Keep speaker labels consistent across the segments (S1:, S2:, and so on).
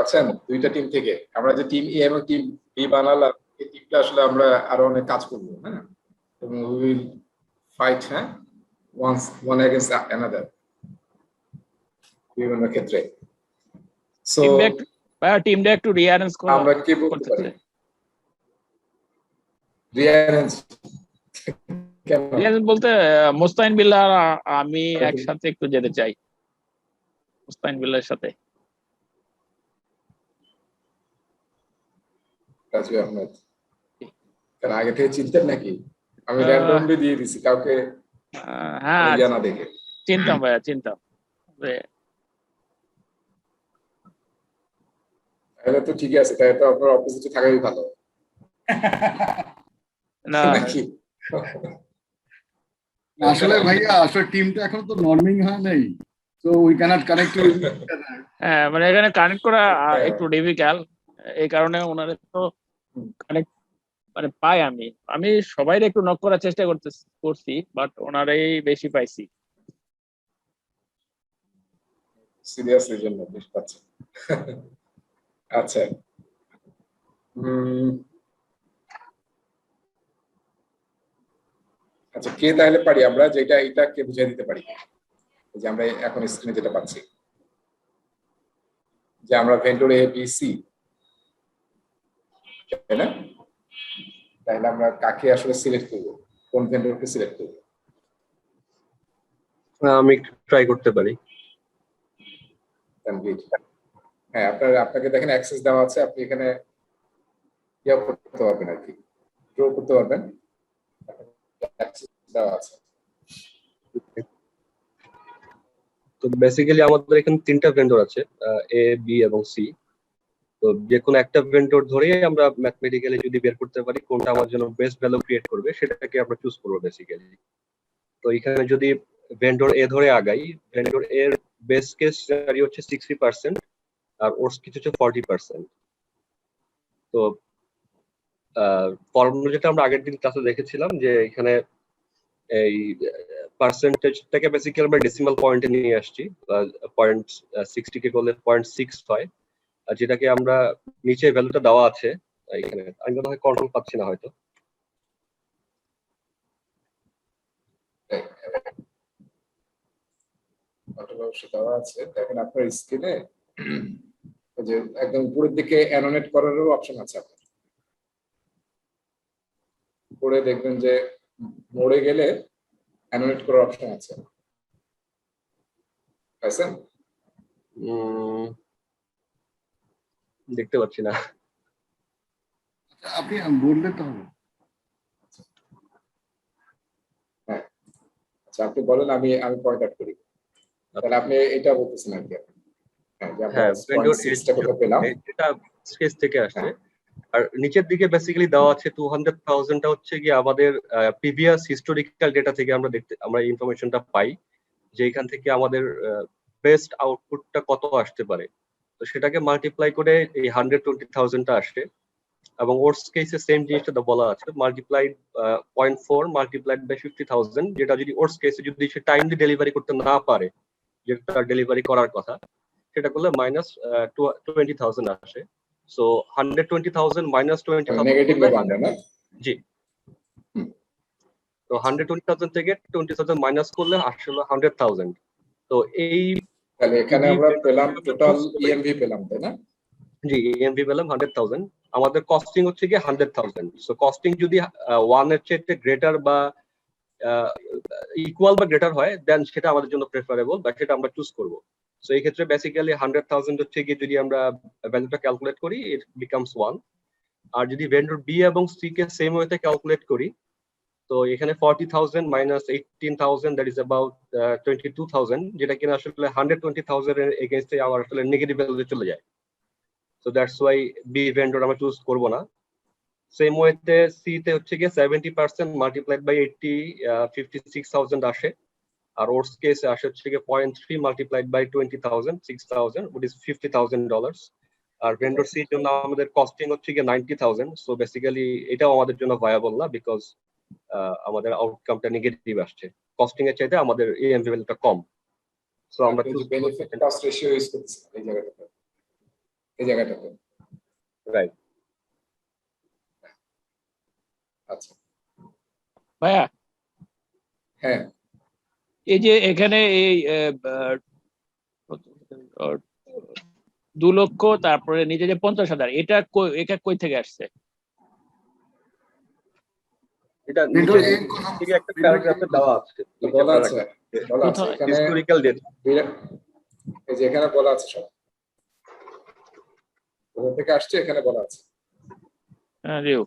S1: পাচ্ছেন দুইটা টিম থেকে আমরা যে টিম এ এবং টিম বি বানালাম, এই টিমটা আসলে আমরা আরো অনেক কাজ করবো, হ্যাঁ, এবং উই উইল ফাইট, হ্যাঁ, ওয়ান এগেইনস্ট অ্যানাদার বিভিন্ন ক্ষেত্রে। সো
S2: টিমটা একটু রিঅ্যারেঞ্জ করা
S1: আমরা কি বলতে পারি? রিঅ্যারেঞ্জ
S2: বলতে মুস্তাহিন বিল্লাহ আর আমি একসাথে একটু যেতে চাই, মুস্তাহিন বিল্লাহর সাথে।
S1: রাজু আহমেদ কারণ আগে থেকে চিনতেন নাকি? আমি র্যান্ডমলি দিয়ে দিছি কাউকে,
S2: হ্যাঁ
S1: জানা দেখে
S2: চিনতাম ভাইয়া, চিনতাম।
S1: তাহলে তো ঠিকই আছে, তাহলে তো আপনার অপোজিটে থাকাই ভালো
S3: না আসলে ভাইয়া আসলে টিমটা এখন তো নর্মিং হয় নাই, so we can't connect to.
S2: হ্যাঁ মানে এখানে কানেক্ট করা একটু ডিফিকাল্ট, এই কারণে ওনারে তো কানেক্ট মানে পাই আমি সবাই একটু নক করার চেষ্টা করছি, বাট ওনারাই বেশি পাইছি।
S1: সিরিয়াসলি জন্য বেশ পাচ্ছি। আচ্ছা আচ্ছা, কে তাহলে পারি আমরা যেটা এটা কে বুঝিয়ে দিতে পারি যে আমরা এখন স্ক্রিনে যেটা পাচ্ছি যে আমরা ভেন্ডর এ বি সি, তাই না? তাহলে আমরা কাকে আসলে সিলেক্ট করব, কোন ভেন্ডরকে সিলেক্ট করব?
S4: আমি ট্রাই করতে পারি।
S1: হ্যাঁ, আপনাকে দেখেন অ্যাক্সেস দেওয়া আছে, আপনি এখানে ইয়া করতে পারবেন আর কি, ড্র করতে পারবেন, অ্যাক্সেস দেওয়া আছে।
S4: তো বেসিক্যালি আমাদের এখানে তিনটা ভেন্ডর আছে, এ বি এবং সি। তো যে কোনো একটা ভেন্ডর ধরে আমরা ম্যাথমেটিক্যালি যদি বের করতে পারি কোনটা আমার জন্য বেস্ট ভ্যালু ক্রিয়েট করবে সেটাকে আমরা চুজ করবো বেসিক্যালি। তো এখানে যদি ভেন্ডর এ ধরে আগাই, ভেন্ডর এর বেস্ট কেস সিনারিও হচ্ছে 60% আর ওর্স কেস হচ্ছে 40%। তো ফর্মুলা যেটা আমরা আগের দিন ক্লাসে দেখেছিলাম যে এখানে এই পার্সেন্টেজটাকে বেসিক্যালি আমরা ডেসিমাল পয়েন্টে নিয়ে আসছি, 0.60 কে করলে 0.65, আর যেটাকে আমরা নিচে ভ্যালুটা দেওয়া আছে এখানে, আমি মনে হয় কন্ট্রোল পাচ্ছি না হয়তো।
S1: দেওয়া আছে, দেখেন আপনার স্ক্রিনে যে একদম উপরের দিকে অ্যানোনেট করারও অপশন আছে। আপনার উপরে দেখবেন যে মোড়ে গেলে অ্যানোনেট করার অপশন আছে, পাইছেন?
S4: দেখতে পাচ্ছি না।
S3: আপনি বললে তো হবে।
S1: হ্যাঁ আচ্ছা, আপনি বলেন, আমি পয়েন্ট আউট করি। তাহলে আপনি এটা বলতেছেন আর কি?
S4: হ্যাঁ, ভেন্ডর এটা স্কেচ থেকে আসছে। আর নিচের দিকে বেসিক্যালি দেওয়া আছে 200,000টা হচ্ছে কি আমাদের প্রিভিয়াস হিস্টোরিক্যাল ডেটা থেকে আমরা ইনফরমেশনটা পাই যে এখান থেকে আমাদের বেস্ট আউটপুটটা কত আসতে পারে। তো সেটাকে মাল্টিপ্লাই করে এই 120,000টা আসে, এবং ওর্স কেসে সেম জিনিসটা বলা আছে, মাল্টিপ্লাইড 0.4 মাল্টিপ্লাইড বাই 50,000, যেটা যদি ওর্স কেসে যদি সে টাইমলি ডেলিভারি করতে না পারে, যেটা ডেলিভারি করার কথা, সেটা করলে মাইনাস 20,000 আসে। সো 120,000 মাইনাস 20,000
S1: নেগেটিভ নাম্বার না?
S4: জি। তো 120,000 থেকে 20,000 মাইনাস করলে আসলে 100,000। তো এই
S1: তাহলে এখানে আমরা পেলাম টোটাল ইএমভি পেলাম, তাই না?
S4: জি, ইএমভি পেলাম 100,000। আমাদের কস্টিং হচ্ছে কি 100,000। সো কস্টিং যদি 1 এর চেয়ে গ্রেটার বা ইকুয়াল বা গ্রেটার হয় দেন সেটা আমাদের জন্য প্রেফারেবল, বা সেটা আমরা চুজ করব। সো এই ক্ষেত্রে বেসিক্যালি 100,000 হচ্ছে কি যদি আমরা ভ্যালুটা ক্যালকুলেট করি ইট বিকামস 1। আর যদি ভেন্ডর বি এবং সি কে সেম ওয়েতে ক্যালকুলেট করি, তো এখানে 40,000 মাইনাস 18,000 দ্যাট ইজ অ্যাবাউট 22,000, যেটা কিনা আসলে 120,000 এর এগেইনস্টে আমার আসলে নেগেটিভ ভ্যালুতে চলে যায়। So that's why B vendor আমরা চুজ করব না। সেম ওয়েতে সি তে হচ্ছে গিয়ে 70% মাল্টিপ্লাইড বাই 80, 56,000 আসে। আর ওর্স কেসে আসে হচ্ছে গিয়ে 0.3 মাল্টিপ্লাইড বাই 20,000, 6,000, which is $50,000। আর ভেন্ডর সি জন্য আমাদের কস্টিং হচ্ছে গিয়ে 90,000। সো বেসিক্যালি এটাও আমাদের জন্য ভায়াবল না, বিকজ আমাদের আউটকামটা নেগেটিভ আসছে, কস্টিং এর চাইতে আমাদের ইএমভি ভ্যালুটা কম। সো আমরা
S1: বেনিফিট কস্ট রেশিও ইউজ করতেছি এই জায়গাটাতে। এই জায়গাটাতে।
S4: রাইট।
S1: আচ্ছা
S2: ভাইয়া
S1: হ্যাঁ
S2: এই যে এখানে এই 2 লক্ষ তারপরে নিচে যে 50,000 এটা এটা কই থেকে আসছে?
S4: এটা
S3: Vendor
S4: নিচের
S3: A কথা
S4: দিকে একটা
S3: Vendor A
S4: প্যারাগ্রাফে দেওয়া আছে।
S1: বলা আছে বলা আছে
S2: কোথায়?
S1: এখানে
S4: হিস্টোরিক্যাল ডেট।
S1: এই যে এখানে বলা আছে সব কোথা থেকে আসছে এখানে বলা আছে।
S2: রিউ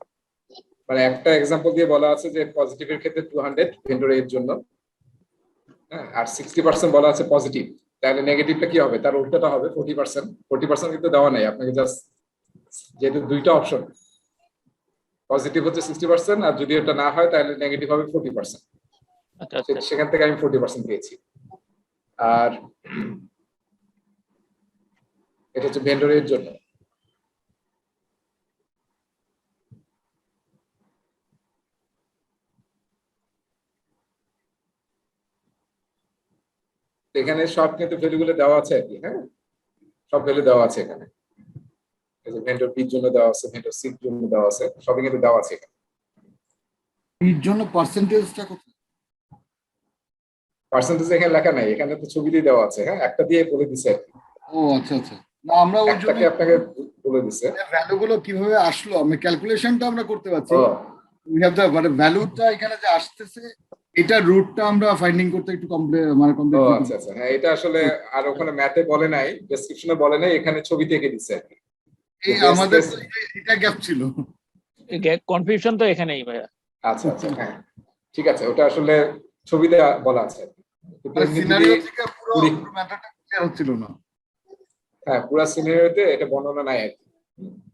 S1: মানে একটা এক্সাম্পল দিয়ে বলা আছে যে পজিটিভের ক্ষেত্রে 200 ভেন্ডর এর জন্য, হ্যাঁ, আর 60% বলা আছে পজিটিভ, তাহলে নেগেটিভটা কি হবে? তার উল্টোটা হবে 40%। 40% কিন্তু দেওয়া নাই আপনাকে, জাস্ট যেহেতু দুইটা অপশন, পজিটিভ হচ্ছে 60% আর যদি এটা না হয় তাহলে নেগেটিভ হবে 40%।
S2: আচ্ছা আচ্ছা
S1: সেখান থেকে আমি 40% পেয়েছি। আর এটা হচ্ছে ভেন্ডর এর জন্য। এখানে সব কিন্তু ভ্যালুগুলো দেওয়া আছে আর কি, হ্যাঁ সব ভ্যালু দেওয়া আছে এখানে। এই যে ভেন্ডর বির জন্য দেওয়া আছে, ভেন্ডর সির জন্য দেওয়া আছে, সবই কিন্তু দেওয়া আছে এখানে।
S3: এর জন্য পার্সেন্টেজটা কত?
S1: পার্সেন্টেজ এখানে লেখা নাই, এখানে তো ছবি দিয়ে দেওয়া আছে, হ্যাঁ একটা দিয়ে বলে দিছে আর কি।
S3: ও আচ্ছা আচ্ছা, না আমরা ওই জন্য
S1: একটাকে আপনাকে বলে দিছে।
S3: ভ্যালু গুলো কিভাবে আসলো আমরা ক্যালকুলেশনটা আমরা করতে পারছি।
S1: ও
S3: উই হ্যাভ দ্য মানে ভ্যালুটা এখানে যে আসতেছে এটা রুটটা আমরা ফাইন্ডিং করতে একটু মানে
S1: ও
S3: কমপ্লিট
S1: আচ্ছা আচ্ছা, হ্যাঁ এটা আসলে আর ওখানে ম্যাথে বলে নাই, ডেসক্রিপশনে বলে নাই, এখানে ছবি থেকে দিছে আর কি।
S3: এই আমাদের তো এটা গ্যাপ ছিল।
S2: কনফিউশন তো এখানেই ভাইয়া।
S1: আচ্ছা আচ্ছা হ্যাঁ ঠিক আছে, ওটা আসলে ছবিতে বলা আছে আর কি। কিন্তু
S3: মানে
S1: এমনি যদি
S3: সিনারিও থেকে পুরো
S1: পুরি-
S3: ম্যাটারটা ক্লিয়ার হচ্ছিল না।
S1: হ্যাঁ পুরো সিনারিওতে এটা বর্ণনা নাই আর কি।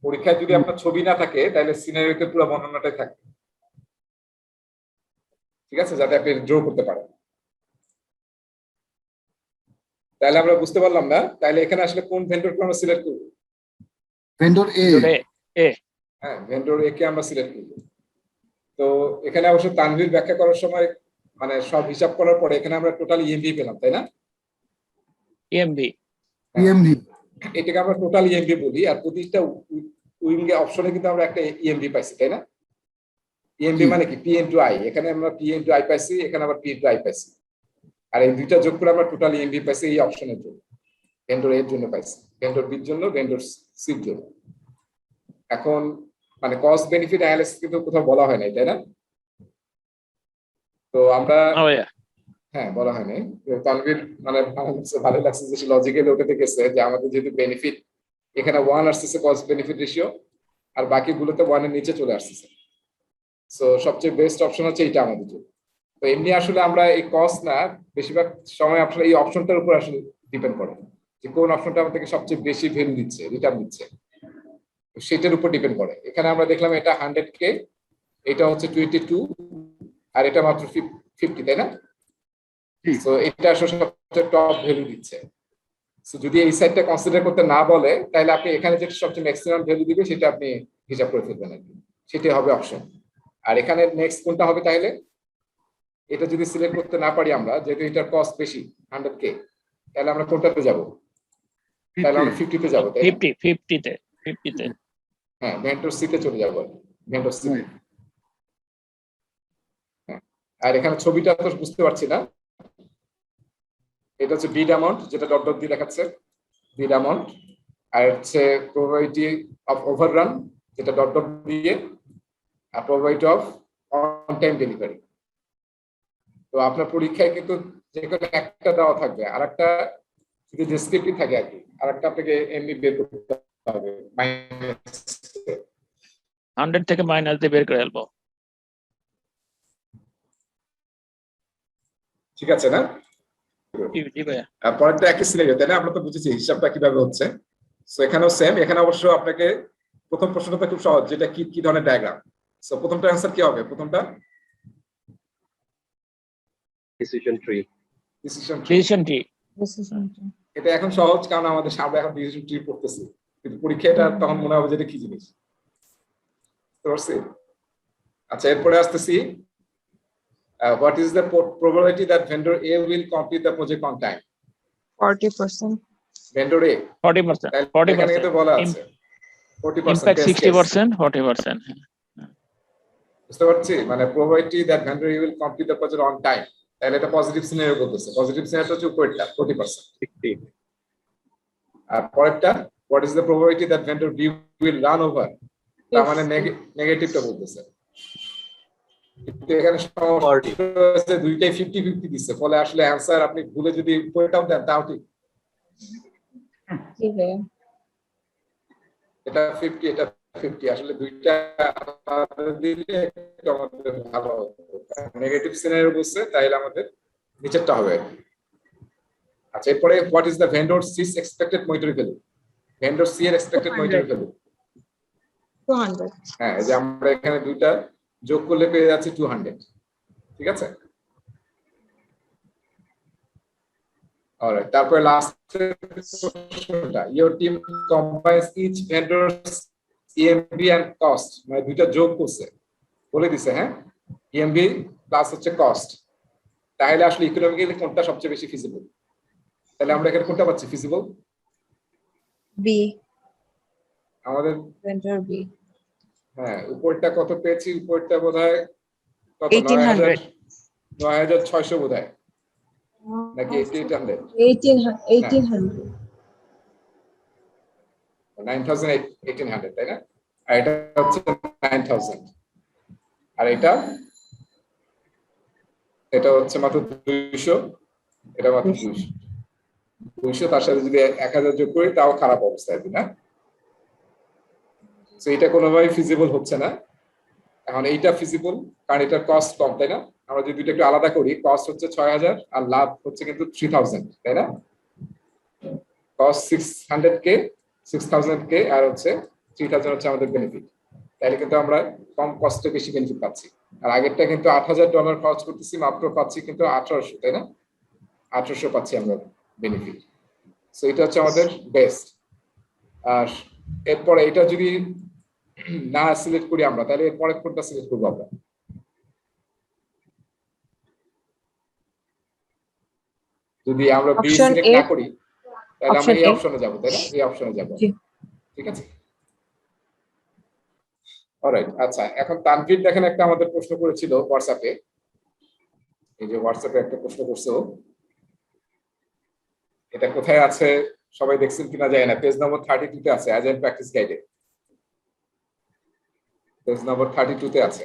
S1: পরীক্ষায় যদি আপনার ছবি না থাকে তাহলে সিনারিওতে পুরো বর্ণনাটাই থাকে, ঠিক আছে, যাতে আপনি ড্র করতে পারেন। তাহলে আমরা বুঝতে পারলাম না, তাহলে এখানে আসলে কোন ভেন্ডরকে আমরা সিলেক্ট করবো?
S3: ভেন্ডর এ।
S1: হ্যাঁ ভেন্ডর এ কে আমরা সিলেক্ট করবো। তো এখানে অবশ্য তানভীর ব্যাখ্যা করার সময় মানে সব হিসাব করার পরে এখানে আমরা টোটাল ইএমভি পেলাম, তাই না?
S2: ইএমভি
S3: পিএমভি
S1: এটাকে আমরা টোটাল ইএমভি বলি, আর প্রতিটা উইং এ অপশনে কিন্তু আমরা একটা ইএমভি পাইছি, তাই না? ইএমভি মানে কি? পি ইনটু আই, এখানে আমরা পি ইনটু আই পাইছি, এখানে আবার পি ইনটু আই পাইছি, আর এই দুইটা যোগ করে আমরা টোটাল ইএমভি পাইছি এই অপশনের জন্য, ভেন্ডর এর জন্য পাইছি, ভেন্ডর বির জন্য, ভেন্ডর সির জন্য। এখন মানে কস্ট বেনিফিট অ্যানালিসিস কিন্তু কোথাও বলা হয় নাই, তাই না? তো আমরা
S2: ভাইয়া
S1: হ্যাঁ বলা হয়নি। তানভীর মানে আমার কাছে ভালো লাগছে যে লজিক্যালি ওটাতে গেছে যে আমাদের যেহেতু বেনিফিট এখানে 1 আসছে কস্ট বেনিফিট রেশিও, আর বাকিগুলোতে 1 এর নিচে চলে আসছে। সো সবচেয়ে বেস্ট অপশন হচ্ছে এটা আমাদের জন্য। তো এমনি আসলে আমরা এই কস্ট না, বেশিরভাগ সময় আসলে এই অপশনটার উপর আসলে ডিপেন্ড করে যে কোন অপশনটা আমাদেরকে সবচেয়ে বেশি ভ্যালু দিচ্ছে, রিটার্ন দিচ্ছে, সেটার উপর ডিপেন্ড করে। এখানে আমরা দেখলাম এটা 100K, এটা হচ্ছে 22, আর এটা মাত্র 50, তাই না? সো এটা আসলে সবচেয়ে টপ ভ্যালু দিচ্ছে। সো যদি এই সাইডটা কনসিডার করতে না বলে তাহলে আপনি এখানে যেটা সবচেয়ে ম্যাক্সিমাম ভ্যালু দিবে সেটা আপনি হিসাব করে ফেলবেন আর কি, সেটাই হবে অপশন। আর এখানে নেক্সট কোনটা হবে? তাহলে এটা যদি সিলেক্ট করতে না পারি আমরা, যেহেতু এটার কস্ট বেশি 100K, তাহলে আমরা কোনটাতে যাব? তাহলে আমরা 50-তে যাব, তাই না?
S2: 50-তে
S1: হ্যাঁ ভেন্ডর সিতে চলে যাবো, ভেন্ডর সি। আর এখানে ছবিটা তো বুঝতে পারছি না, এটা হচ্ছে বিড অ্যামাউন্ট যেটা ডট ডট দিয়ে দেখাচ্ছে, বিড অ্যামাউন্ট, আর হচ্ছে প্রবাবিলিটি অফ ওভাররান যেটা ডট ডট দিয়ে, আর probability of on time delivery. তো আপনার পরীক্ষায় কিন্তু যে কোনো একটা দেওয়া থাকবে, আর একটা যদি ডেসক্রিপটিভ থাকে আর কি, আর একটা আপনাকে এমনি বের করতে হবে
S2: 100 থেকে মাইনাস দিয়ে বের করে ফেলবো।
S1: ঠিক আছে না?
S2: জি ভাইয়া।
S1: পরেরটা একই সিনারিও, তাই না? আমরা তো বুঝেছি হিসাবটা কিভাবে হচ্ছে। সো এখানেও সেম, এখানে অবশ্য আপনাকে প্রথম প্রশ্নটা খুব সহজ, যেটা কি কি ধরনের ডায়াগ্রাম। সো প্রথমটা অ্যানসার কি হবে? প্রথমটা
S4: decision tree.
S1: Decision
S2: decision tree
S1: এটা এখন সহজ, কারণ আমাদের সামনে এখন ডিসিশন ট্রি পড়তেছি, কিন্তু পরীক্ষায় এটা তখন মনে হবে যে এটা কি জিনিস। আচ্ছা এরপরে আসতেছি, what is the probability that vendor A will complete the project on time?
S5: 40%.
S1: Vendor এ
S2: 40%,
S1: এখানে কিন্তু বলা আছে 40%
S2: ইম্প্যাক্ট
S1: test case।
S2: 60%, 40%।
S1: বুঝতে পারছি, মানে probability that vendor will complete the project on time, তাহলে এটা পজিটিভ সিনারিও বলতেছে। পজিটিভ সিনারিও হচ্ছে উপরেরটা 40%,
S4: ঠিক।
S1: আর পরেরটা what is the probability that vendor B will run over, তার মানে নেগেটিভটা বলতেছে। এখানে সমস্যা হচ্ছে দুইটাই 50-50 দিচ্ছে, ফলে আসলে অ্যানসার আপনি ভুলে যদি উপরেরটাও দেন তাও ঠিক। এটা 50 এটা 50, আসলে দুইটা দিলে আমাদের ভালো নেগেটিভ সিনারিও বলছে, তাইলে আমাদের নিচেরটা হবে। আচ্ছা, এরপরে what is the vendor C's expected monetary value? Vendor C এর এক্সপেক্টেড মনিটরি ভ্যালু
S5: 200।
S1: হ্যাঁ, এই যে আমরা এখানে দুইটা যোগ করলে পেয়ে যাচ্ছি 200, ঠিক আছে। অলরাইট, তারপরে লাস্ট প্রশ্নটা, your team combines each vendors EMV and cost, মানে দুইটা যোগ করছে বলে দিছে। হ্যাঁ, ইএমবি প্লাস হচ্ছে কস্ট, তাহলে আসলে ইকোনমিক্যালি কোনটা সবচেয়ে বেশি ফিজিবল? তাহলে আমরা এখানে কোনটা পাচ্ছি ফিজিবল?
S5: বি,
S1: আমাদের
S5: ভেন্ডর বি।
S1: হ্যাঁ, উপরটা কত পেয়েছি? উপরটা বোধহয় কত,
S5: 1800
S1: 9600 বোধহয়, নাকি 8800?
S5: 1800
S1: 1800, তাই না? আর এটা হচ্ছে 9000, আর এটা হচ্ছে মাত্র 200, এটা মাত্র 200, তার সাথে যদি 1000 যোগ করি তাও খারাপ অবস্থা আর কি, না? তো এটা কোনোভাবেই ফিজিবল হচ্ছে না। এখন এইটা ফিজিবল কারণ এটার কস্ট কম, তাই না? আমরা যদি দুটো একটু আলাদা করি, কস্ট হচ্ছে 6000 আর লাভ হচ্ছে কিন্তু 3000, তাই না? কস্ট 6000K আর হচ্ছে 3000 হচ্ছে আমাদের বেনিফিট, তাহলে কিন্তু আমরা কম কস্টে বেশি বেনিফিট পাচ্ছি। আর আগেরটা কিন্তু $8000 খরচ করতেছি, মাত্র পাচ্ছি কিন্তু 1800, তাই না? 1800 পাচ্ছি আমরা বেনিফিট। সো এটা হচ্ছে আমাদের বেস্ট। আর এরপরে এটা যদি না সিলেক্ট করি আমরা, তাহলে এরপরে কোনটা সিলেক্ট করবো আমরা? যদি আমরা বি
S5: Option
S1: সিলেক্ট
S5: A,
S1: না করি তাহলে আমরা
S5: Option
S1: এই
S5: A।
S1: অপশনে যাব, তাই না? এই অপশনে যাব,
S5: জি।
S1: ঠিক আছে। অলরাইট, আচ্ছা, এখন তানভীর দেখেন একটা আমাদের প্রশ্ন করেছিল হোয়াটসঅ্যাপে। এই যে হোয়াটসঅ্যাপে একটা প্রশ্ন করছো, এটা কোথায় আছে সবাই দেখছেন কিনা জানি না, পেজ নম্বর 32 তে আছে, অ্যাজাইল প্র্যাকটিস গাইডে পেজ নম্বর 32 তে আছে।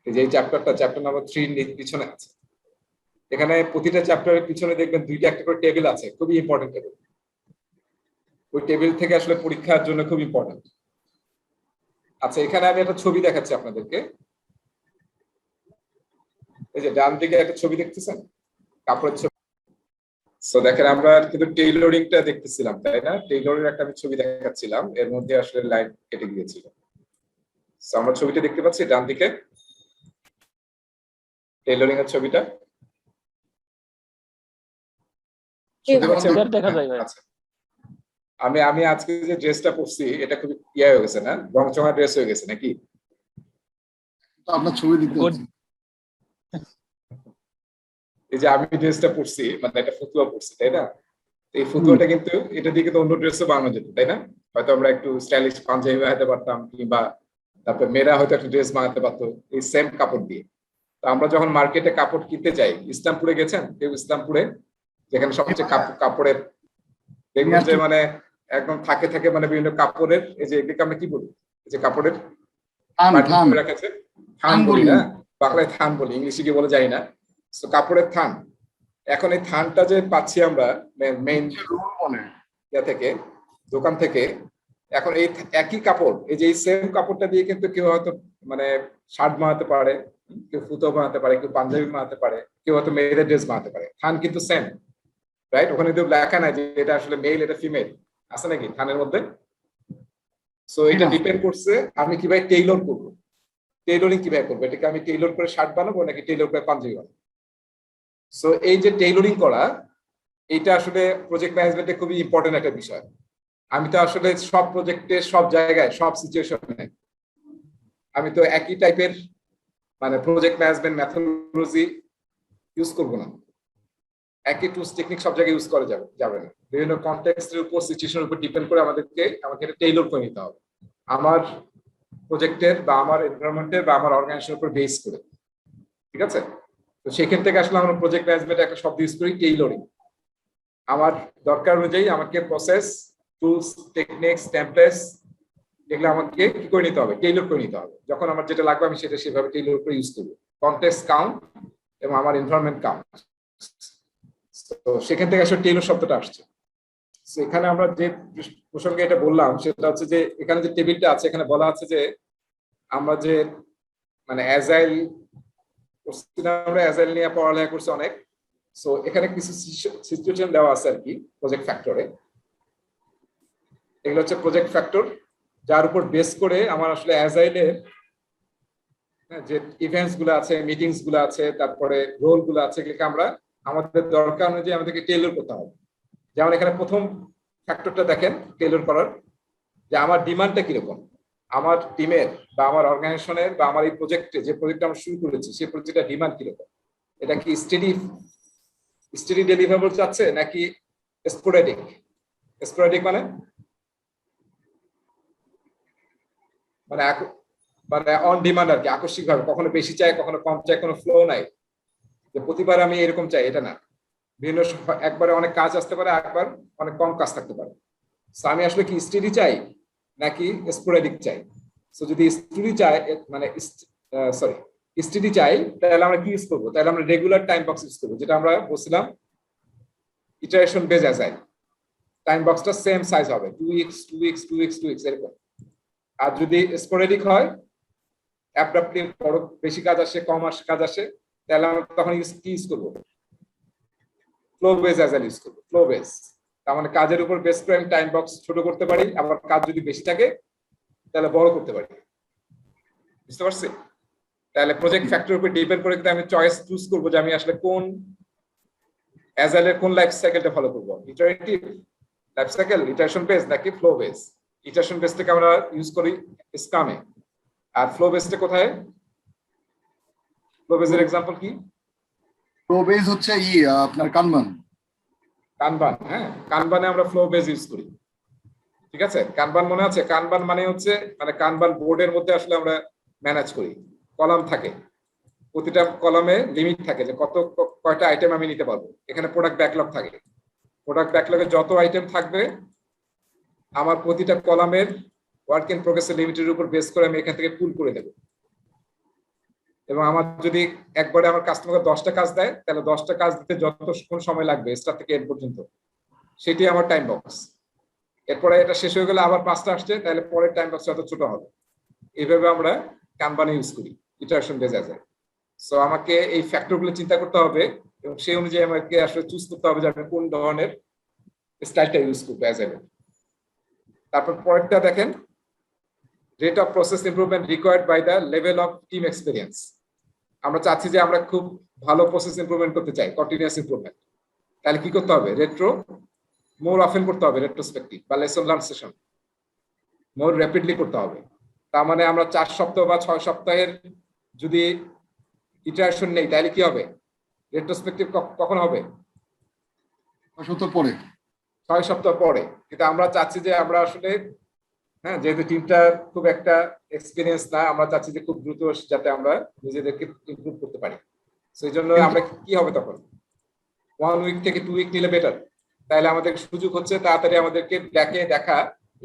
S1: এই যে এই চ্যাপ্টার নম্বর 3 পিছনে আছে। এখানে প্রতিটা চ্যাপ্টারের পিছনে দেখবেন দুইটা একটা করে টেবিল আছে, খুবই ইম্পর্টেন্ট টেবিল। ওই টেবিল থেকে আসলে পরীক্ষার জন্য খুব ইম্পর্টেন্ট। আচ্ছা, এখানে আমি একটা ছবি দেখাচ্ছি আপনাদেরকে। এই যে ডান দিকে একটা ছবি দেখতেছেন, কাপড়ের ছবি। সো দেখেন, আমরা কিন্তু টেইলরিংটা দেখতেছিলাম, তাই না? টেইলরের একটা আমি ছবি দেখাচ্ছিলাম, এর মধ্যে আসলে লাইন কেটে গিয়েছিল। সো আমরা ছবিটা দেখতে পাচ্ছি ডান দিকে, টেইলরিং এর ছবিটা শুনতে পাচ্ছেন?
S2: Clear দেখা যায় ভাই।
S1: আচ্ছা, আমি আজকে যে ড্রেসটা পরছি এটা খুব ইয়ে হয়ে গেছে না, রংচঙা ড্রেস হয়ে গেছে নাকি?
S3: তো আপনার ছবি দিতে
S2: Good.
S3: হচ্ছে।
S1: এই যে আমি ড্রেসটা পরছি, মানে একটা ফতুয়া পরছি, তাই না? এই ফতুয়াটা কিন্তু এটা দিয়ে কিন্তু অন্য ড্রেসও বানানো যেত, তাই না? হয়তো আমরা একটু স্টাইলিশ পাঞ্জাবি বানাতে পারতাম, কিংবা তারপরে মেয়েরা হয়তো একটা ড্রেস বানাতে পারতো এই সেম কাপড় দিয়ে। তো আমরা যখন মার্কেটে কাপড় কিনতে যাই, ইসলামপুরে গেছেন কেউ? ইসলামপুরে যেখানে সবচেয়ে কাপড়ের দেখবেন যে মানে একদম থাকে মানে বিভিন্ন কাপড়ের, এই যে এদিকে আমরা কি বলি, এই যে কাপড়ের
S3: থান
S1: রাখেছে, থান বলি না, বাংলায় থান বলি, ইংলিশে কি বলে জানি না। তো কাপড়ের থান, এখন এই থানটা যে পাচ্ছি আমরা মেইন থেকে, দোকান থেকে, এখন এই একই কাপড়, এই যে এই সেম কাপড়টা দিয়ে কিন্তু কেউ হয়তো মানে শার্ট বানাতে পারে, কেউ ফুতো বানাতে পারে, কেউ পাঞ্জাবি বানাতে পারে, কেউ হয়তো মেয়েদের ড্রেস বানাতে পারে। থান কিন্তু সেম, রাইট? ওখানে তো লেখা নাই যে এটা আসলে মেল এটা ফিমেল, আছে নাকি থানের মধ্যে? সো এটা ডিপেন্ড করছে আমি কিভাবে টেইলর করবো, টেইলরিং কিভাবে করবো, এটাকে আমি টেইলর করে শার্ট বানাবো নাকি টেইলর করে পাঞ্জাবি বানাবো। সো এই যে টেইলরিং করা, এটা আসলে প্রজেক্ট ম্যানেজমেন্টে খুবই ইম্পর্টেন্ট একটা বিষয়। আমি তো আসলে সব প্রজেক্টে, সব জায়গায়, সব সিচুয়েশনে আমি তো একই টাইপের মানে প্রজেক্ট ম্যানেজমেন্ট মেথোডোলজি ইউজ করবো না। একই টুলস টেকনিক সব জায়গায় ইউজ করা যাবে না। বিভিন্ন কনটেক্সটের উপর, সিচুয়েশনের উপর ডিপেন্ড করে আমাকে এটা টেইলর করে নিতে হবে আমার প্রজেক্টের বা আমার এনভায়রনমেন্টের বা আমার অর্গানাইজেশনের উপর বেস করে। ঠিক আছে? তো সেখান থেকে আসলে আমরা প্রজেক্ট ম্যানেজমেন্ট একটা শব্দ ইউজ করি, টেইলরিং। আমার দরকার অনুযায়ী আমাকে প্রসেস, টুলস, টেকনিক্স, টেমপ্লেটস এগুলো আমাকে কি করে নিতে হবে, টেইলর করে নিতে হবে। যখন আমার যেটা লাগবে আমি সেটা সেভাবে টেইলর করে ইউজ করবো। কনটেক্সট কাউন্ট এবং আমার এনভায়রনমেন্ট কাউন্ট। তো সেখান থেকে আসলে টেইলর শব্দটা আসছে। এখানে আমরা যে প্রসঙ্গে এটা বললাম সেটা হচ্ছে যে এখানে যে টেবিলটা আছে এখানে বলা আছে যে আমরা যে মানে অ্যাজাইল আমরা অ্যাজাইল নিয়ে পড়ালেখা করছি অনেক। সো এখানে কিছু সিচুয়েশন দেওয়া আছে আর কি প্রজেক্ট ফ্যাক্টরে। এগুলো হচ্ছে প্রজেক্ট ফ্যাক্টর যার উপর বেস করে আমার আসলে অ্যাজাইলের যে ইভেন্টস গুলো আছে, মিটিংস গুলো আছে, তারপরে রোল গুলো আছে, এগুলোকে আমরা আমাদের দরকার অনুযায়ী আমাদেরকে টেইলর করতে হবে। যেমন এখানে প্রথম ফ্যাক্টরটা দেখেন টেইলর করার, যে আমার ডিমান্ডটা কিরকম, আমার টিমের বা আমার অর্গানাইজেশনের বা আমার এই প্রজেক্টে যে প্রজেক্ট আমরা শুরু করেছি সেই প্রজেক্টের ডিমান্ড কিরকম। এটা কি স্টেডি ডেলিভারেবল চাচ্ছে নাকি স্পোরেডিক? স্পোরেডিক মানে অন ডিমান্ড আর কি, আকস্মিক ভাবে, কখনো বেশি চাই কখনো কম চাই, কোনো ফ্লো নাই যে প্রতিবার আমি এরকম চাই, এটা না। বিভিন্ন একবারে অনেক কাজ আসতে পারে, একবার অনেক কম কাজ থাকতে পারে। আমি আসলে কি স্টেডি চাই নাকি স্পোরেডিক চাই? সো যদি স্টেডি চাই তাহলে আমরা কি ইউজ করবো? তাহলে আমরা রেগুলার টাইম বক্স ইউজ করবো, যেটা আমরা বলছিলাম ইটারেশন বেজ অ্যাজাইল। টাইম বক্সটা সেম সাইজ হবে, 2 উইকস 2 উইকস 2 উইকস 2 উইকস এরকম। আর যদি স্পোরেডিক হয়, অ্যাব্রাপ্টলি বেশি কাজ আসে কম কাজ আসে, তাহলে আমরা তখন কি ইউজ করবো? ফ্লো বেজ অ্যাজাইল ইউজ করবো। ফ্লো বেজ তার মানে কাজের উপর বেস করে আমি টাইম বক্স ছোট করতে পারি, আবার কাজ যদি বেশি থাকে তাহলে বড় করতে পারি। বুঝতে পারছি? তাহলে প্রজেক্ট ফ্যাক্টরের উপর ডিপেন্ড করে কিন্তু আমি চয়েস চুজ করবো যে আমি আসলে কোন অ্যাজাইলের কোন লাইফ সাইকেলটা ফলো করবো, iterative life cycle, iteration base নাকি ফ্লো বেস। ইটারেশন বেস থেকে আমরা ইউজ করি স্কামে, আর ফ্লো বেসটা কোথায়? ফ্লো বেসের এক্সাম্পল কি?
S3: ফ্লো বেস হচ্ছে আপনার কানবান।
S1: হ্যাঁ, কানবানে আমরা ফ্লো বেস ইউজ করি। ঠিক আছে? কানবান মনে আছে? কানবান মানে হচ্ছে কানবান বোর্ডের মধ্যে আসলে আমরা ম্যানেজ করি, কলাম থাকে, প্রতিটা কলামে লিমিট থাকে যে কয়টা আইটেম আমি নিতে পারবো। এখানে প্রোডাক্ট ব্যাকলগ থাকে, প্রোডাক্ট ব্যাকলগে যত আইটেম থাকবে আমার প্রতিটা কলামের ওয়ার্ক ইন প্রোগ্রেসের লিমিটের উপর বেস করে আমি এখান থেকে পুল করে দেবো। এবং আমার যদি একবারে আমার কাস্টমার 10টা কাজ দেয় তাহলে 10টা কাজ দিতে যতক্ষণ সময় লাগবে স্টার্ট থেকে এন্ড পর্যন্ত সেটি আমার টাইম বক্স। এরপরে এটা শেষ হয়ে গেলে আবার 5টা আসছে, তাহলে পরের টাইম বক্স যত ছোট হবে। এইভাবে আমরা কানবান ইউজ করি ইটারেশন বেস অ্যাজাইল। সো আমাকে এই ফ্যাক্টরগুলো চিন্তা করতে হবে এবং সেই অনুযায়ী আমাকে আসলে চুজ করতে হবে যে আমি কোন ধরনের স্টাইলটা ইউজ করবো অ্যাজাইলের। তারপর পরেরটা দেখেন, rate of process improvement required by the level of team experience. আমরা চাচ্ছি যে আমরা খুব ভালো প্রসেস ইমপ্রুভমেন্ট করতে চাই, কন্টিনিউয়াস ইমপ্রুভমেন্ট। তাহলে কি করতে হবে? রেট্রো মোর অফেন করতে হবে, রেট্রোস্পেক্টিভ বা লেসন লার্ন সেশন মোর র্যাপিডলি করতে হবে। তার মানে আমরা 4 সপ্তাহ বা 6 সপ্তাহের যদি ইটারেশন নেই তাহলে কি হবে? রেট্রোস্পেক্টিভ কখন হবে?
S3: 6 সপ্তাহ পরে।
S1: 6 সপ্তাহ পরে। কিন্তু আমরা চাচ্ছি যে আমরা আসলে যেহেতু টিমটা খুব একটা এক্সপিরিয়েন্স না, আমরা চাচ্ছি যে খুব দ্রুত যাতে আমরা নিজেদেরকে ইমপ্রুভ করতে পারি। সেই জন্য আমরা কি হবে তখন 1 উইক থেকে 2 উইক নিলে বেটার। তাহলে আমাদের সুযোগ হচ্ছে তাড়াতাড়ি আমাদেরকে দেখা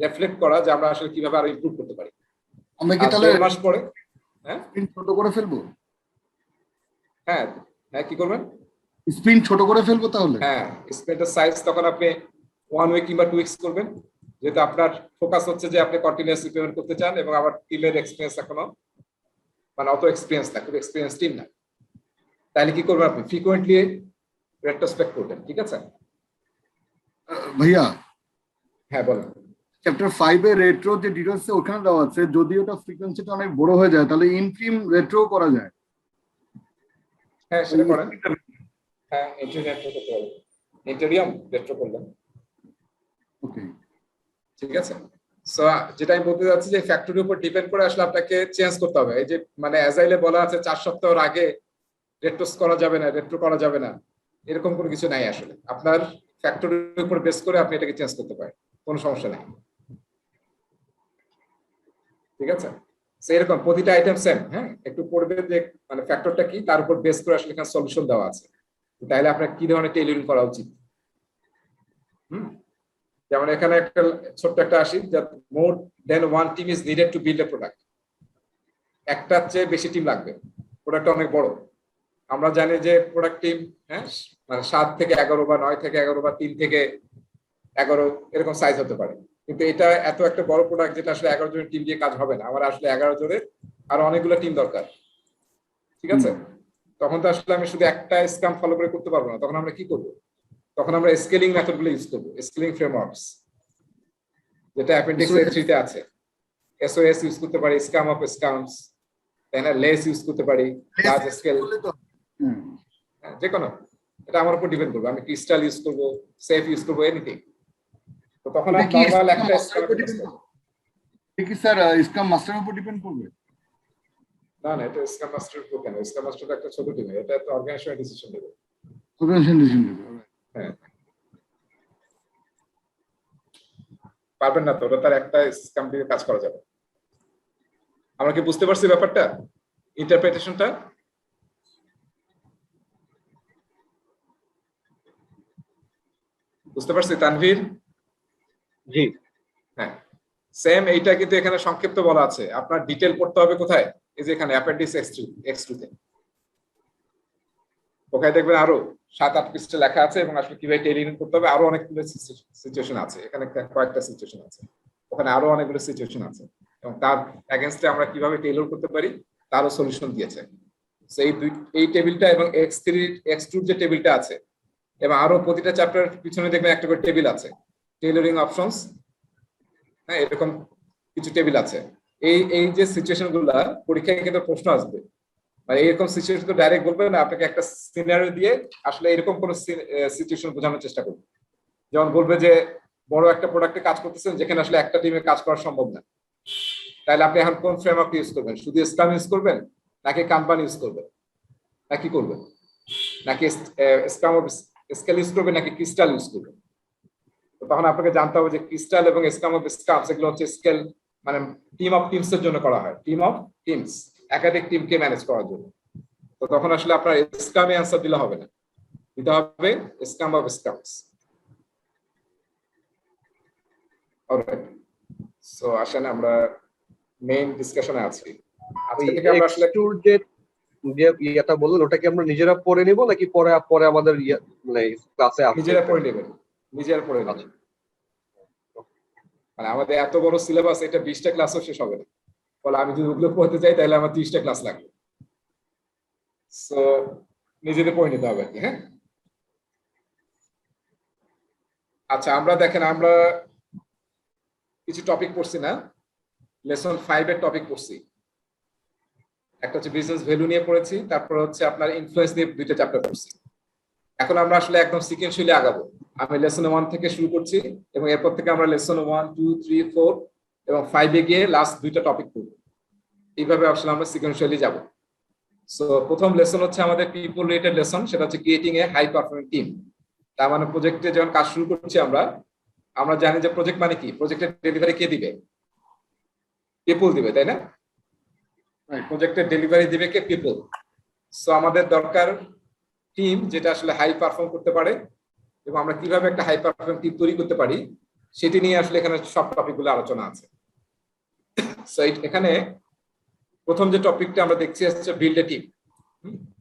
S1: রিফ্লেক্ট করা যে আমরা আসলে কিভাবে আরো ইমপ্রুভ করতে পারি।
S3: আমরা কি তাহলে
S1: 1 মাস পরে
S3: স্প্রিন্ট ছোট করে ফেলবো?
S1: হ্যাঁ কি করবেন?
S3: স্প্রিন্ট ছোট করে ফেলবো তাহলে?
S1: হ্যাঁ, স্প্রিন্টের সাইজ তখন আপনি 1 উইক কিংবা 2 উইকস করবেন, যেহেতু আপনার ফোকাস হচ্ছে যে আপনি কন্টিনিউয়াস ইমপ্রুভমেন্ট করতে চান এবং আবার টিমের এক্সপিরিয়েন্স এখনো অত এক্সপিরিয়েন্স না, খুব এক্সপিরিয়েন্স টিম না। তাহলে কি করবেন? আপনি ফ্রিকোয়েন্টলি রেট্রোস্পেক্ট করবেন। ঠিক আছে
S3: ভাইয়া?
S1: হ্যাঁ বলেন।
S3: চ্যাপ্টার 5 এর রেট্রো যে ডিটেইলস ওখানে দেওয়া আছে, যদি ওটা ফ্রিকোয়েন্সিটা অনেক বড় হয়ে যায় তাহলে ইনফিম রেট্রো করা যায়।
S1: হ্যাঁ সেটা করেন। হ্যাঁ ইন্টারিয়াম করতে পারবেন, ইন্টারিয়াম রেট্রো করলেন।
S3: ওকে
S1: ঠিক আছে। সো যেটা আমি বলতে যাচ্ছি যে ফ্যাক্টরির উপর ডিপেন্ড করে আসলে আপনাকে চেঞ্জ করতে হবে। এই যে অ্যাজাইলে বলা আছে 4 সপ্তাহের আগে রেট্রো করা যাবে না, এরকম কোনো কিছু নাই আসলে। আপনার ফ্যাক্টরের উপর বেস করে আপনি এটাকে চেঞ্জ করতে পারেন, কোনো সমস্যা নেই। ঠিক আছে, এরকম প্রতিটা আইটেম সেম। হ্যাঁ, একটু পড়বে যে মানে ফ্যাক্টরটা কি, তার উপর বেস করে আসলে এখানে সলিউশন দেওয়া আছে। তাহলে আপনার কি ধরনের টেইলরিং করা উচিত। যেমন এখানে একটা ছোট্ট একটা আসি, more than one team is needed to build a product. একটার চেয়ে বেশি টিম লাগবে, প্রোডাক্টটা অনেক বড়। আমরা জানি যে প্রোডাক্ট টিম, হ্যাঁ, মানে 7 থেকে 11 বা 9 থেকে 11 বা 3 থেকে 11 এরকম সাইজ হতে পারে। কিন্তু এটা এত একটা বড় প্রোডাক্ট যেটা আসলে 11 জনের টিম দিয়ে কাজ হবে না। আমার আসলে 11 জনের আরো অনেকগুলো টিম দরকার। ঠিক আছে, তখন তো আসলে আমি শুধু একটা স্ক্রাম ফলো করে করতে পারবো না। তখন আমরা কি করব? তখন আমরা স্কেলিং মেথড গুলো ইউজ করবো, স্কেলিং ফ্রেমওয়ার্কস, যেটা অ্যাপেন্ডিক্স এ 3 তে আছে। এসওএস ইউজ করতে পারি, স্কাম অফ স্কামস, তাই না, লেস ইউজ করতে পারি, লার্জ স্কেল, যে কোনো। এটা আমার উপর ডিপেন্ড করবে, আমি ক্রিস্টাল ইউজ করবো, সেফ ইউজ করবো, এনিথিং। তো তখন আমি নরমাল একটা স্ক্রাম
S3: কি স্যার স্ক্রাম মাস্টারের উপর ডিপেন্ড করবে?
S1: না না, এটা স্ক্রাম মাস্টারের উপর কেন? স্ক্রাম মাস্টার একটা ছোট টিম, এটা তো অর্গানাইজেশন ডিসিশন নেবে। হ্যাঁ, পারবেন না তো, ওটা তার একটা স্ক্রাম দিয়ে কাজ করা যাবে। আমরা কি বুঝতে পারছি ব্যাপারটা, ইন্টারপ্রিটেশনটা? বুঝতে পারছি তানভীর?
S4: জি।
S1: হ্যাঁ, সেম এইটা কিন্তু এখানে সংক্ষিপ্ত বলা আছে। আপনার ডিটেল পড়তে হবে কোথায়? এই যে এখানে অ্যাপেন্ডিক্স X2 তে। ওখানে দেখবেন আরো 7-8 পৃষ্ঠা লেখা আছে, এবং আসলে কিভাবে টেইলরিং করতে হবে আরো অনেকগুলো সিচুয়েশন আছে। এখানে কয়েকটা সিচুয়েশন আছে, ওখানে আরো অনেকগুলো সিচুয়েশন আছে, এবং তার এগেইনস্টে আমরা কিভাবে টেইলর করতে পারি তারও সলিউশন দিয়েছে। এই টেবিলটা এবং X2 যে টেবিলটা আছে, এবং আরো প্রতিটা চ্যাপ্টার পিছনে দেখবেন একটা করে টেবিল আছে, টেইলরিং অপশনস। হ্যাঁ, এরকম কিছু টেবিল আছে। এই যে সিচুয়েশন গুলা পরীক্ষায় কিন্তু প্রশ্ন আসবে, মানে এরকম সিচুয়েশন তো ডাইরেক্ট বলবে না, আপনাকে একটা সিনারিও দিয়ে আসলে এরকম কোন সিচুয়েশন বোঝানোর চেষ্টা করবে। যেমন বলবে যে বড় একটা প্রোডাক্টে কাজ করতেছেন যেখানে আসলে একটা টিমে কাজ করা সম্ভব না, তাহলে আপনি এখন কোন ফ্রেমওয়ার্ক ইউজ করবেন? শুধু স্ক্রাম ইউজ করবেন, নাকি কাম্পান ইউজ করবেন, নাকি করবেন, নাকি স্ক্রাম অফ স্কেল ইউজ করবেন, নাকি ক্রিস্টাল ইউজ করবেন? তো তখন আপনাকে জানতে হবে যে ক্রিস্টাল এবং স্ক্রাম অফ স্ক্রামস এগুলো হচ্ছে স্কেল, মানে টিম অফ টিমস এর জন্য করা হয়, টিম অফ টিমস, একাধিক টিমকে ম্যানেজ করার জন্য। তো তখন আসলে আপনার স্ক্রামে অ্যান্সার দিলে হবে না, দিতে হবে স্ক্রাম অফ স্ক্রামস। অলরাইট, সো আসেন আমরা মেইন ডিসকাশনে আছি। আজকে থেকে আমরা আসলে
S4: যে ইয়েটা বললেন, ওটা কি আমরা নিজেরা পড়ে নিব, নাকি পরে আমাদের মানে ক্লাসে
S1: নিজেরা পড়ে নেবেন, নিজেরা পড়ে নেবেন। মানে আমাদের এত বড় সিলেবাস, এটা 20টা ক্লাসও শেষ হবে না। ফলে আমি যদি ওগুলো পড়তে চাই তাহলে আমার 30টা ক্লাস লাগবে। সো নিজেদের পড়ে নিতে হবে আর কি। হ্যাঁ, আচ্ছা, আমরা দেখেন আমরা কিছু টপিক পড়ছি না, লেসন 5 এর টপিক পড়ছি। একটা হচ্ছে বিজনেস ভ্যালু নিয়ে পড়েছি, তারপর হচ্ছে আপনার ইনফ্লুয়েন্স নিয়ে 2টা চ্যাপ্টার পড়ছি। এখন আমরা আসলে একদম সিকোয়েন্সিয়ালি আগাবো। আমি লেসন 1 থেকে শুরু করছি, এবং এরপর থেকে আমরা লেসন 1, 2, 3, 4 এবং 5 এ গিয়ে লাস্ট 2টা টপিক পড়ব। এইভাবে আসলে আমরা সিকোয়েন্সিয়ালি যাব। সো প্রথম লেসন হচ্ছে আমাদের পিপল রিলেটেড লেসন, সেটা হচ্ছে creating a high performing team. তার মানে প্রজেক্টে যখন কাজ শুরু করছি আমরা জানি যে প্রজেক্ট মানে কি, প্রজেক্টের ডেলিভারি কে দিবে? পিপল দিবে, তাই না? প্রজেক্টের ডেলিভারি দিবে কে? পিপল। সো আমাদের দরকার টিম যেটা আসলে হাই পারফর্ম করতে পারে, এবং আমরা কিভাবে একটা হাই পারফর্মিং টিম তৈরি করতে পারি সেটি নিয়ে আসলে এখানে সব টপিকগুলো আলোচনা আছে। সো এখানে প্রথম যে টপিকটা আমরা দেখছি হচ্ছে বিল্ড এ টিম।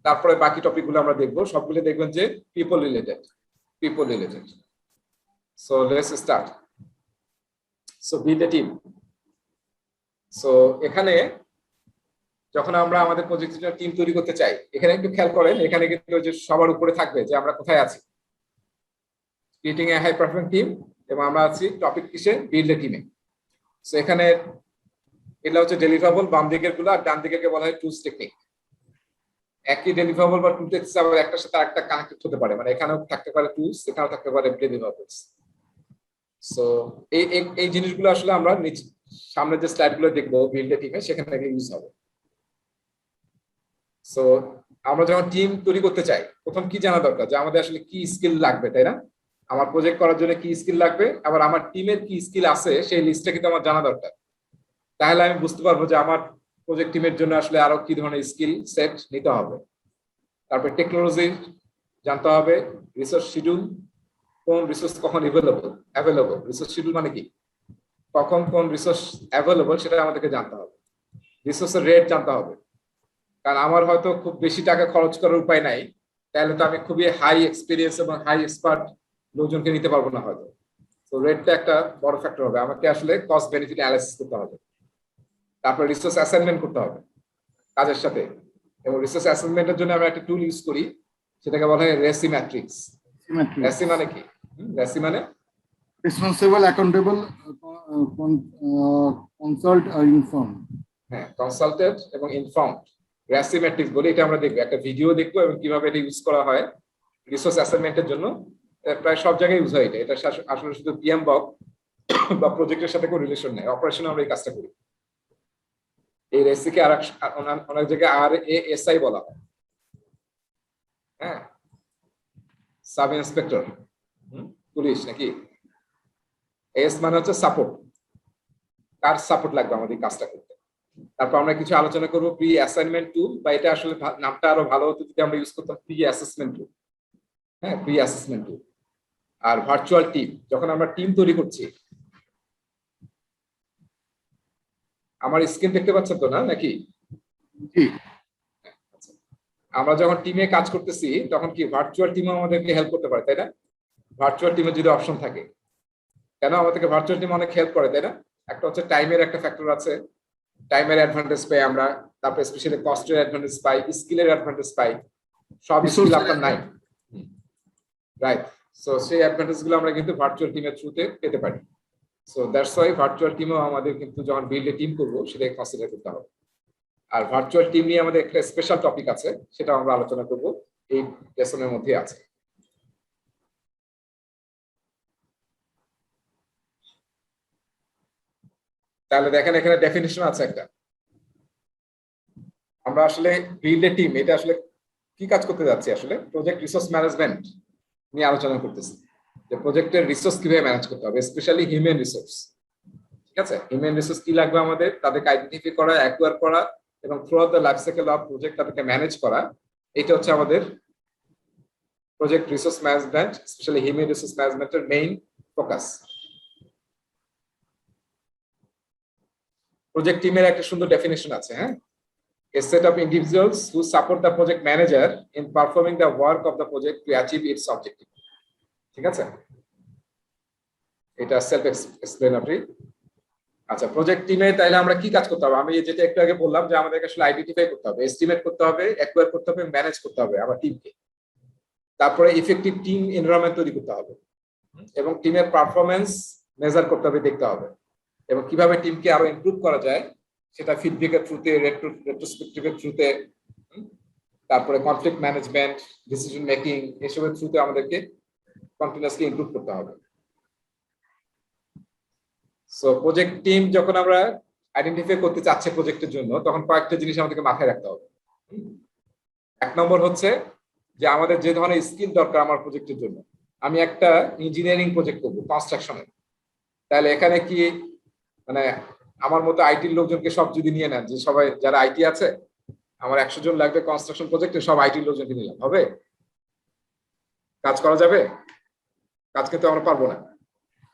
S1: তারপরে বাকি টপিকগুলো আমরা দেখব, সবগুলো দেখবেন যে people related. So let's start. So build a team. So এখানে যখন আমরা আমাদের প্রজেক্টের জন্য টিম তৈরি করতে চাই, এখানে একটু খেয়াল করেন, এখানে কিন্তু যে সবার উপরে থাকবে যে আমরা কোথায় আছি, creating a high performing team, এবং আমরা আছি টপিক কিসে? বিল্ড এ টিমে। সো এখানে এটা হচ্ছে ডেলিভারেবল, বাম দিকের গুলো, আর ডান দিকের বলা হয় টুলস টেকনিক। একই ডেলিভারেবল বা টুল টেকনিক আবার একটার সাথে আরেকটা কানেক্টেড হতে পারে, মানে এখানেও থাকতে পারে টুলস, এখানেও থাকতে পারে ডেলিভারেবলস। সো এই জিনিসগুলো আসলে আমরা সামনে যে স্লাইড গুলো দেখবো বিল্ড এ টিমে, সেখানে ইউজ হবে। সো আমরা যখন টিম তৈরি করতে চাই প্রথম কি জানা দরকার যে আমাদের আসলে কি স্কিল লাগবে, তাই না? আমার প্রজেক্ট করার জন্য কি স্কিল লাগবে, আবার আমার টিমের কি স্কিল আছে সেই লিস্টটা কিন্তু আমার জানা দরকার। তাহলে আমি বুঝতে পারবো যে আমার প্রজেক্ট টিমের জন্য আসলে আরো কি ধরনের স্কিল সেট নিতে হবে। তারপর টেকনোলজি জানতে হবে, রিসোর্স শিডিউল, কোন রিসোর্স কখন অ্যাভেলেবল, রিসোর্স শিডিউল মানে কি, কখন কোন রিসোর্স অ্যাভেলেবল সেটা আমাদেরকে জানতে হবে। রিসোর্সের রেট জানতে হবে, কারণ আমার হয়তো খুব বেশি টাকা খরচ করার উপায় নাই, তাহলে তো আমি খুবই হাই এক্সপিরিয়েন্স এবং হাই এক্সপার্ট লোকজনকে নিতে পারবো না হয়তো। তো রেটটা একটা বড় ফ্যাক্টর হবে, আমাকে আসলে কস্ট বেনিফিট অ্যানালাইসিস করতে হবে। তারপর রিসোর্স অ্যাসাইনমেন্ট করতে হবে কাজের সাথে, এবং রিসোর্স অ্যাসাইনমেন্টের জন্য আমরা একটা টুল ইউজ করি, সেটাকে বলা হয় রেসি ম্যাট্রিক্স। রেসি মানে কি? রেসি মানে
S3: রেসপন্সিবল, অ্যাকাউন্টেবল, কনসাল্ট আর ইনফর্ম।
S1: হ্যাঁ, কনসালটেড এবং ইনফর্মড। রেসি ম্যাট্রিক্স বলি, এটা আমরা দেখবো, একটা ভিডিও দেখবো এবং কিভাবে এটা ইউজ করা হয় রিসোর্স অ্যাসাইনমেন্টের জন্য। প্রায় সব জায়গায় ইউজ হয় এটা আসলে শুধু পিএম বক বা প্রজেক্টের সাথে কোনো রিলেশন নেই, অপারেশনে আমরা এই কাজটা করি। এই রেসিকে আর অনেক জায়গায় RASI বলা হয়। হ্যাঁ, সাব ইন্সপেক্টর পুলিশ নাকি। এস মানে হচ্ছে সাপোর্ট, কার সাপোর্ট লাগবে আমাদের কাজটা করতে। তারপর আমরা কিছু আলোচনা করবো প্রি অ্যাসাইনমেন্ট টুল, বা এটা আসলে নামটা আরো ভালো হতো যদি আমরা ইউজ করতাম প্রি অ্যাসেসমেন্ট টুল। হ্যাঁ, প্রি অ্যাসেসমেন্ট টুল। আর ভার্চুয়াল টিম, যখন আমরা টিম তৈরি করছি, আমার স্ক্রিন দেখতে পাচ্ছেন তো না নাকি? আমরা যখন টিমে কাজ করতেছি তখন কি ভার্চুয়াল টিমও আমাদেরকে হেল্প করতে পারে, তাই না? ভার্চুয়াল টিমের যদি অপশন থাকে, কেন আমাদেরকে ভার্চুয়াল টিম অনেক হেল্প করে, তাই না? একটা হচ্ছে টাইমের একটা ফ্যাক্টর আছে, টাইমের অ্যাডভান্টেজ পাই আমরা, তারপর স্পেশালি কস্টের অ্যাডভান্টেজ পাই, স্কিলের অ্যাডভান্টেজ পাই, সব স্কিল আপনার নাই, রাইট? সো সেই অ্যাডভান্টেজ গুলো আমরা কিন্তু ভার্চুয়াল টিমের থ্রুতে পেতে পারি। সো দ্যাটস ওয়াই ভার্চুয়াল টিমও আমাদের কিন্তু যখন বিল্ডে টিম করবো সেটাকে কনসিডার করতে হবে। আর ভার্চুয়াল টিম নিয়ে আমাদের একটা স্পেশাল টপিক আছে, সেটা আমরা আলোচনা করব এই লেসনের মধ্যে আছে। তাহলে দেখেন এখানে ডেফিনিশন আছে একটা, আমরা আসলে বিল্ড এ টিম এটা আসলে কি কাজ করতে যাচ্ছি, আসলে প্রজেক্ট রিসোর্স ম্যানেজমেন্ট নিয়ে আলোচনা করতেছি, যে প্রজেক্টের রিসোর্স কিভাবে ম্যানেজ করতে হবে, স্পেশালি হিউম্যান রিসোর্স। ঠিক আছে, হিউম্যান রিসোর্স কি লাগবে আমাদের, তাদেরকে আইডেন্টিফাই করা, অ্যাকুয়ার করা এবং through out the life cycle of project তাদেরকে ম্যানেজ করা, এটা হচ্ছে আমাদের project resource management, specially human resource ম্যানেজমেন্টের মেইন ফোকাস। প্রজেক্ট টিমের একটা সুন্দর ডেফিনেশন আছে, হ্যাঁ, a set of individuals who support the project manager in performing the work of the project to achieve its objective. ঠিক আছে, এটা সেলফ এক্সপ্লেনাটরি। আচ্ছা, প্রজেক্ট টিমে তাইলে আমরা কি কাজ করতে হবে, আমি যেটা একটু আগে বললাম যে আমাদেরকে আসলে আইডেন্টিফাই করতে হবে, এস্টিমেট করতে হবে, অ্যাকুয়ার করতে হবে, ম্যানেজ করতে হবে আমার টিমকে। তারপরে ইফেক্টিভ টিম এনভায়রনমেন্ট তৈরি করতে হবে এবং টিমের পারফরমেন্স মেজার করতে হবে, দেখতে হবে, এবং কিভাবে টিমকে আরো ইমপ্রুভ করা যায় সেটা ফিডব্যাকের থ্রুতে, রেট্রোস্পেক্টিভের থ্রুতে, তারপরে কনফ্লিক্ট ম্যানেজমেন্ট, ডিসিশন মেকিং, এসবের থ্রুতে আমাদেরকে কন্টিনিউয়াসলি ইমপ্রুভ করতে হবে। সো প্রজেক্ট টিম যখন আমরা আইডেন্টিফাই করতে চাচ্ছি প্রজেক্টের জন্য, তখন কয়েকটা জিনিস আমাদেরকে মাথায় রাখতে হবে। এক নম্বর হচ্ছে যে আমাদের যে ধরনের স্কিল দরকার আমার প্রজেক্টের জন্য, আমি একটা ইঞ্জিনিয়ারিং প্রজেক্ট করবো কনস্ট্রাকশনের, তাহলে এখানে কি মানে আমার মতো আইটির লোকজনকে সব যদি নিয়ে নেন, যে সবাই যারা আইটি আছে, আমার 100 জন লাগবে কনস্ট্রাকশন প্রজেক্টে, সব আইটির লোকজনকে নিলাম, হবে? কাজ করা যাবে? কাজ কিন্তু আমরা পারবো না।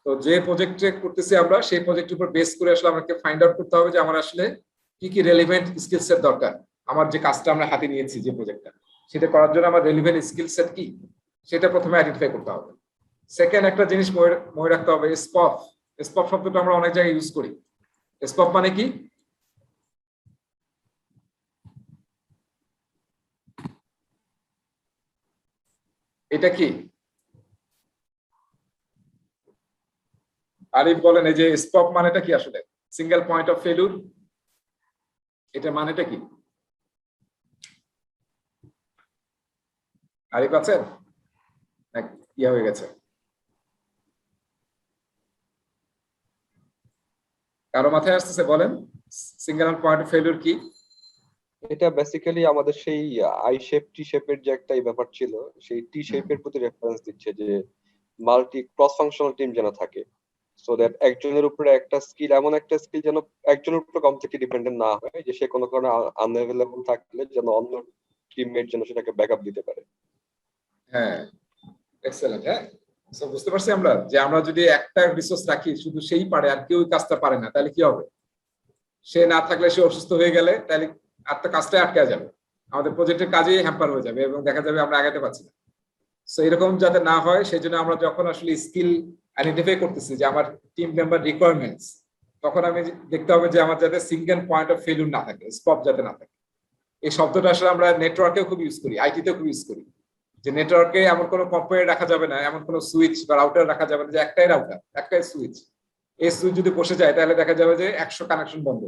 S1: তো যে প্রজেক্টে করতেছি আমরা, সেই প্রজেক্টের উপর বেস করে আসলে আমাকে ফাইন্ড আউট করতে হবে যে আমার আসলে কি কি রেলিভেন্ট স্কিল সেট দরকার, আমার যে কাজটা আমরা হাতে নিয়েছি যে প্রজেক্টটা, সেটা করার জন্য আমার রেলিভেন্ট স্কিল সেট কি, সেটা প্রথমে আইডেন্টিফাই করতে হবে। সেকেন্ড একটা জিনিস মনে রাখতে হবে, স্পপ। স্পপ শব্দটা আমরা অনেক জায়গায় ইউজ করি। স্পপ মানে কি? এটা কি? আরিফ বলেন, এই যে স্পপ মানেটা কি আসলে? সিঙ্গেল পয়েন্ট অফ ফেলিউর, এটা মানেটা কি? আরিফ আছেন? ইয়া হয়ে গেছে, কারো মাথায় আসতেছে? বলেন, সিঙ্গেল পয়েন্ট অফ ফেলিউর কি?
S4: এটা বেসিক্যালি আমাদের সেই আই শেপ টি শেপের যে একটা ব্যাপার ছিল, সেই টি শেপের প্রতি রেফারেন্স দিচ্ছে যে মাল্টি ক্রস ফাংশনাল টিম যেন থাকে, সো দ্যাট একজনের উপরে একটা স্কিল, এমন একটা স্কিল যেন একজনের উপরে কমপ্লিটলি ডিপেন্ডেন্ট না হয়, যে সে কোনো কারণে আনঅ্যাভেলেবল থাকলে যেন অন্য টিমমেট যেন সেটাকে ব্যাকআপ দিতে পারে।
S1: হ্যাঁ, এক্সেলেন্ট। হ্যাঁ, সো বুঝতে পারছি আমরা যে আমরা যদি একটা রিসোর্স রাখি শুধু সেই পারে আর কেউ কাজটা পারে না, তাহলে কি হবে? সে না থাকলে, সে অসুস্থ হয়ে গেলে তাহলে আর তো কাজটাই আটকে যাবে, আমাদের প্রজেক্টের কাজেই হ্যাম্পার হয়ে যাবে এবং দেখা যাবে আমরা আগাতে পারছি না। সো এরকম যাতে না হয় সেই জন্য আমরা যখন আসলে স্কিল আইডেন্টিফাই করতেছি যে আমার টিম মেম্বার রিকোয়ারমেন্টস, তখন আমি দেখতে হবে যে আমার যাতে সিঙ্গেল পয়েন্ট অফ ফেলিউর না থাকে, স্পট যাতে না থাকে। এই শব্দটা আসলে আমরা নেটওয়ার্কেও খুব ইউজ করি, আইটিতেও খুব ইউজ করি, যে নেটওয়ার্কে এমন কোনো কম্পোনেন্ট রাখা যাবে না, এমন কোনো সুইচ বা রাউটার রাখা যাবে না যে একটাই রাউটার, একটাই সুইচ। এই সুইচ যদি বসে যায় তাহলে দেখা যাবে যে 100 কানেকশন বন্ধ।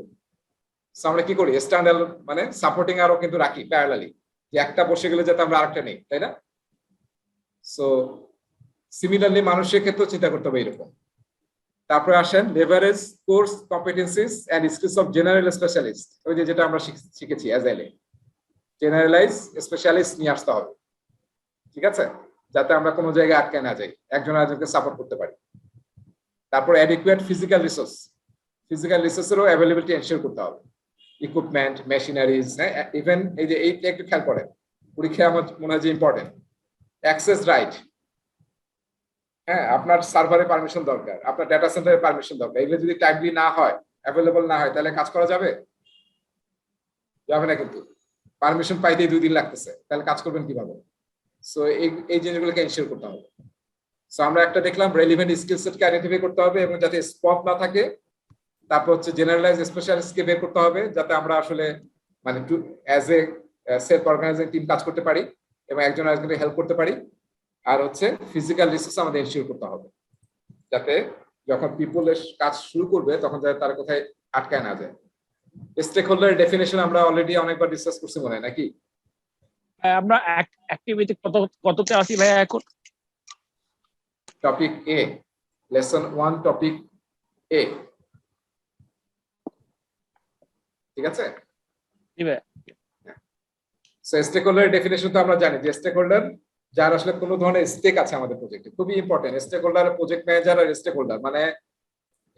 S1: সো আমরা কি করি, স্ট্যান্ডার্ড মানে সাপোর্টিং আরো কিন্তু রাখি প্যারালালি, যে একটা বসে গেলে যাতে আমরা আরেকটা নেই, তাই না? সো সিমিলারলি মানুষের ক্ষেত্রেও চিন্তা করতে হবে এরকম। তারপরে আসেন leverage course competencies and skills of general specialist, ওই যে যেটা আমরা শিখেছি অ্যাজাইলে, জেনারেলাইজ স্পেশালিস্ট নিয়ে আসতে হবে, ঠিক আছে, যাতে আমরা কোনো জায়গায় আটকে না যাই, একজন আরেকজনকে সাপোর্ট করতে পারি। তারপর অ্যাডিকুয়েট ফিজিক্যাল রিসোর্সেরও অ্যাভেলেবিলিটি এনশিওর করতে হবে, ইকুইপমেন্ট, মেশিনারিজ, হ্যাঁ, ইভেন এই যে এইটা একটু খেয়াল করেন, পরীক্ষায় আমার মনে হয় যে ইম্পর্টেন্ট, অ্যাক্সেস রাইট। হ্যাঁ, আপনার সার্ভারে পারমিশন দরকার, আপনার ডেটা সেন্টারে পারমিশন দরকার, এগুলো যদি টাইমলি না হয়, অ্যাভেলেবল না হয়, তাহলে কাজ করা যাবে না কিন্তু। পারমিশন পাইতেই 2 দিন লাগতেছে, তাহলে কাজ করবেন কিভাবে? সো এই জিনিসগুলোকে এনশিওর করতে হবে। সো আমরা একটা দেখলাম রেলিভেন্ট স্কিল সেটকে আইডেন্টিফাই করতে হবে এবং যাতে স্পট না থাকে। তারপর হচ্ছে জেনারেলাইজ স্পেশালিস্টকে বের করতে হবে, যাতে আমরা আসলে মানে as a self organizing team কাজ করতে পারি এবং একজন আরেকজনকে হেল্প করতে পারি। আর হচ্ছে ফিজিক্যাল রিসোর্স আমাদের এনশিওর করতে হবে, যাতে যখন পিপল কাজ শুরু করবে তখন যাতে তার কোথায় আটকায় না যায়। স্টেক হোল্ডার ডেফিনেশন আমরা অলরেডি অনেকবার ডিসকাস করছি মনে হয়, নাকি?
S2: আমরা অ্যাক্টিভিটি কততে আছি ভাইয়া এখন?
S1: টপিক এ, লেসন 1 টপিক এ, ঠিক আছে?
S2: জি ভাইয়া।
S1: সো স্টেক হোল্ডার ডেফিনেশন তো আমরা জানি যে স্টেক হোল্ডার যার আসলে কোনো ধরনের স্টেক আছে আমাদের প্রজেক্টে, খুবই important. Stakeholder, project manager আর স্টেক হোল্ডার, মানে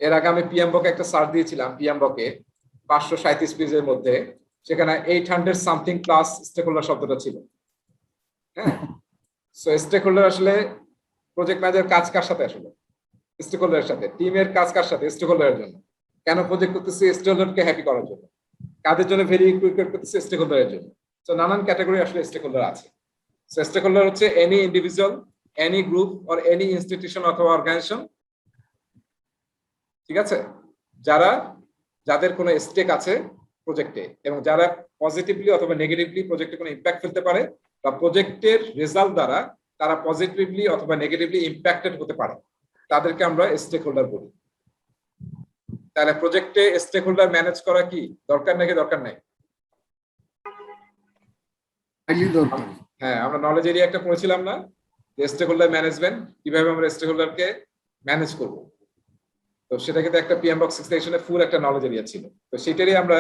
S1: এর আগে আমি পিএমবকে একটা সার্চ দিয়েছিলাম, পিএমবকে 537 পেজের মধ্যে, সেখানে 800 সামথিং প্লাস স্টেক হোল্ডার শব্দটা ছিল। হ্যাঁ, সো স্টেক হোল্ডার আসলে প্রজেক্ট ম্যানেজার কাজ কার সাথে? আসলে স্টেক হোল্ডারের সাথে। টিমের কাজ কার সাথে? স্টেক হোল্ডারের জন্য। কেন প্রজেক্ট করতেছি? স্টেক হোল্ডারকে হ্যাপি করার জন্য। কাদের জন্য ভেরি ইকুইপমেন্ট করতেছি? স্টেক হোল্ডারের জন্য। সো নানান ক্যাটাগরি আসলে স্টেক হোল্ডার আছে। সো স্টেক হোল্ডার হচ্ছে any individual, any group or any institution অথবা অর্গানাইজেশন, ঠিক আছে, যাদের কোনো স্টেক আছে প্রজেক্টে এবং যারা পজিটিভলি অথবা নেগেটিভলি প্রজেক্টে কোনো ইম্প্যাক্ট ফেলতে পারে বা প্রজেক্টের রেজাল্ট দ্বারা তারা পজিটিভলি অথবা নেগেটিভলি ইম্প্যাক্টেড হতে পারে, তাদেরকে আমরা স্টেক হোল্ডার বলি। তাহলে প্রজেক্টে স্টেক হোল্ডার ম্যানেজ করা কি দরকার নাকি দরকার নাই?
S3: দরকার।
S1: হ্যাঁ, আমরা নলেজ এরিয়া একটা পড়েছিলাম না, যে স্টেক হোল্ডার ম্যানেজমেন্ট, কিভাবে আমরা স্টেক হোল্ডারকে ম্যানেজ করব। তো সেটা কিন্তু একটা পিএমবক্স সেকশনে ফুল একটা নলেজ এরিয়া ছিল। তো সেটারই আমরা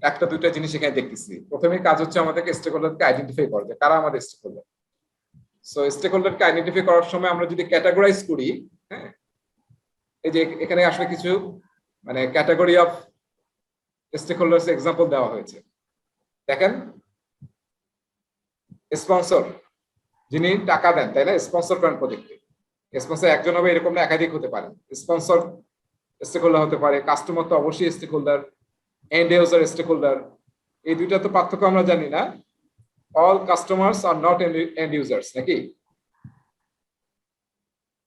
S1: একটা দুইটা জিনিস এখানে দেখতেছি। প্রথমে কাজ হচ্ছে আমাদেরকে স্টেক হোল্ডারকে আইডেন্টিফাই করা, যে কারা আমাদের স্টেক হোল্ডার। সো স্টেক হোল্ডারকে আইডেন্টিফাই করার সময় আমরা যদি ক্যাটাগরাইজ করি, হ্যাঁ, এই যে এখানে আসলে কিছু মানে category of stakeholders example দেওয়া হয়েছে। দেখেন, স্পন্সর, যিনি টাকা দেন, তাই না, স্পন্সর করেন প্রজেক্টে। স্পন্সর একজন হবে এরকম না, একাধিক হতে পারে। স্পন্সর স্টেক হোল্ডার হতে পারে, কাস্টমার তো অবশ্যই stakeholder, end user stakeholder. এই দুইটা তো পার্থক্য আমরা জানি না। All customers are not end users, নাকি?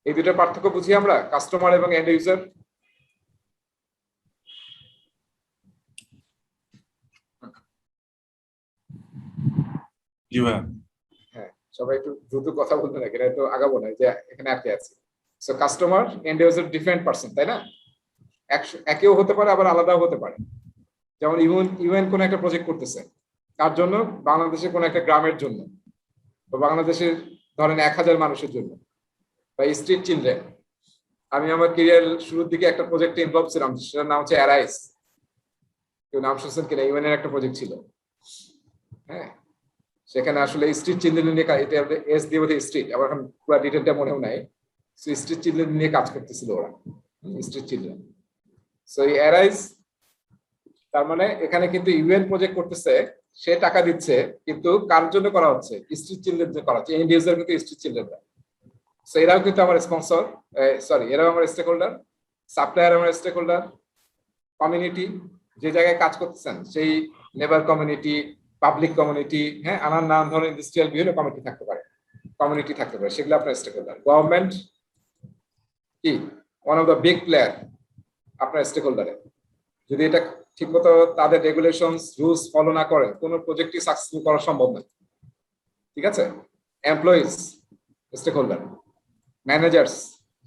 S1: এই দুইটা পার্থক্য বুঝি আমরা, কাস্টমার এবং এন্ড ইউজার।
S6: জি ভাইয়া।
S1: হ্যাঁ, সবাই একটু দ্রুত কথা বলতে থাকে, এটা তো আগাবো না, যে এখানে আটকে আছি। So customer, and user different person, তাই না? একেও হতে পারে, আবার আলাদাও হতে পারে। যেমন ইউএন কোন একটা প্রজেক্ট করতেছে, কার জন্য? বাংলাদেশের কোন একটা গ্রামের জন্য, বা বাংলাদেশের ধরেন 1000 মানুষের জন্য, বা স্ট্রিট চিলড্রেন। আমি আমার ক্যারিয়ার শুরুর দিকে একটা প্রজেক্টে ইনভলভ ছিলাম, সেটার নাম হচ্ছে অ্যারাইস। কেউ নাম শুনছেন কিনা? ইউএন এর একটা প্রজেক্ট ছিল। হ্যাঁ, সেখানে আসলে স্ট্রিট চিলড্রেন নিয়ে এটা এস দিয়ে বোধহয় স্ট্রিট, আমার এখন পুরো ডিটেলটা মনেও নাই। স্ট্রিট চিলড্রেন নিয়ে কাজ করতেছিল ওরা, স্ট্রিট চিলড্রেন। সো এই অ্যারাইজ, তার মানে এখানে কিন্তু ইউএন প্রজেক্ট করতেছে, সে টাকা দিচ্ছে, কিন্তু কার জন্য করা হচ্ছে? স্ট্রিট চিলড্রেন করা হচ্ছে, এন্ড ইউজার কিন্তু স্ট্রিট চিলড্রেনরা। সো এরাও কিন্তু আমার স্পন্সর, সরি এরাও আমার স্টেক হোল্ডার, সাপ্লায়ার আমার স্টেক হোল্ডার, কমিউনিটি যে জায়গায় কাজ করতেছেন সেই নেবার কমিউনিটি, পাবলিক কমিউনিটি, হ্যাঁ, নানান ধরনের ইন্ডাস্ট্রিয়াল বিভিন্ন কমিটি থাকতে পারে, কমিউনিটি থাকতে পারে, সেগুলো আপনার স্টেক হোল্ডার। গভর্নমেন্ট কি one of the big player আপনার স্টেক হোল্ডারে। যদি এটা ঠিকমতো তাদের রেগুলেশনস রুলস ফলো না করে কোনো প্রজেক্টই সাকসেসফুল করা সম্ভব নয়, ঠিক আছে? এমপ্লয়িজ স্টেক হোল্ডার, ম্যানেজার্স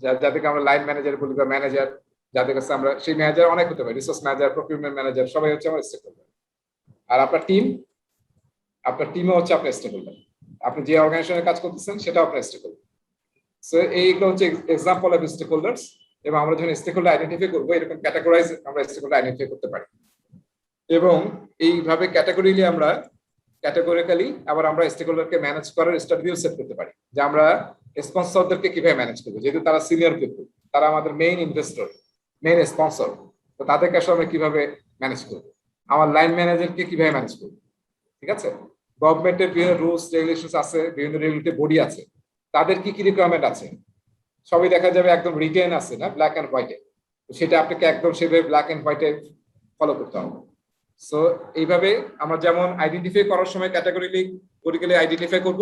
S1: যাদেরকে আমরা লাইন ম্যানেজার বলি বা ম্যানেজার যাদের কাছে আমরা, সেই ম্যানেজার অনেক হতে পারে, রিসোর্স ম্যানেজার, প্রকিউরমেন্ট ম্যানেজার, সবাই হচ্ছে আমার স্টেক হোল্ডার। আর আপনার টিমও হচ্ছে আপনার স্টেক হোল্ডার, আপনি যে অর্গানাইজেশনে কাজ করতেছেন সেটাও আপনার স্টেক হোল্ডার। সো এইগুলো হচ্ছে এক্সাম্পল অফ স্টেক হোল্ডার্স। এবং আমরা যখন স্টেক হোল্ডার আইডেন্টিফাই করবো, এরকম ক্যাটাগরাইজ আমরা স্টেক হোল্ডার আইডেন্টিফাই করতে পারি। এবং এইভাবে ক্যাটাগরিক্যালি আবার আমরা স্টেক হোল্ডারকে ম্যানেজ করার স্ট্র্যাটেজিও সেট করতে পারি, যে আমরা স্পন্সরদেরকে কিভাবে ম্যানেজ করবো, যেহেতু তারা সিনিয়র পিপল, তারা আমাদের মেইন ইনভেস্টর, মেইন স্পন্সর, তো তাদেরকে আসলে আমরা কিভাবে ম্যানেজ করবো, আমার লাইন ম্যানেজারকে কিভাবে ম্যানেজ করবো, ঠিক আছে? গভর্নমেন্টের বিভিন্ন রুলস রেগুলেশন আছে, বিভিন্ন রেগুলেটরি বডি আছে, তাদের কি কি রিকোয়ারমেন্ট আছে সবই দেখা যাবে একদম রিটেন আছে না, ব্ল্যাক এন্ড হোয়াইটে, সেটা আপনাকে একদম সেভাবে ব্ল্যাক এন্ড হোয়াইটে ফলো করতে হবে। সো এইভাবে আমরা যেমন আইডেন্টিফাই করার সময় ক্যাটাগরিক্যালি আইডেন্টিফাই করব,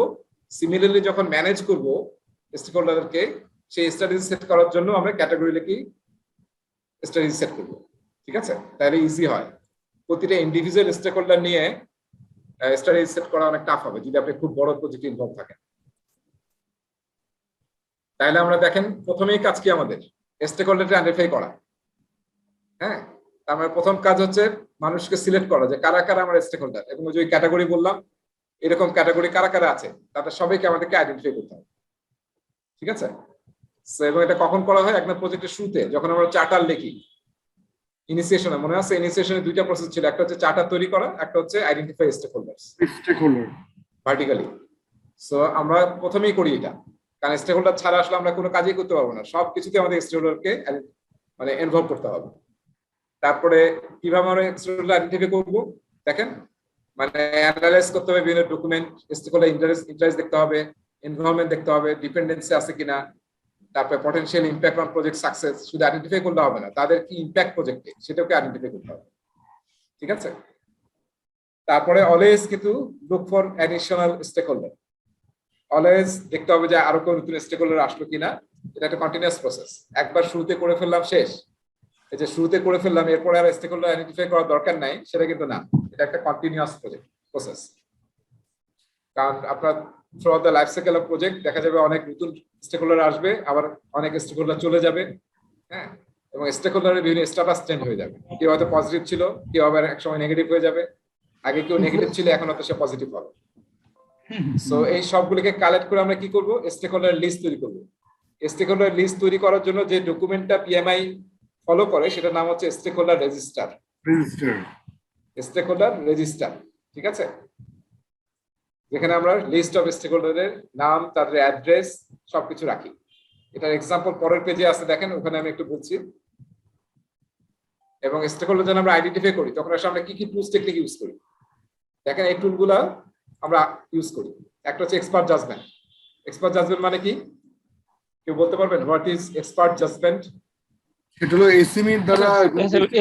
S1: সিমিলারলি যখন ম্যানেজ করব স্টেক হোল্ডারকে, সেই স্ট্র্যাটেজি সেট করার জন্য আমরা ক্যাটাগরিক্যালি স্ট্র্যাটেজি সেট করব, ঠিক আছে? তাহলে ইজি হয়। প্রতিটা ইন্ডিভিজুয়াল স্টেক হোল্ডার নিয়ে স্ট্র্যাটেজি সেট করা অনেক টাফ হবে যদি আপনি খুব বড় প্রজেক্টে ইনভলভ থাকেন। তাহলে আমরা দেখেন প্রথমেই কাজ কি আমাদের, স্টেক হোল্ডারকে আইডেন্টিফাই করা। হ্যাঁ, তার মানে প্রথম কাজ হচ্ছে মানুষকে সিলেক্ট করা, যে কারা কারা আমার স্টেক হোল্ডার, এবং যে ক্যাটাগরি বললাম এরকম ক্যাটাগরি কারা কারা আছে তাদের সবাইকে আমাদেরকে আইডেন্টিফাই করতে হবে, ঠিক আছে? এবং এটা কখন করা হয়? একদম প্রজেক্টের শুরুতে যখন আমরা চার্টার লিখি, ইনিশিয়েশনে, মনে আছে ইনিশিয়েশনে দুইটা প্রসেস ছিল, একটা হচ্ছে চার্টার তৈরি করা, একটা হচ্ছে identify stakeholders vertically. So আমরা প্রথমেই করি এটা, কারণ স্টেক হোল্ডার ছাড়া আসলে আমরা কোনো কাজই করতে পারবো না, সব কিছুতে আমাদের স্টেক হোল্ডারকে মানে ইনভলভ করতে হবে। তারপরে কিভাবে আমরা স্টেক হোল্ডার আইডেন্টিফাই করবো? দেখেন, মানে অ্যানালাইজ করতে হবে বিভিন্ন ডকুমেন্ট, স্টেক হোল্ডার ইন্টারেস্ট দেখতে হবে, এনভায়রনমেন্ট দেখতে হবে, ডিপেন্ডেন্সি আছে কিনা, তারপরে potential impact on project success, শুধু আইডেন্টিফাই করলে হবে না, তাদের কি ইম্প্যাক্ট প্রজেক্টে সেটাকে আইডেন্টিফাই করতে হবে, ঠিক আছে? তারপরে অলওয়েজ কিন্তু look for additional stakeholder, always দেখতে হবে যে আরো কোনো নতুন স্টেক হোল্ডার আসলো কিনা। এটা একটা কন্টিনিউয়াস প্রসেস, একবার শুরুতে করে ফেললাম শেষ, এই যে শুরুতে করে ফেললাম এরপরে আর স্টেক হোল্ডার আইডেন্টিফাই করার দরকার নাই, সেটা কিন্তু না, এটা একটা কন্টিনিউয়াস প্রসেস। কারণ আপনার through out the life cycle of project দেখা যাবে অনেক নতুন স্টেক হোল্ডার আসবে, আবার অনেক স্টেক হোল্ডার চলে যাবে, হ্যাঁ, এবং স্টেক হোল্ডারের বিভিন্ন স্ট্যাটাস চেঞ্জ হয়ে যাবে, কেউ হয়তো পজিটিভ ছিল, কেউ আবার একসময় নেগেটিভ হয়ে যাবে, আগে কেউ নেগেটিভ ছিল এখন হয়তো সে পজিটিভ হবে। সো এই সবগুলোকে কালেক্ট করে আমরা কি করব? স্টেক হোল্ডার লিস্ট তৈরি করব। স্টেক হোল্ডার লিস্ট তৈরি করার জন্য যে ডকুমেন্টটা পিএমআই ফলো করে সেটার নাম হচ্ছে stakeholder register, stakeholder register, ঠিক আছে? যেখানে আমরা লিস্ট অফ স্টেক হোল্ডারের নাম, তাদের অ্যাড্রেস সবকিছু রাখি। এটার এক্সাম্পল পরের পেজে আছে, দেখেন ওখানে আমি একটু বলছি। এবং স্টেক হোল্ডার যখন আমরা আইডেন্টিফাই করি তখন আসলে আমরা কি কি টুলস টেকনিক ইউজ করি, দেখেন এই টুলগুলো আমরা ইউজ করি। একটা হচ্ছে এক্সপার্ট জাজমেন্ট। এক্সপার্ট জাজমেন্ট মানে কি কেউ বলতে পারবেন? What is expert judgement?
S3: সেটা হলো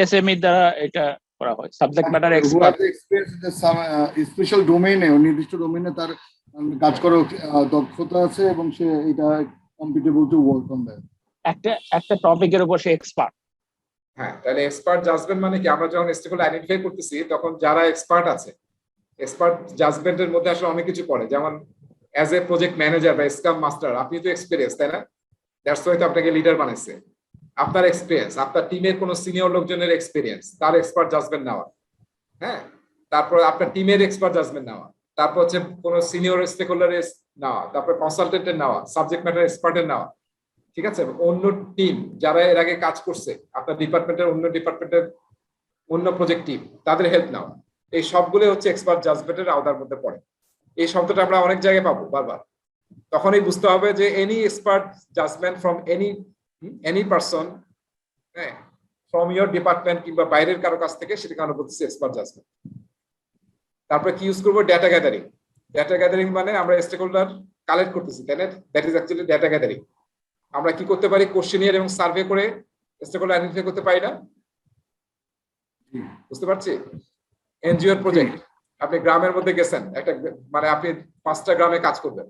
S3: এসএমই দ্বারা
S2: এটা করা হয়, সাবজেক্ট ম্যাটার এক্সপার্ট,
S3: স্পেশাল ডোমেইনে, নির্দিষ্ট ডোমেইনে তার কাজ করার দক্ষতা আছে এবং সে এটা compatible to work on that,
S2: একটা টপিকের উপর সে এক্সপার্ট।
S1: হ্যাঁ, তাহলে এক্সপার্ট জাজমেন্ট মানে কি, আমরা যখন স্টেক হোল্ডার আইডেন্টিফাই করতেছি তখন যারা এক্সপার্ট আছে, এক্সপার্ট জাজমেন্টের মধ্যে আসলে অনেক কিছু পড়ে, যেমন অ্যাজ এ প্রজেক্ট ম্যানেজার বা স্ক্রাম মাস্টার আপনি তো এক্সপেরিয়েন্স, তাই না? দ্যাটস ওয়াই তো আপনাকে লিডার বানাইছে। আপনার এক্সপেরিয়েন্স, আপনার টিমের কোনো সিনিয়র লোকজনের এক্সপেরিয়েন্স, তার এক্সপার্ট জাজমেন্ট নেওয়া, হ্যাঁ, তারপর আপনার টিমের এক্সপার্ট জাজমেন্ট নেওয়া, তারপর হচ্ছে কোনো সিনিয়র স্টেক হোল্ডারের নেওয়া, তারপর কনসালটেন্টের নেওয়া, সাবজেক্ট ম্যাটার এক্সপার্টের নেওয়া, ঠিক আছে? অন্য টিম যারা এর আগে কাজ করছে আপনার ডিপার্টমেন্টের, অন্য ডিপার্টমেন্টের অন্য প্রজেক্ট টিম, তাদের হেল্প নেওয়া, এই সবগুলো হচ্ছে এক্সপার্ট জাজমেন্টের আওতার মধ্যে পড়ে। এই শব্দটা আমরা অনেক জায়গায় পাবো বারবার। তখনই বুঝতে হবে যে any expert judgement from any person, হ্যাঁ, ফ্রম ইয়োর ডিপার্টমেন্ট কিংবা বাইরের কারো কাছ থেকে, সেটাকে আমরা বলতেছি এক্সপার্ট জাজমেন্ট। তারপরে কি ইউজ করবো? Data gathering. ডেটা গ্যাদারিং মানে আমরা স্টেক হোল্ডার কালেক্ট করতেছি, তাই না? That is actually data gathering. আমরা কি করতে পারি? কোশ্চেনিয়ার এবং সার্ভে করে স্টেক হোল্ডার আইডেন্টিফাই করতে পারি না? বুঝতে পারছি? এনজিওর প্রজেক্ট, আপনি গ্রামের মধ্যে গেছেন, একটা মানে আপনি 5টা গ্রামে কাজ করবেন,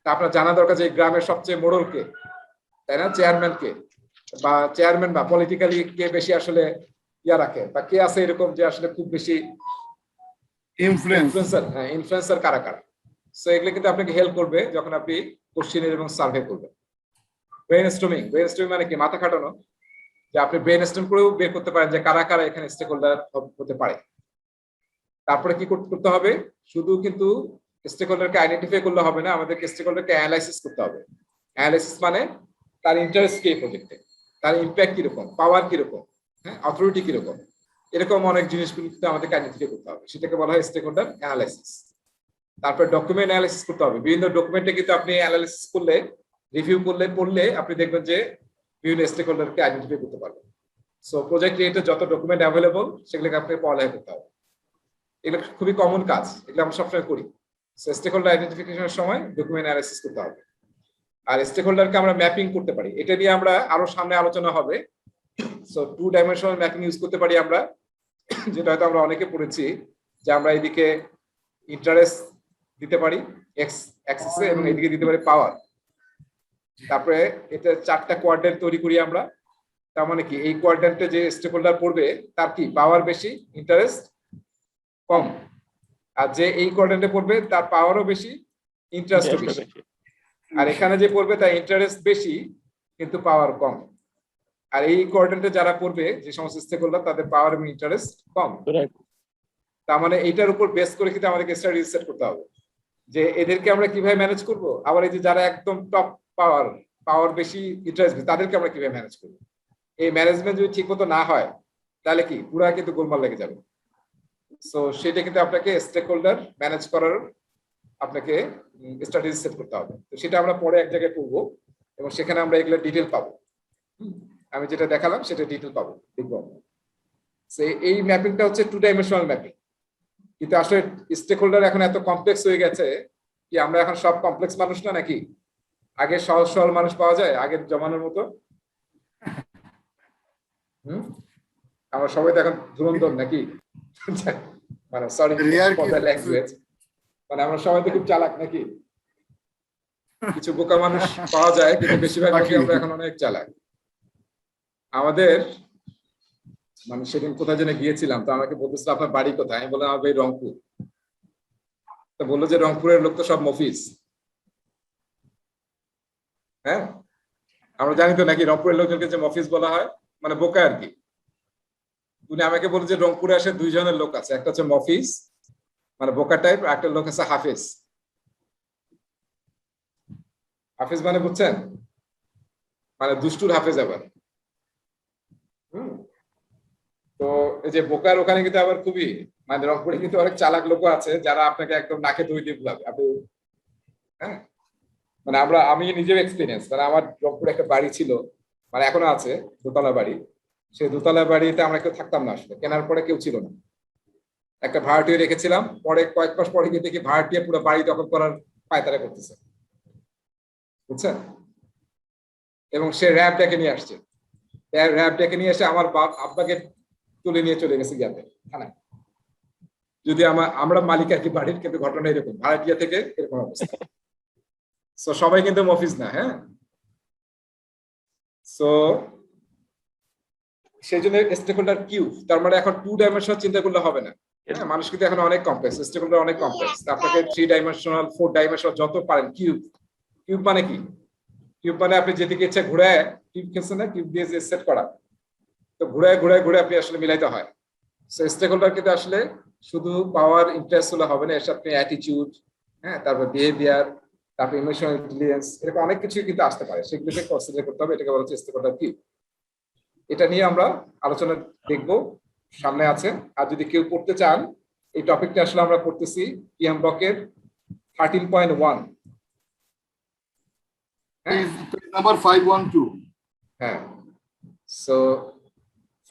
S1: তা আপনার জানা দরকার যে এই গ্রামের সবচেয়ে মোড়ল কে, তাই না? চেয়ারম্যান কে, বা চেয়ারম্যান বা পলিটিক্যালি কে বেশি আসলে ইয়া রাখে, বা কে আছে এরকম যে আসলে খুব বেশি ইনফ্লুয়েন্সার, হ্যাঁ, ইনফ্লুয়েন্সার কারা কারা। সো এগুলো কিন্তু আপনাকে হেল্প করবে যখন আপনি কোশ্চেনিয়ার এবং সার্ভে করবেন। ব্রেইনস্টর্মিং, ব্রেইনস্টর্মিং মানে কি? মাথা খাটানো, যে আপনি ব্রেইনস্টর্ম করেও বের করতে পারেন যে কারা কারা এখানে স্টেক হোল্ডার হতে পারে। তারপরে কি করতে হবে? শুধু কিন্তু স্টেক হোল্ডারকে আইডেন্টিফাই করলে হবে না, আমাদেরকে স্টেক হোল্ডারকে অ্যানালাইসিস করতে হবে। অ্যানালাইসিস মানে তার ইন্টারেস্ট কি এই প্রজেক্টে, তার ইম্প্যাক্ট কিরকম, পাওয়ার কিরকম, হ্যাঁ, অথরিটি কিরকম, এরকম অনেক জিনিসগুলো কিন্তু আমাদেরকে আইডেন্টিফাই করতে হবে। সেটাকে বলা হয় স্টেক হোল্ডার অ্যানালাইসিস। তারপর ডকুমেন্ট অ্যানালাইসিস করতে হবে। বিভিন্ন ডকুমেন্টে কিন্তু আপনি অ্যানালাইসিস করলে, রিভিউ করলে, পড়লে আপনি দেখবেন যে বিভিন্ন স্টেক হোল্ডারকে আইডেন্টিফাই করতে পারবেন। সো প্রজেক্ট রিলেটেড যত ডকুমেন্ট অ্যাভেলেবল সেগুলোকে আপনি পড়ালেখা করতে হবে। এগুলো খুবই কমন কাজ, এগুলো আমরা সবসময় করি। স্টেক হোল্ডার আইডেন্টিফিকেশনের সময় ডকুমেন্ট অ্যানালাইসিস করতে হবে। আর স্টেক হোল্ডারকে আমরা ম্যাপিং করতে পারি, এটা নিয়ে আমরা আরো সামনে আলোচনা হবে। সো 2 ডাইমেনশনাল ম্যাপিং ইউজ করতে পারি আমরা, যেটা হয়তো আমরা অনেকে পড়েছি, যে আমরা এদিকে ইন্টারেস্ট দিতে পারি এক্স অ্যাক্সিসে, এবং এদিকে দিতে পারি পাওয়ার। তারপরে এটা 4টা কোয়াড্রেন্ট তৈরি করি আমরা। তার মানে কি? এই কোয়াড্রেন্টে যে স্টেক হোল্ডার পড়বে তার কি পাওয়ার বেশি, ইন্টারেস্ট কম, আর যে এই কোয়াড্রেন্টে পড়বে তার পাওয়ারও বেশি, ইন্টারেস্টও বেশি। আর এখানে যে পড়বে তার ইন্টারেস্ট বেশি কিন্তু পাওয়ার কম। আর এই কোয়াড্রেন্টে যারা পড়বে, যে সমস্ত স্টেক হোল্ডার, তাদের পাওয়ার এবং ইন্টারেস্ট কম। তার মানে এইটার উপর বেস করে কিন্তু আমাদেরকে স্ট্র্যাটেজি সেট করতে হবে যে এদেরকে আমরা কিভাবে ম্যানেজ করব। আবার এই যে যারা একদম টপ পাওয়ার বেশি, ইন্টারেস্ট বেশি, তাদেরকে আমরা কিভাবে ম্যানেজ করব। এই ম্যানেজমেন্ট যদি ঠিক মতো না হয় তাহলে কি পুরা কিন্তু গোলমাল লেগে যাবে। সো সেটা কিন্তু আপনাকে স্টেক হোল্ডার ম্যানেজ করার আপনাকে স্ট্র্যাটেজি সেট করতে হবে। তো সেটা আমরা পরে এক জায়গায় পড়বো, এবং সেখানে আমরা এগুলো ডিটেল পাবো। আমি যেটা দেখালাম সেটা ডিটেল পাবো, দেখবো। এই ম্যাপিংটা হচ্ছে 2 ডাইমেনশনাল ম্যাপিং। কিন্তু আসলে স্টেক হোল্ডার এখন এত কমপ্লেক্স হয়ে গেছে কি, আমরা এখন সব কমপ্লেক্স মানুষ না নাকি? আগে সহজ সরল মানুষ পাওয়া যায় আগের জমানোর মতো? আমরা সবাই তো এখন ধুরন্ধর নাকি? মানে সরি ফর দ্য ল্যাঙ্গুয়েজ, মানে আমরা সবাই তো খুব চালাক নাকি? কিছু বোকা মানুষ পাওয়া যায়, কিন্তু বেশিরভাগ আমরা এখন অনেক চালাক। আমাদের মানে সেদিন কোথায় যেন গিয়েছিলাম, তো আমাকে বলতেছিল আপনার বাড়ি কোথায়? আমি বললাম আমার বাড়ি রংপুর। তো বললো যে রংপুরের লোক তো সব মফিজ। হ্যাঁ, আমরা জানি তো নাকি রংপুরের লোকজনকে যে মফিজ বলা হয়, মানে বোকা আর কি। উনি আমাকে বলল যে রংপুরে আসে 2 জনের লোক আছে, একটা হচ্ছে মফিজ মানে বোকা টাইপ, আর একটা লোক আছে হাফিজ। হাফিজ মানে বুঝছেন? মানে দুষ্টুর হাফেজ। আবার তো এই যে বোকার ওখানে কিন্তু আবার খুবই, মানে রংপুরে কিন্তু অনেক চালাক লোক আছে যারা আপনাকে একদম নাকে দই দিয়ে বুলাবে আপনি। হ্যাঁ, মানে আমি নিজেও এক্সপিরিয়েন্স, মানে আমার রংপুরে একটা বাড়ি ছিল, মানে এখনো আছে, দোতলা বাড়ি। সেই দোতলা বাড়িতে আমরা কেউ থাকতাম না, আসলে কেনার পরে কেউ ছিল না। একটা ভাড়াটিয়া রেখেছিলাম, পরে কয়েক মাস পরে গিয়ে দেখি ভাড়াটিয়া পুরো বাড়ি দখল করার পায়তারা করতেছে, বুঝছেন? এবং সে র্যাব ডেকে নিয়ে আসছে, র্যাব ডেকে নিয়ে এসে আমার আব্বাকে তুলে নিয়ে চলে গেছে ইয়াতে থানায়। যদি আমরা মালিক আর কি বাড়ির, কিন্তু ঘটনা এরকম, ভাড়াটিয়া থেকে এরকম অবস্থা। সো সবাই কিন্তু মফিজ না। হ্যাঁ, সো সেই জন্য স্টেক হোল্ডার কিউব, তার মানে এখন 2 ডাইমেনশনাল চিন্তা করলে হবে না। হ্যাঁ, মানুষ কিন্তু এখন অনেক কমপ্লেক্স, স্টেক হোল্ডার অনেক কমপ্লেক্স। আপনাকে 3 ডাইমেনশনাল 4 ডাইমেনশনাল যত পারেন। কিউব মানে কি? কিউব মানে আপনি যেদিকে ইচ্ছা ঘুরায়, কিউব খেলছেন না, কিউব দিয়ে সেট করা, তো ঘুরায় ঘুরায় ঘুরে আপনি আসলে মিলাইতে হয়। সো স্টেক হোল্ডার কিন্তু আসলে শুধু পাওয়ার ইন্টারেস্ট হলে হবে না, এর সাথে অ্যাটিটিউড, হ্যাঁ, তারপর বিহেভিয়ার, তারপর ইমোশনাল ইন্টেলিজেন্স, এরকম অনেক কিছু কিন্তু আসতে পারে, সেগুলোকে কনসিডার করতে হবে। এটাকে বলা হচ্ছে স্টেক হোল্ডার কিউব। এটা নিয়ে আমরা আলোচনা দেখবো, সামনে আছে। আর যদি কেউ পড়তে চান এই টপিকটা আসলে আমরা পড়তেছি PMBOK এর 13.1। হ্যাঁ
S3: নাম্বার 512।
S1: হ্যাঁ, সো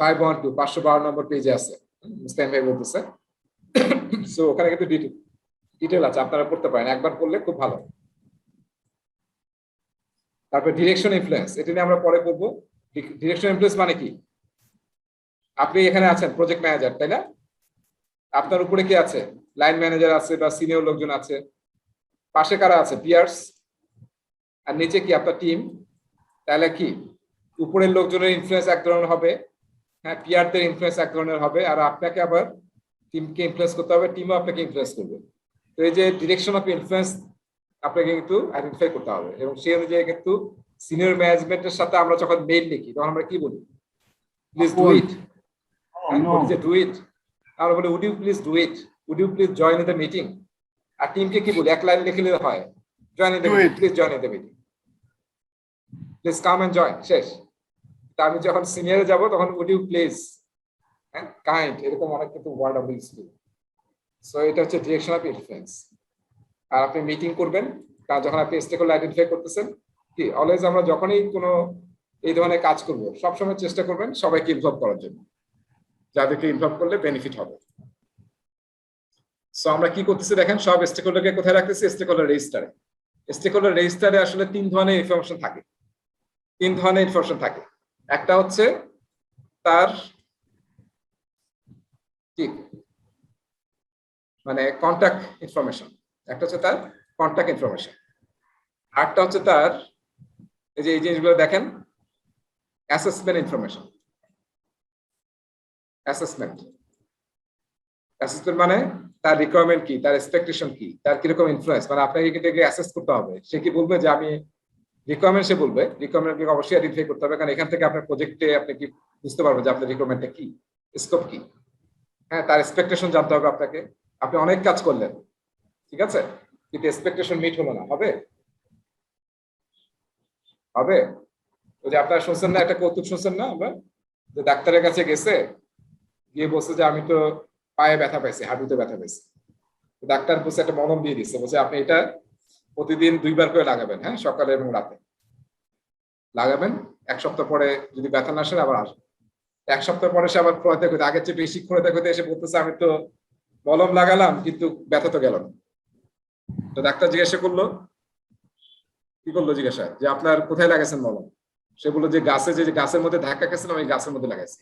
S1: 512 512 নম্বর পেজে আছে, মুস্তাহিম ভাই বলতেছে। সো ওখানে কিন্তু ডিটেল আছে, আপনারা পড়তে পারেন, একবার পড়লে খুব ভালো। তারপর ডিরেকশন ইনফ্লুয়েন্স, এটা নিয়ে আমরা পরে পড়বো। ডিরেকশন ইনফ্লুয়েন্স মানে কি? আপনি এখানে আছেন প্রজেক্ট ম্যানেজার, তাই না? আপনার উপরে কি আছে? লাইন ম্যানেজার আছে বা সিনিয়র লোকজন আছে। পাশে কারা আছে? পিয়ার্স। আর নিচে কি? আপনার টিম। তাহলে কি উপরের লোকজনের ইনফ্লুয়েন্স এক ধরনের হবে, হ্যাঁ, পিয়ারদের ইনফ্লুয়েন্স এক ধরনের হবে, আর আপনাকে আবার টিমকে ইনফ্লুয়েন্স করতে হবে, টিমও আপনাকে ইনফ্লুয়েন্স করবে। তো এই যে ডিরেকশন অফ ইনফ্লুয়েন্স আপনাকে কিন্তু আইডেন্টিফাই করতে হবে, এবং সেই অনুযায়ী কিন্তু সিনিয়র ম্যানেজমেন্টের সাথে আমরা যখন মেইল লিখি তখন আমরা কি বলি? Please do it. Do it আমরা বলি would you please do it, would you please join in the meeting. আর টিমকে কি বলি? এক লাইন লিখলে হয়, join in the meeting, please join in the meeting, please come and join, শেষ। তা আমি যখন সিনিয়রে যাব তখন উড ইউ প্লিজ, কাইন্ড, এরকম অনেক কিন্তু ওয়ার্ড আমরা ইউজ করি। সো এটা হচ্ছে ডিরেকশন অফ ইনফ্লুয়েন্স। আর আপনি মিটিং করবেন, কারণ যখন আপনি স্টেকহোল্ডার আইডেন্টিফাই করতেছেন, কি অলওয়েজ আমরা যখনই কোনো এই ধরনের কাজ করব সবসময় চেষ্টা করবেন সবাইকে ইনভলভ করার জন্য, যাদেরকে ইনভলভ করলে বেনিফিট হবে। সো আমরা কি করতেছি দেখেন, সব স্টেকহোল্ডারকে কোথায় রাখতেছি? স্টেকহোল্ডার রেজিস্টারে। স্টেকহোল্ডার রেজিস্টারে আসলে তিন ধরনের ইনফরমেশন থাকে। একটা হচ্ছে তার কি মানে কন্টাক্ট ইনফরমেশন, একটা হচ্ছে তার কন্টাক্ট ইনফরমেশন, আরেকটা হচ্ছে তার এই যে এই জিনিসগুলো দেখেন অ্যাসেসমেন্ট ইনফরমেশন। অ্যাসেসমেন্ট মানে তার রিকোয়ারমেন্ট কি, তার এক্সপেকটেশন কি, তার কিরকম ইনফ্লুয়েন্স, মানে আপনাকে কিন্তু অ্যাসেস করতে হবে। সে কি বলবে যে আমি রিকোয়ারমেন্ট, সে বলবে রিকোয়ারমেন্টকে অবশ্যই আইডেন্টিফাই করতে হবে, কারণ এখান থেকে আপনার প্রজেক্টে আপনি কি বুঝতে পারবেন যে আপনার রিকোয়ারমেন্টটা কি, স্কোপ কি। হ্যাঁ, তার এক্সপেকটেশন জানতে হবে আপনাকে। আপনি অনেক কাজ করলেন, ঠিক আছে, কিন্তু এক্সপেকটেশন মিট হলো না, হবে? ওই যে আপনারা শুনছেন না, একটা কৌতুক শুনছেন না আমরা, যে ডাক্তারের কাছে গেছে, গিয়ে বলছে যে আমি তো পায়ে ব্যথা পাইছি, হাঁটুতে ব্যথা পাইছি। ডাক্তার বলছে একটা মলম দিয়ে দিচ্ছে, বলছে আপনি এটা প্রতিদিন 2 বার করে লাগাবেন, হ্যাঁ, সকালে এবং রাতে লাগাবেন। 1 সপ্তাহ পরে যদি ব্যথা না আসে আবার আসবে। 1 সপ্তাহ পরে সে আবার খোঁড়াতে করতে, আগের চেয়ে বেশি খোঁড়াতে এসে বলতেছে আমি তো মলম লাগালাম কিন্তু ব্যথা তো গেল না। তো ডাক্তার জিজ্ঞাসা করলো, কি করলো জিজ্ঞাসা, যে আপনার কোথায় লাগাইছেন মলম? সে বললো যে গাছে, যে গাছের মধ্যে ধাক্কা খেয়েছিলাম ওই গাছের মধ্যে লাগাইছি।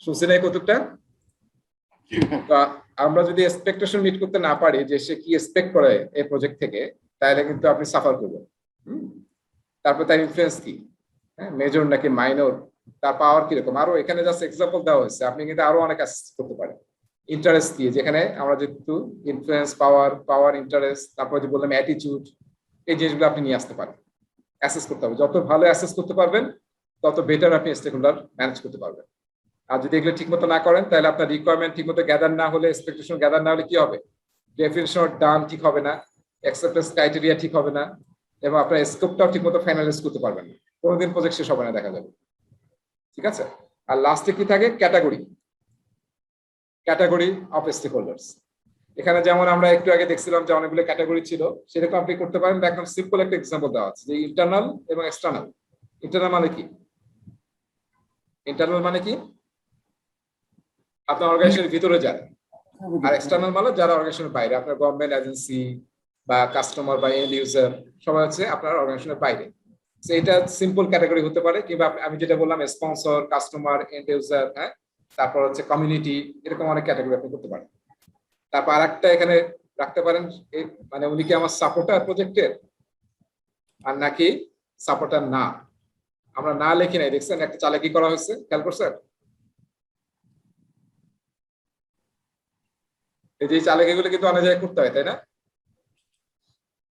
S1: শুনছি না এই কৌতুকটা? আমরা যদি এক্সপেকটেশন মিট করতে না পারি যে সে কি এক্সপেক্ট করে এই প্রজেক্ট থেকে, তাহলে কিন্তু আপনি সাফার করবেন। তারপর তার ইনফ্লুয়েন্স কি, হ্যাঁ, মেজর নাকি মাইনর, তার পাওয়ার কিরকম, আরো এখানে জাস্ট এক্সাম্পল দেওয়া হয়েছে, আপনি কিন্তু আরো অনেক অ্যাসেস করতে পারেন। ইন্টারেস্ট কি, যেখানে আমরা যেহেতু ইনফ্লুয়েন্স, পাওয়ার, ইন্টারেস্ট, তারপর যে বললাম অ্যাটিটিউড, এই জিনিসগুলো আপনি নিয়ে আসতে পারেন, অ্যাসেস করতে হবে। যত ভালো অ্যাসেস করতে পারবেন তত বেটার আপনি স্টেকহোল্ডার ম্যানেজ করতে পারবেন। আর যদি এগুলো ঠিকমতো না করেন, তাহলে আপনার রিকোয়ারমেন্ট ঠিকমতো গ্যাদার না হলে, এক্সপেকটেশন গ্যাদার না হলে কি হবে? ডেফিনিশন ডান ঠিক হবে না, অ্যাকসেপ্টেন্স ক্রাইটেরিয়া ঠিক হবে না, এবং আপনার স্কোপটাও ঠিকমতো ফাইনালাইজ করতে পারবেন না, কোনোদিন প্রজেক্ট শেষ হবে না, দেখা যাবে। ঠিক আছে? আর লাস্টে কি থাকে? Category of stakeholders. এখানে যেমন আমরা একটু আগে দেখছিলাম যে অনেকগুলো ক্যাটাগরি ছিল, সেরকম আপনি করতে পারেন। একদম সিম্পল একটা এক্সাম্পল দেওয়া আছে, যে ইন্টারনাল এবং এক্সটার্নাল। ইন্টারনাল মানে কি? আপনার অর্গানাইজেশনের ভিতরে যারা, আর এক্সটার্নাল মানে যারা অর্গানাইজেশনের বাইরে, আপনার গভর্নমেন্ট এজেন্সি বা কাস্টমার বা এন্ড ইউজার, সবাই হচ্ছে আপনার অর্গানাইজেশনের বাইরে। এটা সিম্পল ক্যাটাগরি হতে পারে, কিংবা আমি যেটা বললাম স্পন্সর, কাস্টমার, এন্ড ইউজার, হ্যাঁ, তারপর হচ্ছে কমিউনিটি, এরকম অনেক ক্যাটাগরি আপনি করতে পারেন। তারপর আরেকটা এখানে রাখতে পারেন, মানে উনি কি আমার সাপোর্টার প্রজেক্টের, আর নাকি সাপোর্টার না। আমরা না লিখি নাই, দেখছেন একটা চালাকি করা হয়েছে, খেয়াল করছেন? এই যে চালাকিগুলো কিন্তু অনেক জায়গায় করতে হয়, তাই না?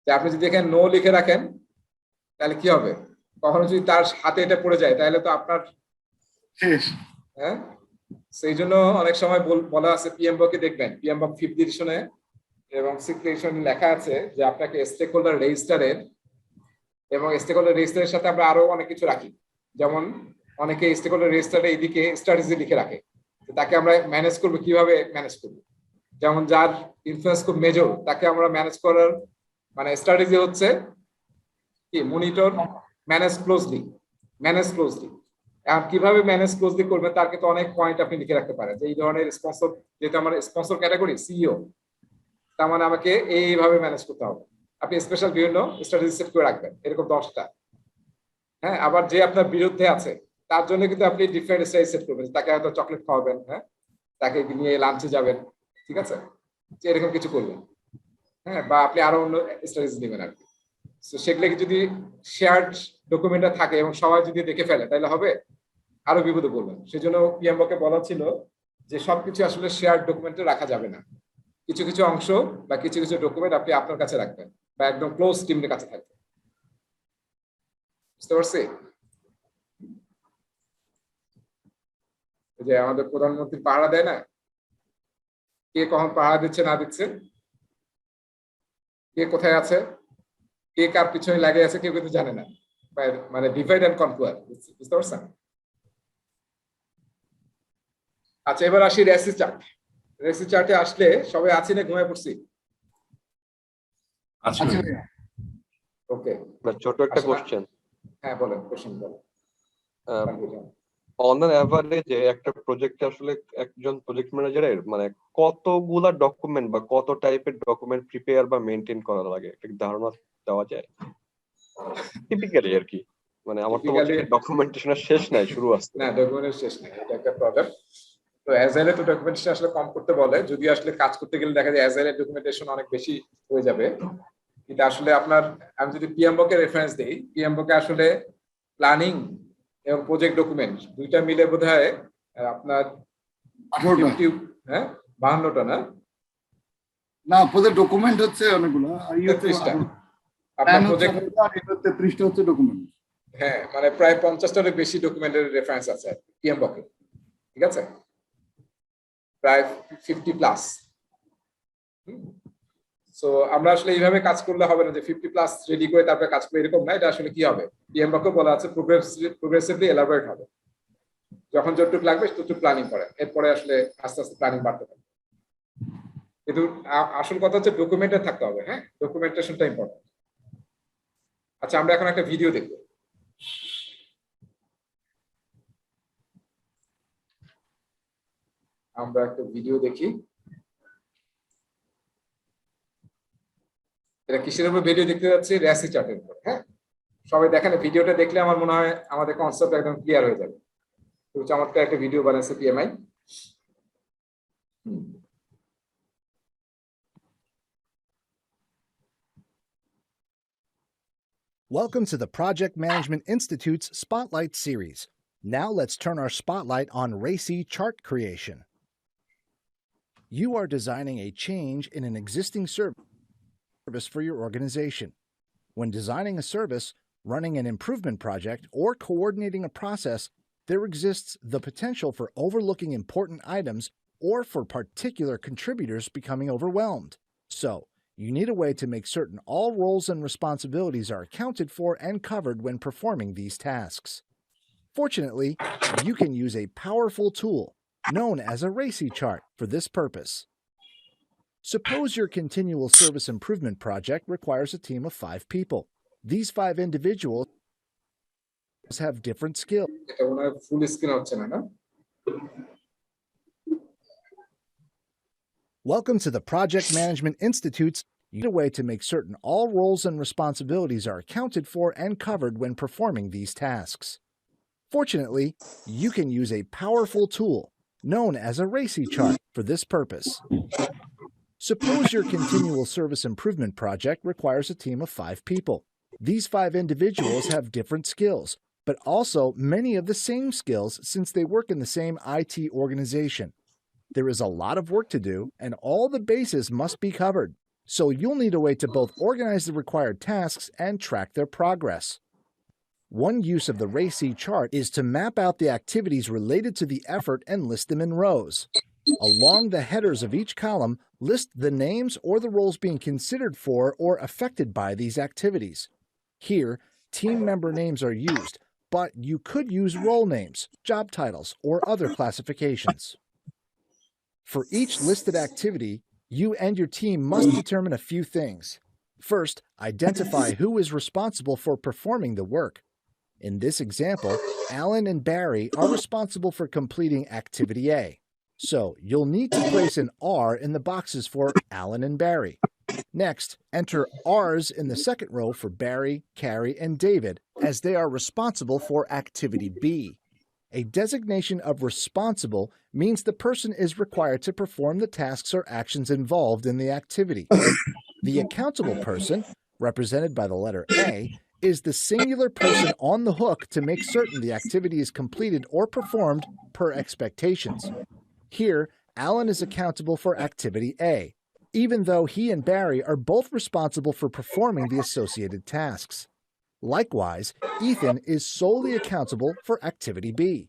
S1: যে আপনি যদি এখানে নো লিখে রাখেন, তাহলে কি হবে? কখনো যদি তার হাতে এটা পড়ে যায়, তাহলে তো আপনার
S3: শেষ।
S1: হ্যাঁ, সেই জন্য অনেক সময় বলা আছে, পিএমবকে দেখবেন, পিএমবক 5th এডিশনে এবং 6th এডিশনে লেখা আছে যে আপনাকে স্টেকহোল্ডার রেজিস্টারের এবং স্টেকহোল্ডার রেজিস্টারের সাথে আমরা আরো অনেক কিছু রাখি। যেমন অনেকে স্টেকহোল্ডার রেজিস্টারে এইদিকে স্ট্র্যাটেজি লিখে রাখে, তো তাকে আমরা ম্যানেজ করবো, কিভাবে ম্যানেজ করবো? যেমন যার ইনফ্লুয়েন্স খুব মেজর, তাকে আমরা ম্যানেজ করার মানে স্ট্র্যাটেজি হচ্ছে কি, মনিটর, ম্যানেজ ক্লোজলি। এখন কিভাবে ম্যানেজ ক্লোজলি করবেন তার কিন্তু অনেক পয়েন্ট আপনি লিখে রাখতে পারেন, যে এই ধরনের স্পন্সর, যেহেতু আমার স্পন্সর ক্যাটাগরি সিইও, তার মানে আমাকে এইভাবে ম্যানেজ করতে হবে। আপনি স্পেশাল বিভিন্ন স্ট্র্যাটেজি সেট করে রাখবেন, এরকম 10টা। হ্যাঁ, আবার যে আপনার বিরুদ্ধে আছে তার জন্য কিন্তু আপনি ডিফারেন্ট স্ট্র্যাটেজি সেট করবেন, তাকে হয়তো চকলেট খাওয়াবেন, হ্যাঁ, তাকে নিয়ে লাঞ্চে যাবেন, ঠিক আছে, যে এরকম কিছু করবেন। হ্যাঁ, বা আপনি আরো অন্য স্ট্র্যাটেজি নেবেন আর কি। তো সেগুলো যদি শেয়ার্ড ডকুমেন্টে থাকে এবং সবাই যদি দেখে ফেলে তাহলে হবে, আরো বিপদে পড়বেন। সেজন্য পিএমওকে বলা ছিল যে সবকিছু আসলে শেয়ার্ড ডকুমেন্টে রাখা যাবে না, কিছু কিছু অংশ বা কিছু কিছু ডকুমেন্ট আপনি আপনার কাছে রাখবেন বা একদম ক্লোজ টিমের কাছে থাকবে। বুঝতে পারছি? যে আমাদের প্রধানমন্ত্রী পাহারা দেয় না, কে কখন পাহারা দিচ্ছে না দিচ্ছে, কে কোথায় আছে, কে কার পিছনে লাগে আছে, কেউ কিন্তু জানে না। মানে ডিভাইড এন্ড কনকুয়ার, বুঝতে পারছেন? আচ্ছা, এবার আসি রেসি চার্ট। রেসি চার্টে আসলে সবাই আছি না ঘুমিয়ে পড়ছি?
S6: আচ্ছা
S3: আচ্ছা
S6: ভাইয়া।
S1: ওকে,
S4: ছোট একটা কোশ্চেন,
S1: হ্যাঁ বলেন, কোশ্চেন বলেন।
S4: অন অ্যান অ্যাভারেজ একটা প্রজেক্টে আসলে একজন প্রজেক্ট ম্যানেজারের মানে কতগুলা ডকুমেন্ট বা কত টাইপের ডকুমেন্ট প্রিপেয়ার বা মেনটেন করা লাগে, একটা ধারণা দেওয়া যায় টিপিক্যালি আর কি? মানে আমার তো ডকুমেন্টেশনের শেষ নাই, শুরু আছে
S1: না, ডকুমেন্টের শেষ নাই, এটা একটা প্রবলেম। তো অ্যাজাইলে তো ডকুমেন্টেশন আসলে কম করতে বলে, যদি আসলে কাজ করতে গেলে দেখা যায় অ্যাজাইলের ডকুমেন্টেশন অনেক বেশি হয়ে যাবে। কিন্তু আসলে আপনার, আমি যদি পিএমওকে রেফারেন্স দিই, পিএমওকে আসলে প্ল্যানিং এবং প্রজেক্ট ডকুমেন্ট দুইটা মিলে বোধহয় আপনার
S3: 18টা।
S1: 50, হ্যাঁ 52টা না,
S3: না, প্রজেক্ট ডকুমেন্ট হচ্ছে অনেকগুলো, আর এই হচ্ছে
S1: 33টা। আপনার
S3: প্ল্যান হচ্ছে
S1: প্রজেক্ট,
S3: 18টা, আর এই হচ্ছে 30টা হচ্ছে ডকুমেন্ট।
S1: হ্যাঁ, মানে প্রায় 50টারও বেশি ডকুমেন্টের রেফারেন্স আছে পিএমওকে, ঠিক আছে, প্রায় 50+। সো আমরা আসলে এইভাবে কাজ করলে হবে না যে 50+ রেডি করে তারপরে কাজ করে, এরকম না। এটা আসলে কি হবে, পিএমওকে বলা আছে প্রোগ্রেসিভলি এলাবোরেট হবে, যখন যতটুকু লাগবে ততটুকু প্ল্যানিং করেন, এরপরে আসলে আস্তে আস্তে প্ল্যানিং বাড়তে পারে। কিন্তু আসল কথা হচ্ছে ডকুমেন্টে থাকতে হবে, হ্যাঁ, ডকুমেন্টেশনটা ইম্পর্টেন্ট। আচ্ছা, আমরা এখন একটা ভিডিও দেখব। আমরা একটা ভিডিও দেখি। এটা কিসের উপর ভিডিও দেখতে যাচ্ছি? রেসি চার্টের উপর। হ্যাঁ, সবাই দেখেন, ভিডিওটা দেখলে আমার মনে হয় আমাদের কনসেপ্ট একদম ক্লিয়ার হয়ে যাবে। খুব চমৎকার একটা ভিডিও বানাইছে PMI.
S7: Welcome to the Project Management Institute's Spotlight series. Now let's turn our spotlight on RACI chart creation. You are designing a change in an existing service for your organization. When designing a service, running an improvement project, or coordinating a process, there exists the potential for overlooking important items or for particular contributors becoming overwhelmed. So, you need a way to make certain all roles and responsibilities are accounted for and covered when performing these tasks. Fortunately, you can use a powerful tool known as a RACI chart for this purpose. Suppose your continual service improvement project requires a team of 5 people. These 5 individuals have different skills.
S1: এটা মনে হয় full screen হচ্ছে না, না?
S7: Welcome to the Project Management Institute's way to make certain all roles and responsibilities are accounted for and covered when performing these tasks. Fortunately, you can use a powerful tool known as a RACI chart for this purpose. Suppose your continual service improvement project requires a team of 5 people. These 5 individuals have different skills, but also many of the same skills since they work in the same IT organization. There is a lot of work to do, and all the bases must be covered. So you'll need a way to both organize the required tasks and track their progress. One use of the RACI chart is to map out the activities related to the effort and list them in rows. Along the headers of each column, list the names or the roles being considered for or affected by these activities. Here, team member names are used, but you could use role names, job titles, or other classifications. For each listed activity, you and your team must determine a few things. First, identify who is responsible for performing the work. In this example, Alan and Barry are responsible for completing activity A. So you'll need to place an R in the boxes for Alan and Barry. Next, enter R's in the second row for Barry, Carrie, and David, as they are responsible for activity B. A designation of responsible means the person is required to perform the tasks or actions involved in the activity. The accountable person, represented by the letter A, is the singular person on the hook to make certain the activity is completed or performed per expectations. Here, Alan is accountable for activity A, even though he and Barry are both responsible for performing the associated tasks. Likewise, Ethan is solely accountable for activity B.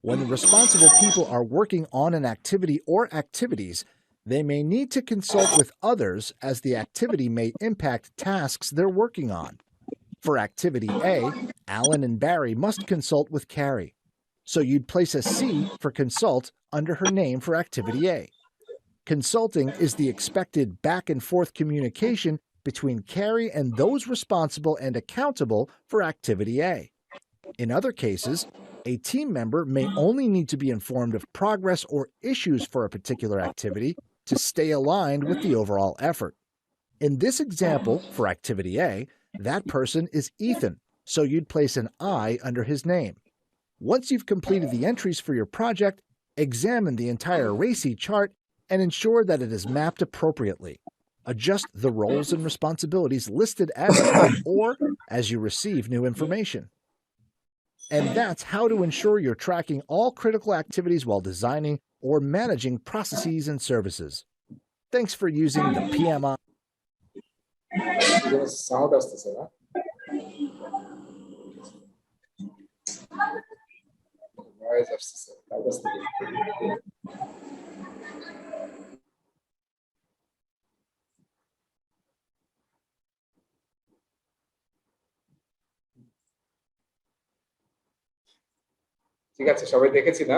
S7: When the responsible people are working on an activity or activities, they may need to consult with others as the activity may impact tasks they're working on. For activity A, Alan and Barry must consult with Carrie. So you'd place a C for consult under her name for activity A. Consulting is the expected back and forth communication between Carrie and those responsible and accountable for activity A. In other cases, a team member may only need to be informed of progress or issues for a particular activity to stay aligned with the overall effort. In this example, for activity A, that person is Ethan, so you'd place an I under his name. Once you've completed the entries for your project, examine the entire RACI chart and ensure that it is mapped appropriately. Adjust the roles and responsibilities listed as needed or as you receive new information. And that's how to ensure you're tracking all critical activities while designing or managing processes and services. Thanks for using the PMI.
S1: Sound আসতেছে না noise আসতেছে তার কাছ থেকে ঠিক আছে সবাই দেখেছি না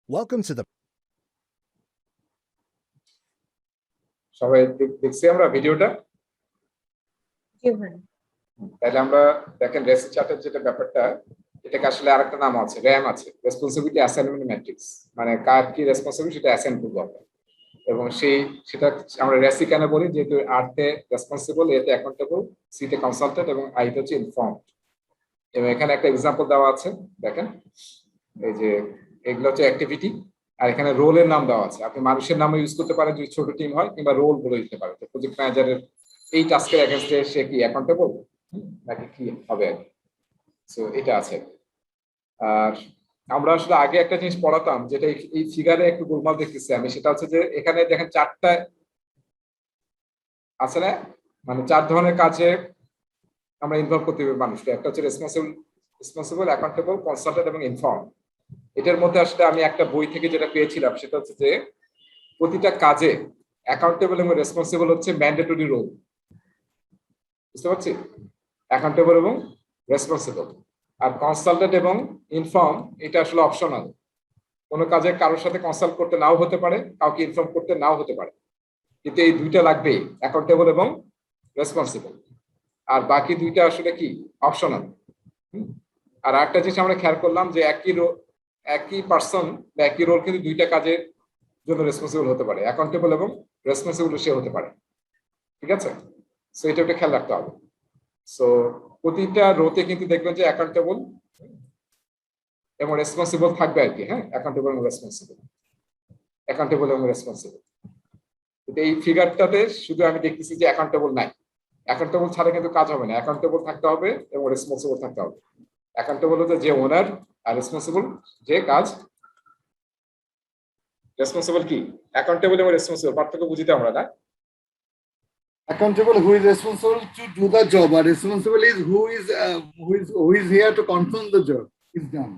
S7: Welcome to the
S1: সবাই দেখছি আমরা ভিডিওটা
S5: জি ভাই
S1: তাহলে আমরা দেখেন রেসি চার্টের যেটা ব্যাপারটা এটাকে আসলে আরেকটা নাম আছে র্যাম আছে রেসপন্সিবিলিটি অ্যাসাইনমেন্ট ম্যাট্রিক্স মানে কার কি রেসপন্সিবিলিটি সেটা অ্যাসাইন করবো আমরা এবং সেটা আমরা রেসি কেন বলি যেহেতু আর্থে রেসপন্সিবল এতে অ্যাকাউন্টেবল সিতে কনসালটেন্ট এবং আইতে হচ্ছে ইনফর্মড এবং এখানে একটা এক্সাম্পল দেওয়া আছে দেখেন এই যে এগুলো হচ্ছে অ্যাক্টিভিটি আর এখানে রোলের নাম দেওয়া আছে আপনি মানুষের নামও ইউজ করতে পারেন যদি ছোট টিম হয় কিংবা রোল বলে দিতে পারেন প্রজেক্ট ম্যানেজারের এই টাস্কের এগেইনস্টে সে কি অ্যাকাউন্টেবল নাকি কি হবে সো এটা আছে আর আমরা আসলে আগে একটা জিনিস পড়াতাম যেটা এই ফিগারে একটু গোলমাল দেখতেছি আমি সেটা হচ্ছে যে এখানে দেখেন চারটা আছে না মানে চার ধরনের কাজে আমরা ইনভলভ করতে হবে মানুষকে একটা হচ্ছে রেসপন্সিবল অ্যাকাউন্টেবল কনসালটেন্ট এবং ইনফর্ম এটার মধ্যে আসলে আমি একটা বই থেকে যেটা পেয়েছিলাম সেটা হচ্ছে যে প্রতিটা কাজে অ্যাকাউন্টেবল এবং রেসপন্সিবল হচ্ছে ম্যান্ডেটরি রোল বুঝতে পারছি অ্যাকাউন্টেবল এবং রেসপন্সিবল আর কনসালটেন্ট এবং ইনফর্ম এটা আসলে অপশনাল কোনো কাজে কারোর সাথে কনসাল্ট করতে নাও হতে পারে কাউকে ইনফর্ম করতে নাও হতে পারে কিন্তু এই দুইটা লাগবেই অ্যাকাউন্টেবল এবং রেসপন্সিবল আর বাকি দুইটা আসলে কি অপশনাল আর একটা জিনিস আমরা খেয়াল করলাম যে একই পার্সন বা একই রোল কিন্তু দুইটা কাজের জন্য রেসপন্সিবল হতে পারে অ্যাকাউন্টেবল এবং রেসপন্সিবল সে হতে পারে ঠিক আছে সো এটা একটা খেয়াল রাখতে হবে সো প্রতিটা রোতে কিন্তু দেখবেন যে অ্যাকাউন্টেবল এবং রেসপন্সিবল থাকবে আর কি হ্যাঁ অ্যাকাউন্টেবল এবং রেসপন্সিবল কিন্তু এই ফিগারটাতে শুধু আমি দেখতেছি যে অ্যাকাউন্টেবল নাই অ্যাকাউন্টেবল ছাড়া কিন্তু কাজ হবে না অ্যাকাউন্টেবল থাকতে হবে এবং রেসপন্সিবল থাকতে হবে অ্যাকাউন্টেবল হচ্ছে যে ওনার আর রেসপন্সিবল যে কাজ রেসপন্সিবল কি অ্যাকাউন্টেবল এবং রেসপন্সিবল পার্থক্য বুঝিতে আমরা না
S3: Accountable who is responsible to do the job, or responsible is who is here to confirm the job is done.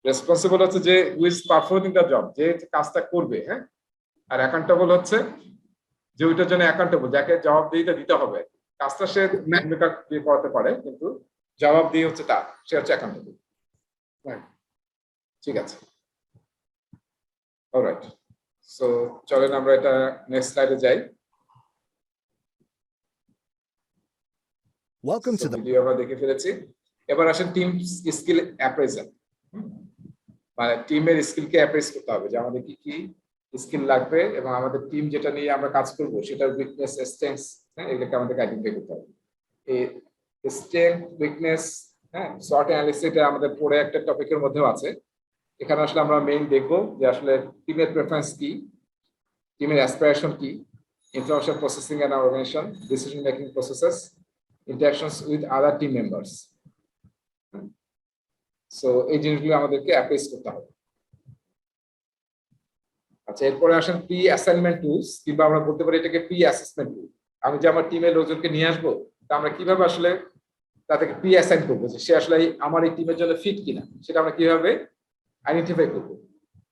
S1: Responsible হচ্ছে যে who is performing the job যে কাজটা করবে হ্যাঁ আর অ্যাকাউন্টেবল হচ্ছে যে ওইটার জন্য অ্যাকাউন্টেবল যাকে জবাবদিহিতা দিতে হবে কাজটা সে ভূমিকা দিয়ে করাতে পারে কিন্তু জবাব দিয়ে হচ্ছে তার, সে হচ্ছে অ্যাকাউন্টেবল।
S3: Right.
S1: ঠিক আছে, অলরাইট। সো চলেন আমরা এটা নেক্সট স্লাইডে যাই।
S7: Welcome to the
S1: ভিডিও আমরা দেখে ফেলেছি, এবার আসেন টিম স্কিল অ্যাপ্রেজাল। মানে টিমের স্কিলকে অ্যাপ্রেজ করতে হবে যে আমাদের কি কি স্কিল লাগবে এবং আমাদের টিম যেটা নিয়ে আমরা কাজ করব সেটার উইকনেস, স্ট্রেংথস, হ্যাঁ, এগুলোকে আমাদেরকে আইডেন্টিফাই করতে হবে। এই স্ট্রেংথ, উইকনেস, হ্যাঁ, শর্ট অ্যানালিসিস এটা আমাদের পরে একটা টপিকের মধ্যেও আছে। এখানে আসলে আমরা মেইন দেখবো যে আসলে টিমের প্রেফারেন্স কি, টিমের অ্যাসপিরেশন কি, information processing and organization, decision making processes, interactions with other team members. So এই জিনিসগুলো আমাদেরকে অ্যাপ্রেস করতে হবে। আচ্ছা, এরপরে আসেন প্রি অ্যাসাইনমেন্ট টুলস, কিংবা আমরা বলতে পারি এটাকে প্রি অ্যাসেসমেন্ট টুল। আমি যে আমার টিমের লোকজনকে নিয়ে আসবো, তা আমরা কিভাবে আসলে তাদেরকে প্রি অ্যাসাইন করবো যে সে আসলে আমার এই টিমের জন্য ফিট কিনা, সেটা আমরা কিভাবে আইডেন্টিফাই করবো।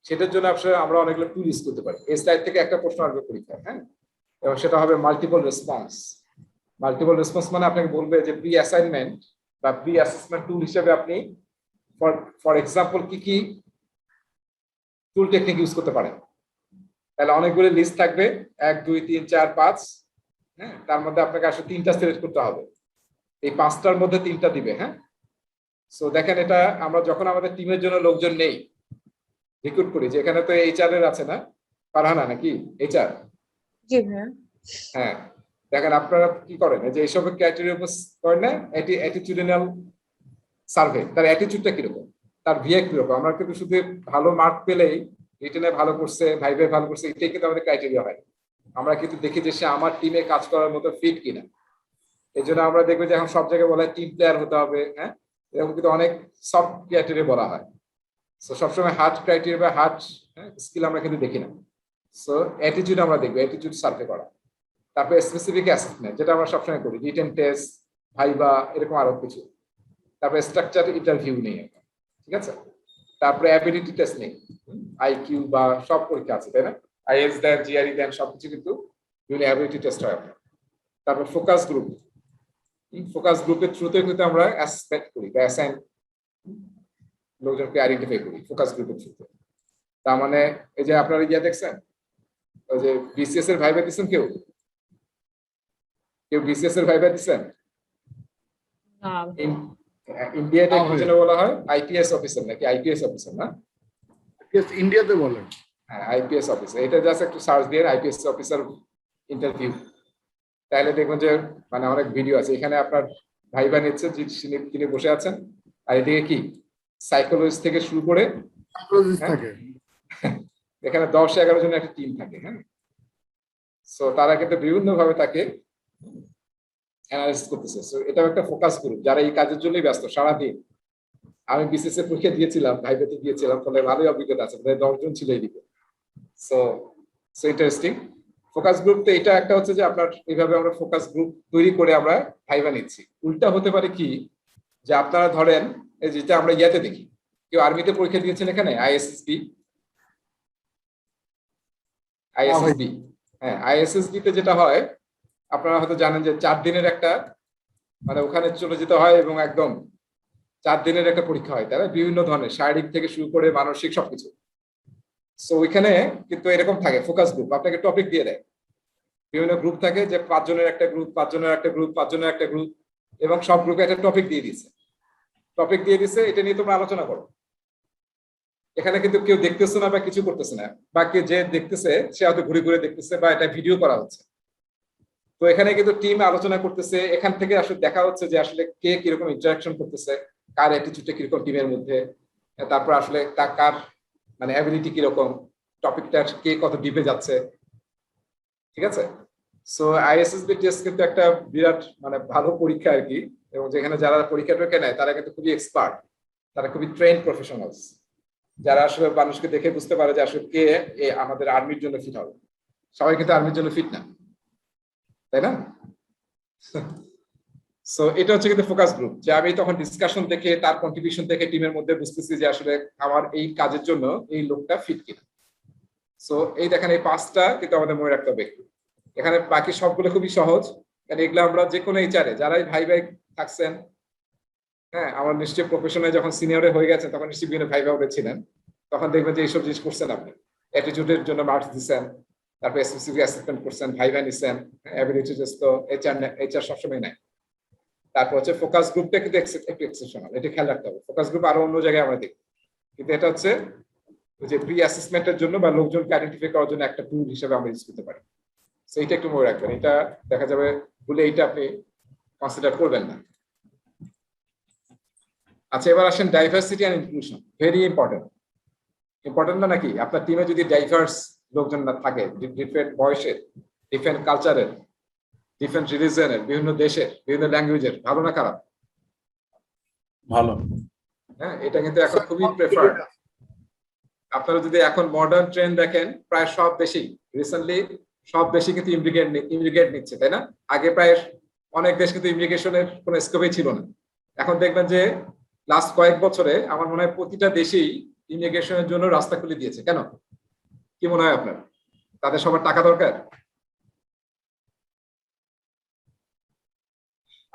S1: সেটার জন্য আসলে আমরা অনেকগুলো টুল ইউজ করতে পারি। এই স্লাইড থেকে একটা প্রশ্ন আসবে পরীক্ষায়, হ্যাঁ, এবং সেটা হবে মাল্টিপল রেসপন্স। মাল্টিপল রেসপন্স মানে আপনাকে বলবে যে প্রি অ্যাসাইনমেন্ট বা প্রি অ্যাসেসমেন্ট টুল হিসেবে আপনি ফর এক্সাম্পল কি কি টুল টেকনিক ইউজ করতে পারেন। তাহলে অনেকগুলো লিস্ট থাকবে, 1 2 3 4 5, হ্যাঁ, তার মধ্যে আপনাকে আসলে 3টা সিলেক্ট করতে হবে। এই 5টার মধ্যে 3টা দিবে, হ্যাঁ। সো দেখেন, এটা আমরা যখন আমাদের টিমের জন্য লোকজন নেই, রিক্রুট করি, যে এখানে তো এইচআর এর আছে না, ফারহানা নাকি এইচআর?
S5: জি ভাইয়া।
S1: হ্যাঁ, দেখেন আপনারা কি করেন, এই যে এইসব ক্রাইটেরিয়া উপর করেন না, অ্যাটিটিউডিনাল সার্ভে, তার অ্যাটিটিউডটা কিরকম, তার ভিএ কিরকম। আমরা কিন্তু শুধু ভালো মার্ক পেলেই, রিটেনে ভালো করছে, ভাইভে ভালো করছে, এটাই কিন্তু আমাদের ক্রাইটেরিয়া হয়। আমরা কিন্তু দেখি যে সে আমার টিমে কাজ করার মতো ফিট কিনা। এই জন্য আমরা দেখবো যে এখন সব জায়গায় বলা হয় টিম প্লেয়ার হতে হবে, হ্যাঁ, এরকম কিন্তু অনেক সফট ক্রাইটেরিয়া বলা হয়। সো সবসময় হার্ড ক্রাইটেরিয়া বা হার্ড স্কিল আমরা কিন্তু দেখি না। সো অ্যাটিটিউড আমরা দেখবো, অ্যাটিটিউড সার্ভে করা। তারপরে স্পেসিফিক অ্যাসেসমেন্ট, যেটা আমরা সবসময় করি, রিটেন টেস্ট, ভাইবা, এরকম আরো কিছু। তারপরে স্ট্রাকচার ইন্টারভিউ নিয়ে, ঠিক আছে। তারপরে অ্যাবিলিটি টেস্ট নেই, আইকিউ বা সব পরীক্ষা আছে, তাই না, আইএস দেন, জিআরই দেন, সবকিছু কিন্তু বিভিন্ন অ্যাবিলিটি টেস্ট হয় আপনার। তারপর ফোকাস গ্রুপ, ফোকাস গ্রুপের থ্রুতে কিন্তু আমরা অ্যাসেসমেন্ট করি বা অ্যাসাইন লোকজনকে আইডেন্টিফাই করি ফোকাস গ্রুপের থ্রুতে। তার মানে এই যে আপনারা ইয়া দেখছেন, ওই যে বিসিএস এর ভাইবা দিচ্ছেন, কেউ বিসিএস এর ভাইবা দিচ্ছেন? ইন্ডিয়াতে কি যেন বলা হয়, আইপিএস অফিসার নাকি আইপিএস অফিসার, না?
S3: ইন্ডিয়াতে বলেন,
S1: হ্যাঁ, আইপিএস অফিসার। এটা জাস্ট একটু সার্চ দিয়ে আইপিএস অফিসার ইন্টারভিউ, তাহলে দেখবেন যে মানে অনেক ভিডিও আছে। এখানে আপনার ভাইবা নিচ্ছে, তিনি বসে আছেন, আর এদিকে কি সাইকোলজিস্ট থেকে শুরু করে
S3: থাকে,
S1: এখানে 10-11 জনের একটা টিম থাকে, হ্যাঁ। সো তারা কিন্তু বিভিন্ন ভাবে তাকে অ্যানালাইসিস করতেছে। সো এটা একটা ফোকাস গ্রুপ, যারা এই কাজের জন্যই ব্যস্ত সারাদিন। আমি বিসিএস এর পরীক্ষা দিয়েছিলাম, ভাইভাতে দিয়েছিলাম, ফলে ভালোই অভিজ্ঞতা আছে, প্রায় 10 জন ছিল এইদিকে। So interesting focus group. তো এটা একটা হচ্ছে যে আপনার এইভাবে আমরা ফোকাস গ্রুপ তৈরি করে আমরা ভাইভা নিচ্ছি। উল্টা হতে পারে কি, যে আপনারা ধরেন এই যেটা আমরা ইয়াতে দেখি, কেউ আর্মিতে পরীক্ষা দিয়েছেন এখানে, আইএসএসবি, হ্যাঁ, আইএসএসবি তে যেটা হয় আপনারা হয়তো জানেন যে 4 দিনের একটা, মানে ওখানে চলে যেতে হয় এবং একদম 4 দিনের একটা পরীক্ষা হয়, তারা বিভিন্ন ধরনের শারীরিক থেকে শুরু করে মানসিক সবকিছু। সো ওইখানে কিন্তু এরকম থাকে ফোকাস গ্রুপ, আপনাকে টপিক দিয়ে দেয়, বিভিন্ন গ্রুপ থাকে, যে 5 জনের একটা গ্রুপ, 5 জনের একটা গ্রুপ, 5 জনের একটা গ্রুপ, এবং সব গ্রুপে একটা টপিক দিয়ে দিয়েছে, এটা নিয়ে তোমরা আলোচনা করো। এখানে কিন্তু কেউ দেখতেছে না বা কিছু করতেছে না, বা কে যে দেখতেছে সে হয়তো ঘুরে ঘুরে দেখতেছে বা এটা ভিডিও করা হচ্ছে। তো এখানে কিন্তু টিম আলোচনা করতেছে, এখান থেকে আসলে দেখা হচ্ছে যে আসলে কে কিরকম ইন্টারাকশন করতেছে, কার অ্যাটিটিউডটা কিরকম টিমের মধ্যে, তারপর আসলে কার মানে অ্যাবিলিটি কিরকম, টপিকটা কে কত ডিপে যাচ্ছে, ঠিক আছে। সো আইএসএসবি টেস্ট কিন্তু একটা বিরাট মানে ভালো পরীক্ষা আর কি, এবং যেখানে যারা পরীক্ষাটা নেয় তারা কিন্তু খুবই এক্সপার্ট, তারা খুবই ট্রেন প্রফেশনালস, যারা আসলে মানুষকে দেখে বুঝতে পারে যে আসলে কে আমাদের আর্মির জন্য ফিট হবে। সবাই কিন্তু আর্মির জন্য ফিট না, তাই না? সো এটা হচ্ছে কিন্তু ফোকাস গ্রুপ, যে আমি তখন ডিসকাশন দেখে তার কন্ট্রিবিউশন দেখে টিমের মধ্যে বুঝতেছি যে আসলে আমার এই কাজের জন্য এই লোকটা ফিট কিনা। সো এই দেখেন, এই 5টা কিন্তু আমাদের মনে রাখতে হবে একটু। এখানে বাকি সবগুলো খুবই সহজ, কারণ এগুলো আমরা যে কোনো এইচআরে যারাই ভাই থাকছেন হ্যাঁ, আমার নিশ্চয়ই প্রফেশনে যখন সিনিয়রে হয়ে গেছে তখন নিশ্চয়ই বিভিন্ন ভাইবা ছিলেন, তখন দেখবেন যে এইসব জিনিস করছেন আপনি, অ্যাটিটিউডের জন্য মার্কস দিচ্ছেন, তারপর স্পেসিফিক অ্যাসেসমেন্ট করছেন, ভাইবা নিচ্ছেন, অ্যাবিলিটি টেস্ট তো এইচআর সবসময় নাই। তারপর হচ্ছে ফোকাস গ্রুপটা কিন্তু একটু এক্সেপশনাল, এটা খেয়াল রাখতে হবে। ফোকাস গ্রুপ আরো অন্য জায়গায় আমরা দেখি, কিন্তু এটা হচ্ছে ওই যে প্রি অ্যাসেসমেন্টের জন্য বা লোকজনকে আইডেন্টিফাই করার জন্য একটা টুল হিসেবে আমরা ইউজ করতে পারি। সো এটা একটু মনে রাখবেন, এটা দেখা যাবে বলে এইটা আপনি কনসিডার করবেন না। আচ্ছা, এবার আসেন diversity and inclusion, very important. Important না নাকি? আপনার টিমে যদি ডাইভার্স লোকজন না থাকে, ডিফারেন্ট বয়সের, ডিফারেন্ট কালচারের, ডিফারেন্ট রিলিজনের, বিভিন্ন দেশের, বিভিন্ন ল্যাঙ্গুয়েজের, ভালো না খারাপ?
S6: ভালো।
S1: হ্যাঁ, এটা কিন্তু এখন খুবই প্রেফার্ড। আপনারা যদি এখন মডার্ন ট্রেন্ড দেখেন, প্রায় সব দেশেই রিসেন্টলি সব দেশই কিন্তু ইমিগ্রেট নিচ্ছে, তাই না? আগে প্রায় অনেক দেশ কিন্তু ইমিগ্রেশনের কোনো স্কোপই ছিল না। এখন দেখবেন যে লাস্ট কয়েক বছরে আমার মনে হয় প্রতিটা দেশেই ইমিগ্রেশনের জন্য রাস্তা খুলে দিয়েছে। কেন, কি মনে হয় আপনার? তাদের সবার টাকা দরকার?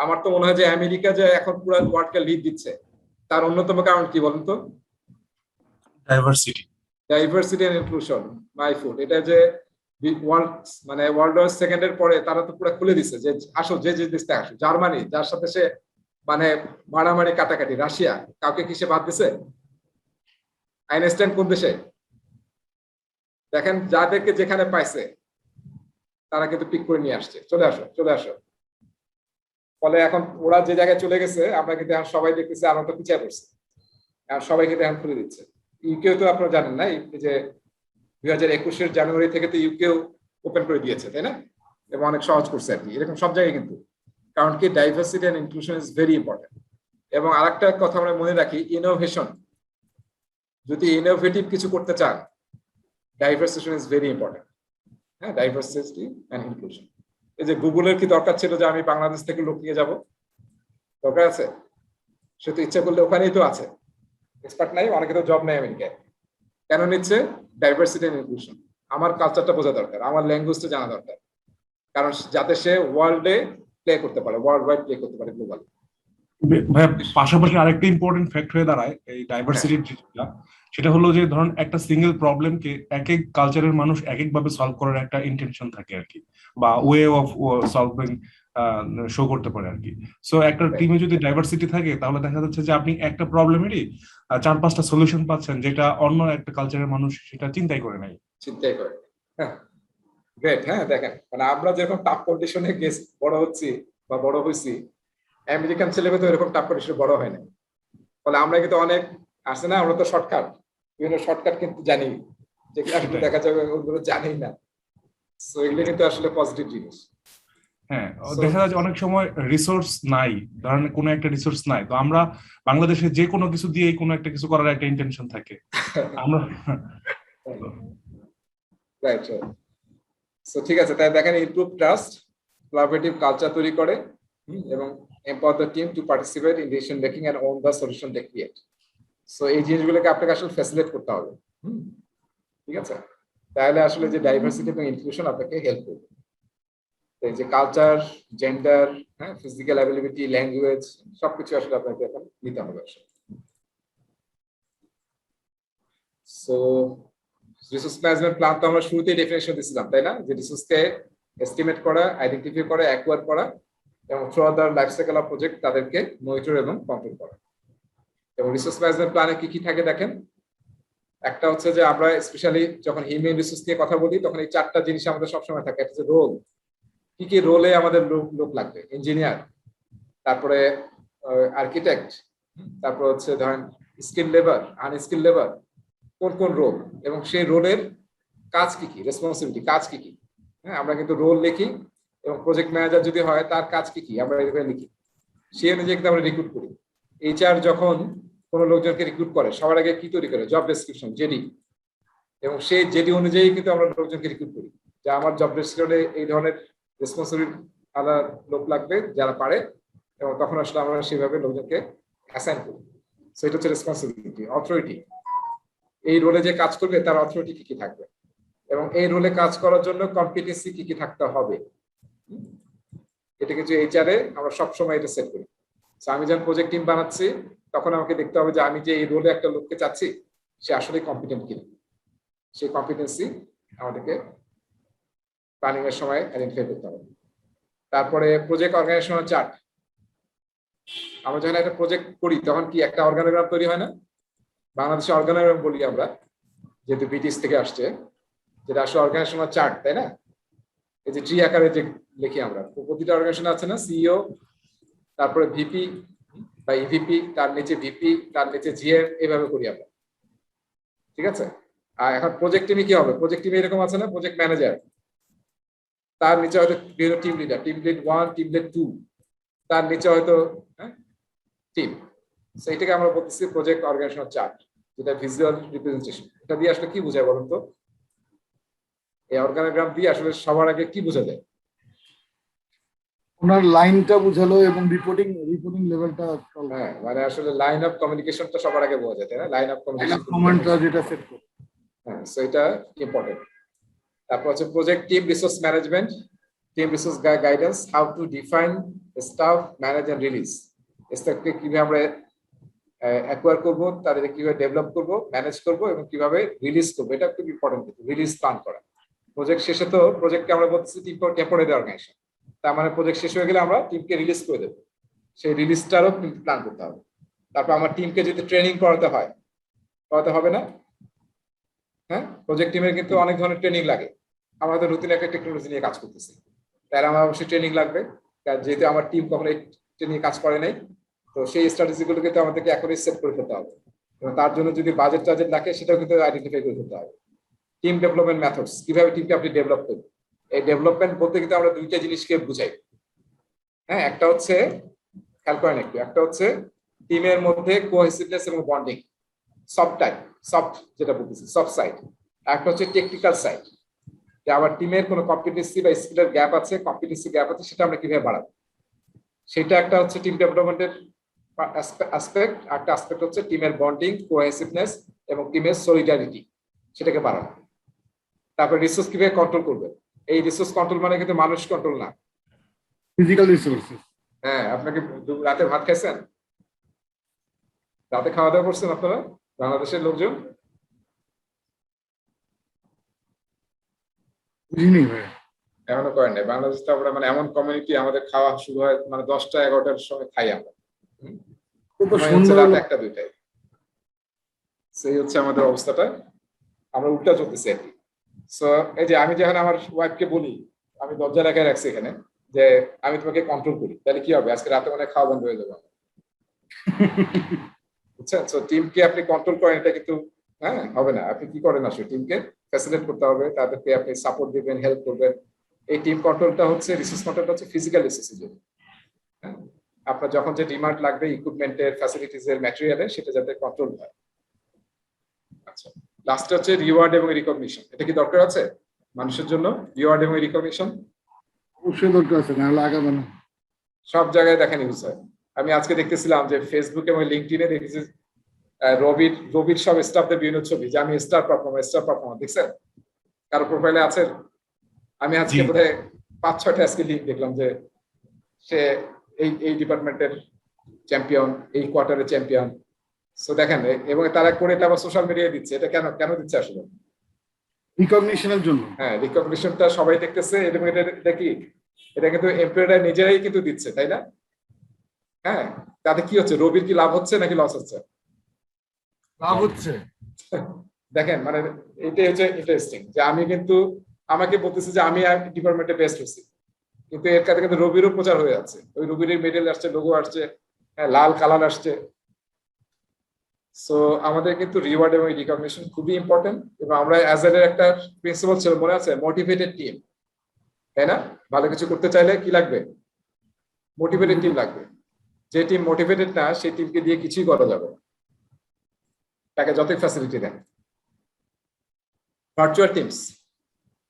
S1: আমার তো মনে হয় যে আমেরিকা যে এখন পুরো ওয়ার্ল্ডকে লিড দিচ্ছে, তার অন্যতম কারণ কি বলুন তো?
S6: Diversity.
S1: Diversity and inclusion, my food. এটা যে ওয়ার্ল্ড ওয়ার সেকেন্ডের পরে তারা তো পুরো খুলে দিচ্ছে যে আসো, যে যে দেশে আসো। জার্মানি, যার সাথে সে মানে মারামারি কাটাকাটি, রাশিয়া, কাউকে কিসে বাদ দিছে? আইনস্টাইন কোন দেশে? দেখেন, যাদেরকে যেখানে পাইছে তারা কিন্তু পিক করে নিয়ে আসছে, চলে আসো চলে আসো। ফলে এখন ওরা যে জায়গায় চলে গেছে, আমরা কিন্তু এখন সবাই দেখতেছি আমরা তো পিছিয়ে পড়ছি, এখন সবাই কিন্তু এখন খুলে দিচ্ছে। ইউকেও তো আপনারা জানেন না, এই যে 2021 জানুয়ারি থেকে তো ইউকেও ওপেন করে দিয়েছে, তাই না? এবং অনেক সহজ করছে আর কি। এরকম সব জায়গায় কিন্তু, কারণ কি diversity and inclusion is very important. এবং আরেকটা কথা আমরা মনে রাখি, ইনোভেশন, যদি ইনোভেটিভ কিছু করতে চান, ডাইভার্সিটি ইজ ভেরি ইম্পর্টেন্ট। হ্যাঁ, ডাইভার্সিটি এন্ড ইনক্লুশন। এই যে গুগলের কি দরকার ছিল যে আমি বাংলাদেশ থেকে লোক নিয়ে যাব? দরকার আছে? সে তো ইচ্ছা করলে ওখানেই তো আছে, এক্সপার্ট নাই, অনেকে তো জব নেই আমেরিকায়। কেন নিচ্ছে? Diversity and inclusion. আমার কালচারটা বোঝা দরকার, আমার ল্যাঙ্গুয়েজটা জানা দরকার, কারণ যাতে সে ওয়ার্ল্ডে প্লে করতে পারে, ওয়ার্ল্ড ওয়াইড প্লে করতে পারে, গ্লোবাল।
S6: ভাই, পাশাপাশি আরেকটা ইম্পর্টেন্ট ফ্যাক্ট হয়ে দাঁড়ায় এই ডাইভার্সিটির যেটা, সেটা হলো যে ধরুন একটা সিঙ্গেল প্রবলেমকে এক এক কালচারের মানুষ এক এক ভাবে সলভ করার একটা ইন্টেনশন থাকে আর কি, বা ওয়ে অফ সলভিং শো করতে পারে আর কি। সো একটা টিমে যদি ডাইভার্সিটি থাকে তাহলে দেখা যাচ্ছে যে আপনি একটা প্রবলেমেরই 4-5টা সলিউশন পাচ্ছেন, যেটা অন্য একটা কালচারের মানুষ সেটা চিন্তাই করে নাই।
S1: চিন্তাই করে। হ্যাঁ, গ্রেট। হ্যাঁ, দেখেন, মানে আমরা যেরকম টাফ কন্ডিশনে বড় হচ্ছি বা বড় হয়েছি, আমেরিকান ছেলেমেয়ে তো এরকম টাফ কন্ডিশনে বড় হয় না। ফলে আমরা কিন্তু অনেক আছে না, আমরা তো শর্টকাট, বিভিন্ন শর্টকাট কিন্তু জানি, যেগুলো আসলে দেখা যাবে ওগুলো জানি না। সো এগুলো কিন্তু আসলে পজিটিভ জিনিস।
S6: হ্যাঁ, দেখা যায় যে অনেক সময় রিসোর্স নাই, ধরেন কোনো একটা রিসোর্স নাই, তো আমরা বাংলাদেশে যে কোনো কিছু দিয়ে কোনো একটা কিছু করার একটা ইন্টেনশন থাকে আমরা।
S1: রাইট। সো ঠিক আছে, তাই দেখেন, ইমপ্রুভ ট্রাস্ট, কোলাবোরেটিভ কালচার তৈরি করে, এবং empower the team to participate in decision making and own the solution they create. So এই জিনিসগুলোকে আপনাকে আসলে ফ্যাসিলিটেট করতে হবে। ঠিক আছে, তাহলে আসলে যে ডাইভার্সিটি এবং ইনক্লুশন আপনাকে হেল্প করবে। এই যে কালচার, জেন্ডার, হ্যাঁ, ফিজিক্যাল অ্যাবিলিটি, ল্যাঙ্গুয়েজ, সবকিছু আসলে আপনাকে এখন নিতে হবে আসলে। সো রিসোর্স ম্যানেজমেন্ট প্ল্যান তো আমরা শুরুতেই ডেফিনেশন দিয়েছিলাম, তাই না? যে রিসোর্সকে এস্টিমেট করা, আইডেন্টিফাই করা, অ্যাকোয়ার করা, এবং through out the life cycle of project তাদেরকে মনিটর এবং কন্ট্রোল করা। এবং রিসোর্স ম্যানেজমেন্ট প্ল্যানে কি কি থাকে দেখেন, একটা হচ্ছে যে আমরা স্পেশালি যখন হিউম্যান রিসোর্স নিয়ে কথা বলি তখন এই 4টা জিনিস আমাদের সবসময় থাকে। একটা হচ্ছে রোল, কি কি রোলে আমাদের লোক লাগবে, ইঞ্জিনিয়ার, তারপরে আর্কিটেক্ট, তারপর হচ্ছে ধরেন স্কিল লেবার, আনস্কিল লেবার, কোন কোন রোল এবং সেই রোলের কাজ কি কি, রেসপন্সিবিলিটি, কাজ কি কি। হ্যাঁ, আমরা কিন্তু রোল লিখি, এবং প্রজেক্ট ম্যানেজার যদি হয় তার কাজ কি কি আমরা এভাবে লিখি, সেই অনুযায়ী কিন্তু আমরা রিক্রুট করি। এইচআর যখন কোনো লোকজনকে রিক্রুট করে সবার আগে কি তৈরি করে? জব ডেসক্রিপশন, জেডি, এবং সেই জেডি অনুযায়ী কিন্তু আমরা লোকজনকে রিক্রুট করি যে আমার জব ডেসক্রিপশনে এই ধরনের রেসপন্সিবিলিটি আলাদা লোক লাগবে যারা পারে, এবং তখন আসলে আমরা সেভাবে লোকজনকে অ্যাসাইন করি। সো এটা হচ্ছে রেসপন্সিবিলিটি। অথরিটি, এই রোলে যে কাজ করবে তার অথরিটি কি কি থাকবে, এবং এই রোলে কাজ করার জন্য কম্পিটেন্সি কি কি থাকতে হবে, এটা কিছু এইচআর এ আমরা সবসময় এটা সেট করি। So, আমি যখন প্রজেক্ট টিম বানাচ্ছি তখন আমাকে দেখতে হবে যে আমি যে এই রোলে একটা লোককে চাচ্ছি সে আসলে কম্পিটেন্ট কিনা, সেই কম্পিটেন্সি আমাদেরকে প্ল্যানিং এর সময় আইডেন্টিফাই করতে হবে। তারপরে প্রজেক্ট অর্গানাইজেশনাল চার্ট। আমরা যখন একটা প্রজেক্ট করি তখন কি একটা অর্গানোগ্রাম তৈরি হয় না? বাংলাদেশে অর্গানোগ্রাম বলি আমরা, যেহেতু ব্রিটিশ থেকে আসছে, যেটা আসলে অর্গানাইজেশনাল চার্ট, তাই না? এই যে ট্রি আকারে যে লিখি আমরা, প্রতিটা অর্গানাইজেশন আছে না, সিইও, তারপরে ভিপি বা ইভিপি, তার নিচে ভিপি, তার নিচে জিএম, এইভাবে করি আমরা, ঠিক আছে? আর এখন প্রজেক্ট টিমে কি হবে? প্রজেক্ট টিমে এরকম আছে না, প্রজেক্ট ম্যানেজার, তার নিচে হয়তো বিভিন্ন team leader, team lead 1, team lead 2, তার নিচে হয়তো টিম। সেইটাকে আমরা বলতেছি প্রজেক্ট অর্গানাইজেশনাল চার্ট, যেটা ভিজুয়াল রিপ্রেজেন্টেশন। এটা দিয়ে আসলে কি বোঝায় বলুন তো? এই অর্গানোগ্রাম দিয়ে আসলে সবার আগে কি বোঝা যায়?
S3: ওনার লাইনটা বুঝালো এবং রিপোর্টিং লেভেলটা,
S1: হ্যাঁ, মানে আসলে লাইন অফ কমিউনিকেশনটা সবার আগে বোঝা যায়, তাই না? লাইন অফ
S3: কমান্ডটা
S1: কমিউনিকেশন,
S3: যেটা সেট করে।
S1: হ্যাঁ, সো এটা ইম্পর্টেন্ট। তারপর হচ্ছে project team resource management, team resource guidance, how to define staff, manage and release. স্টাফকে কিভাবে আমরা অ্যাকোয়ার করবো, তাদেরকে কিভাবে ডেভেলপ করবো, ম্যানেজ করবো এবং কিভাবে রিলিজ করবো, এটা খুব ইম্পর্টেন্ট। রিলিজ প্ল্যান করা। প্রজেক্ট শেষে তো প্রজেক্টকে আমরা বলতেছি টিম টেম্পোরারি অর্গানাইজেশন, তার মানে প্রজেক্ট শেষ হয়ে গেলে আমরা টিমকে রিলিজ করে দেবো, সেই রিলিজটারও প্ল্যান করতে হবে। তারপর আমার টিমকে যদি ট্রেনিং করাতে হয়, করাতে হবে না? হ্যাঁ, প্রজেক্ট টিমের কিন্তু অনেক ধরনের ট্রেনিং লাগে। আমরা তো নতুন একটা টেকনোলজি নিয়ে কাজ করতেছি, তাহলে আমার অবশ্যই ট্রেনিং লাগবে, যেহেতু আমার টিম কখনো এই নিয়ে কাজ করে নাই। তো সেই স্ট্র্যাটেজিগুলো কিন্তু আমাদেরকে এখনই সেট করে ফেলতে হবে, এবং তার জন্য যদি বাজেট টাজেট লাগে সেটাও কিন্তু আইডেন্টিফাই করে ফেলতে হবে। টিম ডেভেলপমেন্ট মেথডস, কিভাবে টিমকে আপনি ডেভেলপ করবেন। এই ডেভেলপমেন্ট বলতে কিন্তু আমরা দুইটা জিনিসকে বুঝাই। হ্যাঁ, একটা হচ্ছে, খেয়াল করেন একটু, একটা হচ্ছে টিমের মধ্যে কোহেসিভনেস এবং বন্ডিং, সফট টাইপ, সফট যেটা বলতেছি, সফট সাইড। একটা হচ্ছে টেকনিক্যাল সাইড, যে আমার টিমের কোনো কম্পিটেন্সি বা স্কিলের গ্যাপ আছে, কম্পিটেন্সি গ্যাপ আছে, সেটা আমরা কিভাবে বাড়াবো, সেটা একটা হচ্ছে টিম ডেভেলপমেন্টের অ্যাসপেক্ট। একটা অ্যাসপেক্ট হচ্ছে টিমের বন্ডিং, কোহেসিভনেস এবং টিমের সলিডারিটি, সেটাকে বাড়ানো। তারপর রিসোর্স কিভাবে কন্ট্রোল করবে। এই রিসোর্স কন্ট্রোল মানে কিন্তু মানুষ কন্ট্রোল না,
S3: ফিজিক্যাল রিসোর্সেস।
S1: হ্যাঁ, আপনাকে রাতে ভাত খাইছেন? রাতে খাওয়া দাওয়া করছেন আপনারা বাংলাদেশের লোকজন?
S3: বুঝিনি ভাই।
S1: এমনও করেন নাই? বাংলাদেশ তো আমরা মানে এমন কমিউনিটি, আমাদের খাওয়া শুরু হয় মানে 10টা 11টার সময় খাই আমরা, রাত 1টা 2টায়। সেই হচ্ছে আমাদের অবস্থাটা, আমরা উল্টা চলতেছি আর কি। সো এই যে আমি যখন আমার ওয়াইফকে বলি, আমি দরজা লাগায় রাখছি এখানে, যে আমি তোমাকে কন্ট্রোল করি, তাহলে কি হবে? আজকে রাতে মানে খাওয়া বন্ধ হয়ে যাবে, বুঝছেন? সো টিমকে আপনি কন্ট্রোল করেন, এটা কিন্তু হ্যাঁ হবে না। আপনি কি করেন? আসলে টিমকে ফ্যাসিলিটেট করতে হবে, তাদেরকে আপনি সাপোর্ট দিবেন, হেল্প করবেন। এই টিম কন্ট্রোলটা হচ্ছে, রিসোর্স কন্ট্রোলটা হচ্ছে ফিজিক্যাল রিসোর্সের জন্য। হ্যাঁ, আপনার যখন যে ডিমান্ড লাগবে ইকুইপমেন্টের, ফ্যাসিলিটিসের, ম্যাটেরিয়ালের, সেটা যাতে কন্ট্রোল হয়। আচ্ছা, লাস্ট হচ্ছে রিওয়ার্ড এবং রিকগনিশন। এটা কি দরকার আছে মানুষের জন্য? রিওয়ার্ড এবং রিকগনিশন
S3: অবশ্যই দরকার আছে, না লাগাবে না।
S1: সব জায়গায় দেখেন ইউজ হয়। আমি আজকে দেখতেছিলাম যে ফেসবুক এবং লিঙ্কডইনে দেখেছি রবির সব স্টাফদের বিভিন্ন ছবি, যে আমি স্টার পারফর্মার দেখছেন? কারো প্রোফাইলে আছে? আমি আজকে বোধহয় 5-6টা আজকে লিঙ্ক দেখলাম যে সে এই ডিপার্টমেন্টের চ্যাম্পিয়ন, এই কোয়ার্টারের চ্যাম্পিয়ন। সো দেখেন, এবং তারা করে এটা আবার সোশ্যাল মিডিয়ায় দিচ্ছে। এটা কেন দিচ্ছে আসলে?
S3: রিকগনিশনের জন্য।
S1: হ্যাঁ, রিকগনিশনটা সবাই দেখতেছে, এবং এটা কি, এটা কিন্তু এমপ্লয়িরা নিজেরাই কিন্তু দিচ্ছে, তাই না? হ্যাঁ, তাতে কি হচ্ছে? রবির কি লাভ হচ্ছে নাকি লস হচ্ছে?
S3: লাভ হচ্ছে।
S1: দেখেন, মানে এটাই হচ্ছে ইন্টারেস্টিং, যে আমি কিন্তু, আমাকে বলতেছে যে আমি ডিপার্টমেন্টে বেস্ট হচ্ছি, কিন্তু এর কাছে কিন্তু রবিরও প্রচার হয়ে যাচ্ছে। ওই রবির মেডেল আসছে, লোগো আসছে, হ্যাঁ, লাল কালার আসছে। সো আমাদের কিন্তু রিওয়ার্ড এবং রিকগনিশন খুবই ইম্পর্টেন্ট। এবং আমরা অ্যাজালের একটা প্রিন্সিপাল ছিল, মনে আছে? মোটিভেটেড টিম, তাই না? ভালো কিছু করতে চাইলে কি লাগবে? মোটিভেটেড টিম লাগবে। যে টিম মোটিভেটেড না, সেই টিমকে দিয়ে কিছুই করা যাবে না, তাকে যতই ফ্যাসিলিটি দেন। ভার্চুয়াল টিমস,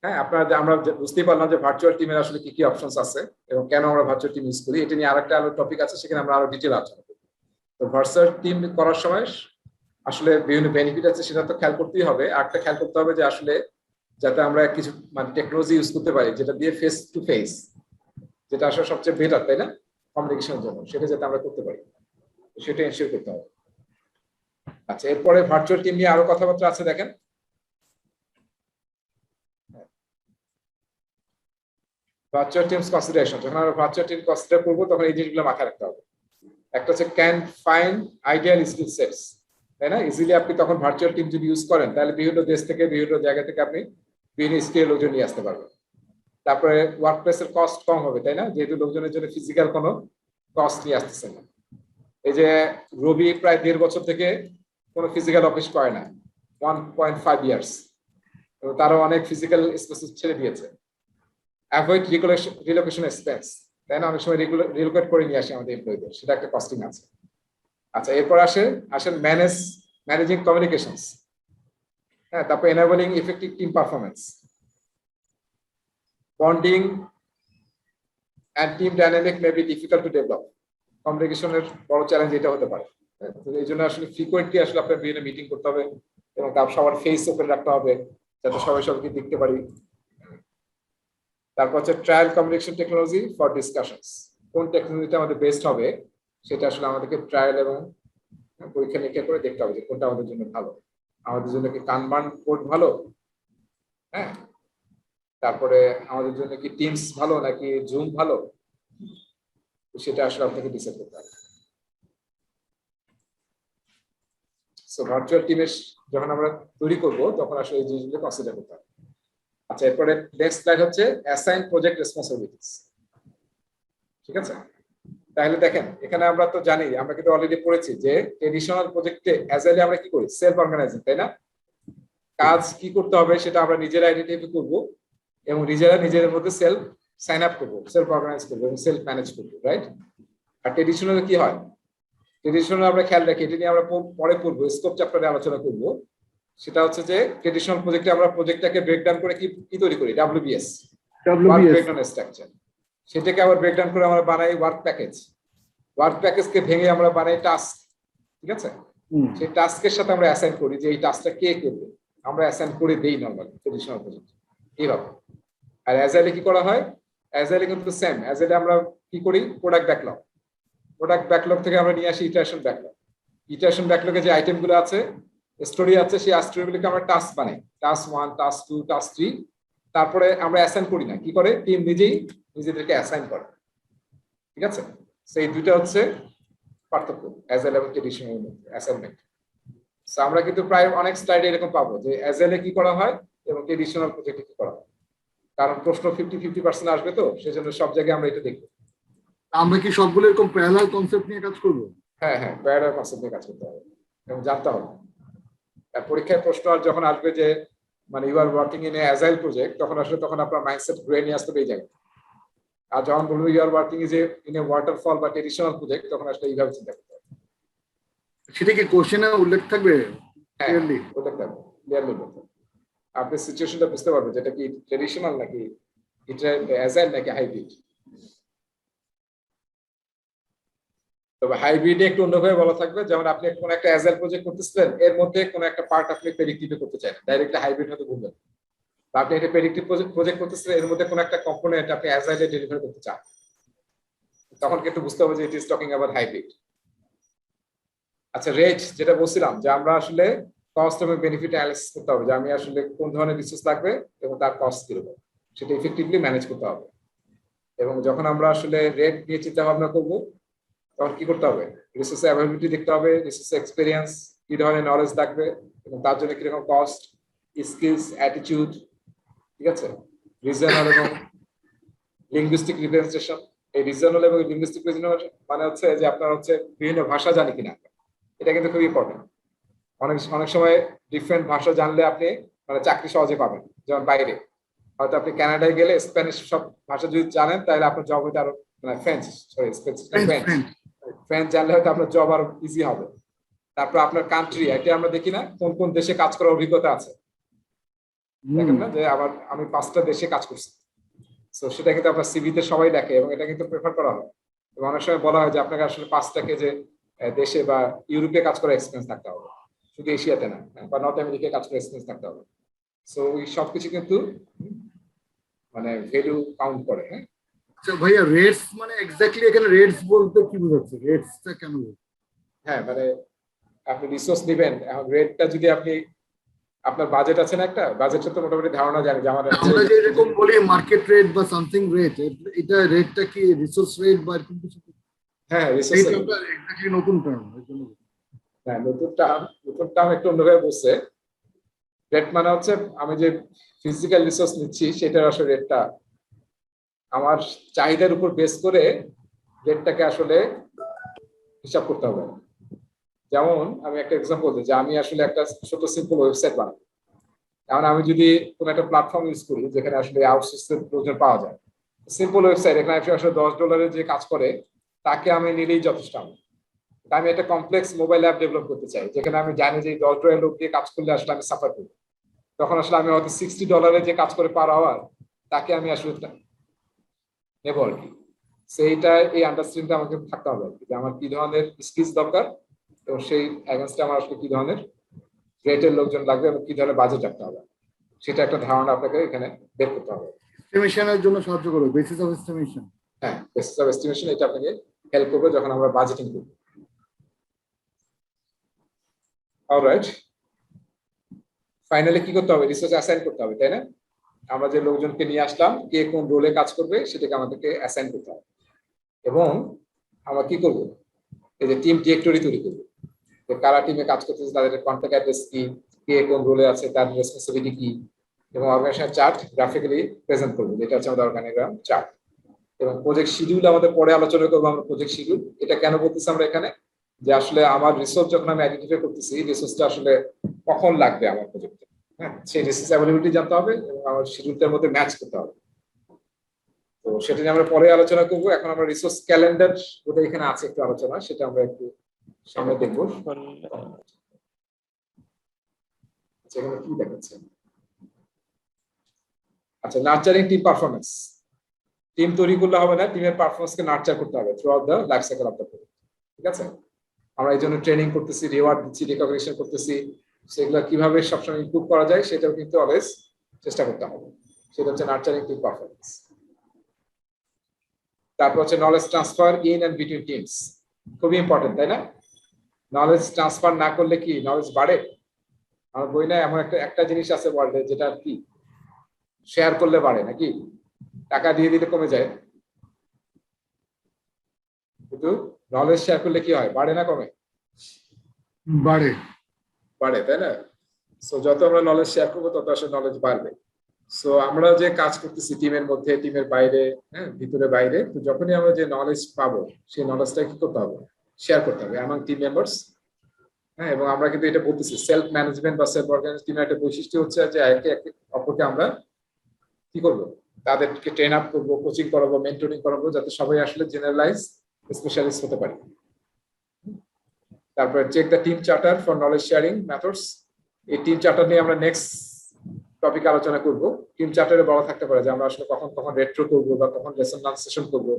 S1: হ্যাঁ, আমরা বুঝতেই পারলাম যে ভার্চুয়াল টিমের আসলে কি কি অপশনস আছে এবং কেন আমরা ভার্চুয়াল টিম ইউজ করি। এটা নিয়ে আরেকটা টপিক আছে, সেখানে আমরা আরো ডিটেল আলোচনা করব। তো ভার্চুয়াল টিম করার সময় আসলে বিভিন্ন বেনিফিট আছে, সেটা তো খেয়াল করতেই হবে। আরেকটা খেয়াল করতে হবে যে আসলে যাতে আমরা কিছু মানে টেকনোলজি ইউজ করতে পারি, যেটা দিয়ে ফেস টু ফেস, যেটা আসলে সবচেয়ে বেটার, তাই না? কমিউনিকেশনের জন্য, সেটা যাতে আমরা করতে পারি, সেটা এনশিওর করতে হবে। আচ্ছা, এরপরে ভার্চুয়াল টিম নিয়ে আরো কথাবার্তা আছে, দেখেন ভার্চুয়াল টিমস কনসিডারেশন। যখন আমরা ভার্চুয়াল টিম কনসিডার করবো তখন এই জিনিসগুলো মাথায় রাখতে হবে। একটা হচ্ছে can find ideal skill sets, তাই না? ইজিলি আপনি তখন ভার্চুয়াল টিম যদি ইউজ করেন তাহলে বিভিন্ন দেশ থেকে বিভিন্ন জায়গা থেকে আপনি বিভিন্ন স্কিল লোকজন নিয়ে আসতে পারবেন। তারপরে ওয়ার্ক প্লেসের কস্ট কম হবে, তাই না? যেহেতু লোকজনের জন্য ফিজিক্যাল কোনো কস্ট নিয়ে আসতেছে না। এই যে রবি প্রায় 1.5 বছর থেকে কোনো ফিজিক্যাল অফিস করে না, 1.5 ইয়ার্স, তারও অনেক ফিজিক্যাল স্পেসিস ছেড়ে দিয়েছে। অ্যাভয়েড রিলোকেশন এক্সপেন্স, তাই না? অনেক সময় রিলোকেট করে নিয়ে আসে আমাদের এমপ্লয়ীদের, সেটা একটা কস্টিং আছে। আচ্ছা, এরপর আসেন ম্যানেজিং কমিউনিকেশনস, হ্যাঁ, তারপর enabling effective team performance, bonding and team dynamic may be difficult to develop. কমিউনিকেশনের বড় চ্যালেঞ্জ এটা হতে পারে। এই জন্য আসলে ফ্রিকোয়েন্টলি আসলে আপনার বিভিন্ন মিটিং করতে হবে এবং তার সবার ফেস ওপেন রাখতে হবে যাতে সবাই সবাইকে দেখতে পারি। তারপর হচ্ছে trial communication technology for discussions, কোন টেকনোলজিটা আমাদের বেস্ট হবে সেটা আসলে আমাদেরকে ট্রায়াল এবং পরীক্ষা নিরীক্ষা করে দেখতে হবে যে কোনটা আমাদের জন্য ভালো। আমাদের জন্য কি কানবান কোড ভালো, হ্যাঁ, তারপরে আমাদের জন্য কি টিমস ভালো নাকি জুম ভালো, সেটা আসলে আপনাকে ডিসাইড করতে হবে। সো ভার্চুয়াল টিমের যখন আমরা তৈরি করব তখন আসলে এই জিনিসগুলো কনসিডার করতে হবে। আচ্ছা, এরপরে নেক্সট স্লাইড হচ্ছে অ্যাসাইন প্রজেক্ট রেসপন্সিবিলিটিস। ঠিক আছে, তাহলে দেখেন এখানে আমরা তো জানি, আমরা কিন্তু অলরেডি পড়েছি যে ট্রেডিশনাল প্রজেক্টে অ্যাজাইলে আমরা কি করি, সেলফ অর্গানাইজিং, তাই না? কাজ কি করতে হবে সেটা আমরা নিজেরা আইডেন্টিফাই করব এবং নিজেরা নিজেদের মধ্যে সেলফ সাইন আপ করবো, সেলফ অর্গানাইজ করবো এবং সেলফ ম্যানেজ করবো, রাইট? আর ট্রেডিশনাল কি হয়, ট্রেডিশনাল আমরা খেয়াল রাখি, এটা নিয়ে আমরা পরে পড়বো, স্কোপ চ্যাপ্টারে আলোচনা করব। সেটা হচ্ছে যে ট্রেডিশনাল প্রজেক্টে আমরা প্রজেক্টটাকে ব্রেকডাউন করে কি তৈরি করি, ডাব্লিউবিএস, ওয়ার্ক ব্রেকডাউন স্ট্রাকচার। সেটাকে আবার ব্রেকডাউন করে আমরা বানাই ওয়ার্ক প্যাকেজ, ওয়ার্ক প্যাকেজকে ভেঙে আমরা বানাই টাস্ক। ঠিক আছে, সেই টাস্কের সাথে আমরা অ্যাসাইন করি যে এই টাস্কটা কে করবে, আমরা অ্যাসাইন করে দেই নরমালি ট্রেডিশনাল প্রজেক্ট এইভাবে। আর অ্যাজাইলে কি করা হয়, অ্যাজাইলে কিন্তু সেম, অ্যাজাইলে আমরা কি করি, প্রোডাক্ট ব্যাকলগ, প্রোডাক্ট ব্যাকলগ থেকে আমরা নিয়ে আসি ইটারেশন ব্যাকলগ। ইটারেশন ব্যাকলগে যে আইটেমগুলো আছে, স্টোরি আছে, সেই স্টোরিগুলোকে আমরা টাস্ক বানাই, টাস্ক 1, টাস্ক 2, টাস্ক 3। তারপরে আমরা অ্যাসাইন করি না, কি করে, টিম নিজেই নিজেদেরকে অ্যাসাইন করে। ঠিক আছে, সেই দুইটা হচ্ছে পার্থক্য অ্যাজাইল এবং ট্রেডিশনাল মধ্যে, অ্যাসাইনমেন্ট। সো আমরা কিন্তু প্রায় অনেক স্লাইডে এরকম পাবো যে অ্যাজাইলে কি করা হয় এবং ট্রেডিশনাল প্রজেক্টে কি করা হয়, কারণ প্রশ্ন 50-50% আসবে, তো সেজন্য সব জায়গায় আমরা এটা দেখবো।
S3: আমরা কি সবগুলো এরকম প্যারালাল কনসেপ্ট নিয়ে কাজ করব?
S1: হ্যাঁ হ্যাঁ, প্যারালাল কনসেপ্ট নিয়ে কাজ করতে হবে এবং জানতে হবে। আর পরীক্ষায় প্রশ্ন আর যখন আসবে যে মানে you are working in a agile project, তখন আসলে তখন আপনার মাইন্ডসেট ঘুরে নিয়ে আসতে হবে এই জায়গায়। আর যখন বলবো you are working in a waterfall বা ট্রেডিশনাল প্রজেক্ট, তখন আসলে এইভাবে চিন্তা করতে হবে।
S3: সেটা কি কোশ্চেনে উল্লেখ থাকবে?
S1: হ্যাঁ, উল্লেখ থাকবে, ক্লিয়ারলি বলতে হবে। আপনি সিচুয়েশনটা বুঝতে পারবেন যেটা কি ট্রেডিশনাল নাকি এটা অ্যাজাইল নাকি হাইব্রিড। তবে হাইব্রিডে একটু অন্যভাবে বলা থাকবে, যেমন আপনি কোন একটা অ্যাজাইল প্রজেক্ট করতেছিলেন, এর মধ্যে কোন একটা পার্ট আপনি প্রেডিক্টিভে করতে চান, ডাইরেক্টলি হাইব্রিড হতে ভুলবেন। বা আপনি একটা প্রেডিক্টিভ প্রজেক্ট করতেছিলেন, এর মধ্যে কোন একটা কম্পোনেন্ট আপনি অ্যাজাইলে ডেলিভার করতে চান, তখন কিন্তু বুঝতে হবে যে it is talking about hybrid. আচ্ছা, রেট যেটা বলছিলাম যে আমরা আসলে কস্ট এবং বেনিফিট অ্যানালাইসিস করতে হবে, যে আমি আসলে কোন ধরনের রিসোর্স লাগবে এবং তার কস্ট কিরকম, সেটা ইফেক্টিভলি ম্যানেজ করতে হবে। এবং যখন আমরা আসলে রেট নিয়ে চিন্তা ভাবনা করবো, তখন কি করতে হবে, রিসোর্সের অ্যাভেলেবিলিটি দেখতে হবে, রিসোর্সের এক্সপেরিয়েন্স, কি ধরনের নলেজ লাগবে এবং তার জন্য কিরকম কস্ট, স্কিলস, অ্যাটিটিউড। ঠিক আছে, রিজনাল এবং লিঙ্গুইস্টিক রিপ্রেজেন্টেশন। এই রিজনাল এবং লিঙ্গুইস্টিক রিপ্রেজেন্টেশন মানে হচ্ছে যে আপনার হচ্ছে বিভিন্ন ভাষা জানি কিনা, এটা কিন্তু খুবই ইম্পর্টেন্ট। অনেক সময় ডিফারেন্ট ভাষা জানলে আপনি মানে চাকরি সহজে পাবেন। যেমন বাইরে হয়তো আপনি কানাডায় গেলে স্প্যানিশ সব ভাষা যদি জানেন, তাহলে আপনার জব হইতে আরো, মানে ফ্রেঞ্চ জানলে হয়তো আপনার জব আরো ইজি হবে। তারপর আপনার কান্ট্রি, এটা আমরা দেখি না কোন কোন দেশে কাজ করার অভিজ্ঞতা আছে, দেখেন না যে আমি 5টা দেশে কাজ করছি। তো সেটা কিন্তু আপনার সিভিতে সবাই দেখে এবং এটা কিন্তু প্রেফার করা হয়। এবং অনেক সময় বলা হয় যে আপনাকে আসলে 5টাকে যে দেশে বা ইউরোপে কাজ করার এক্সপিরিয়েন্স থাকতে হবে, শুধু এশিয়াতে না, বা নর্থ আমেরিকায় কাজ করার এক্সপিরিয়েন্স থাকতে হবে। সো ওই সবকিছু কিন্তু মানে ভ্যালু কাউন্ট করে। হ্যাঁ,
S3: আচ্ছা ভাইয়া, রেটস মানে এক্স্যাক্টলি এখানে রেটস বলতে কি বোঝাচ্ছে? রেটসটা কেন বলছে?
S1: হ্যাঁ মানে আপনি রিসোর্স দিবেন, এখন রেটটা যদি আপনি আপনার বাজেট আছে না, একটা বাজেটটা তো মোটামুটি ধারণা জানি যে আমার
S3: আমরা যে এরকম বলি মার্কেট রেট বা সামথিং রেট, এটা রেটটা কি রিসোর্স রেট বা এরকম কিছু?
S1: হ্যাঁ রিসোর্স,
S3: এই টার্মটা এক্স্যাক্টলি নতুন টার্ম, এর জন্য বলছি।
S1: হ্যাঁ নতুন টার্ম একটু অন্যভাবে বলছে। রেট মানে হচ্ছে আমি যে ফিজিক্যাল রিসোর্স নিচ্ছি সেটার আসলে রেটটা আমার চাহিদার উপর বেস করে রেটটাকে আসলে হিসাব করতে হবে। যেমন আমি একটা এক্সাম্পল দিই, যে আমি আসলে একটা ছোট সিম্পল ওয়েবসাইট বানাবো। এখন আমি যদি কোনো একটা প্ল্যাটফর্ম ইউজ করি যেখানে আসলে আউটসোর্সের প্রয়োজন পাওয়া যায়, সিম্পল ওয়েবসাইট, এখানে আসলে $10 যে কাজ করে তাকে আমি নিলেই যথেষ্ট। আমি একটা কমপ্লেক্স মোবাইল অ্যাপ ডেভেলপ করতে চাই যেখানে আমি জানি যে $10 লোক দিয়ে কাজ করলে আসলে আমি সাফার করবো, তখন আসলে আমি হয়তো $60 যে কাজ করে পার আওয়ার তাকে আমি আসলে নেবো আর কি। সেইটা এই আন্ডারস্ট্যান্ডিংটা আমাকে থাকতে হবে আর কি, যে আমার কি ধরনের স্কিলস দরকার এবং সেই অ্যাগেন্স্টে আমার আসলে কি ধরনের রেটের লোকজন লাগবে এবং কি ধরনের বাজেট রাখতে হবে, সেটা একটা ধারণা আপনাকে এখানে বের করতে হবে।
S3: এস্টিমেশনের জন্য সাহায্য করবে, বেসিস অফ এস্টিমেশন।
S1: হ্যাঁ, বেসিস অফ এস্টিমেশন এটা আপনাকে হেল্প করবে যখন আমরা বাজেটিং করব। অলরাইট, ফাইনালি কি করতে হবে? রিসোর্স অ্যাসাইন করতে হবে, তাই না? আমরা যে লোকজনকে নিয়ে আসলাম, কে কোন রোলে কাজ করবে সেটাকে আমাদেরকে অ্যাসাইন করতে হবে। এবং আমরা কি করব, এই যে টিম ডিরেক্টরি তৈরি করবো, যে কারা টিমে কাজ করতেছে তাদের কন্ট্যাক্ট অ্যাড্রেস কি, কে কোন রোলে আছে তার রেসপন্সিবিলিটি কি, এবং অর্গানাইজেশন চার্ট গ্রাফিক্যালি প্রেজেন্ট করবো, যেটা হচ্ছে আমাদের অর্গানিগ্রাম চার্ট। এবং প্রজেক্ট শিডিউল আমাদের পরে আলোচনা করবো। আমরা প্রজেক্ট শিডিউল এটা কেন বলতেছি আমরা এখানে, যে আসলে আমার রিসোর্স যখন আমি আইডেন্টিফাই করতেছি, রিসোর্সটা আসলে কখন লাগবে আমার প্রজেক্টে, হ্যাঁ সেই রিসোর্স অ্যাভেলেবিলিটি জানতে হবে এবং আমার শিডিউলটার মধ্যে ম্যাচ করতে হবে। তো সেটা নিয়ে আমরা পরে আলোচনা করবো। এখন আমরা রিসোর্স ক্যালেন্ডার যেটা এখানে আছে একটু আলোচনা, সেটা আমরা একটু সামনে দেখবো। আচ্ছা, এখানে কি দেখাচ্ছে? আচ্ছা, নার্চারিং টিম পারফরমেন্স। টিম তৈরি করলে হবে না, টিমের পারফরমেন্সকে নার্চার করতে হবে through out the life cycle of the project. ঠিক আছে, আমরা এই জন্য ট্রেনিং করতেছি, রিওয়ার্ড দিচ্ছি, রিকগনিশন করতেছি, সেগুলো কিভাবে সবসময় ইমপ্রুভ করা যায় সেটাও কিন্তু অলওয়েজ চেষ্টা করতে হবে। সেটা হচ্ছে নার্চারিং টিম পারফরমেন্স। তারপর হচ্ছে knowledge transfer in and between teams, খুবই ইম্পর্টেন্ট, তাই না? নলেজ ট্রান্সফার না করলে কি নলেজ বাড়ে? আমার বই না এমন একটা জিনিস আছে ওয়ার্ল্ডে যেটা কি শেয়ার করলে বাড়ে, নাকি টাকা দিয়ে দিলে কমে যায়? কিন্তু নলেজ শেয়ার করলে কি হয়, বাড়ে না কমে?
S3: বাড়ে।
S1: বাড়ে, তাই না? সো যত আমরা নলেজ শেয়ার করবো তত আসলে নলেজ বাড়বে। সো আমরা যে কাজ করতেছি টিমের মধ্যে, টিমের বাইরে, হ্যাঁ ভিতরে বাইরে, তো যখনই আমরা যে নলেজ পাবো সেই নলেজটা কি করতে হবে, শেয়ার করতে হবে অ্যামং টিম মেম্বার্স। হ্যাঁ, এবং আমরা কিন্তু এটা বলতেছি সেলফ ম্যানেজমেন্ট বা সেলফ অর্গানাইজ টিমের একটা বৈশিষ্ট্য হচ্ছে যে একে অপরকে আমরা কি করবো, তাদেরকে ট্রেন আপ করবো, কোচিং করাবো, মেন্টরিং করাবো, যাতে সবাই আসলে জেনারেলাইজ স্পেশালিস্ট হতে পারে। তারপরে check the team charter for knowledge sharing methods. এই টিম চার্টার নিয়ে আমরা নেক্সট টপিক আলোচনা করব। টিম চার্টারে বলা থাকতে পারে যে আমরা আসলে কখন কখন রেট্রো করবো, বা কখন লেসন লার্ন সেশন করবো,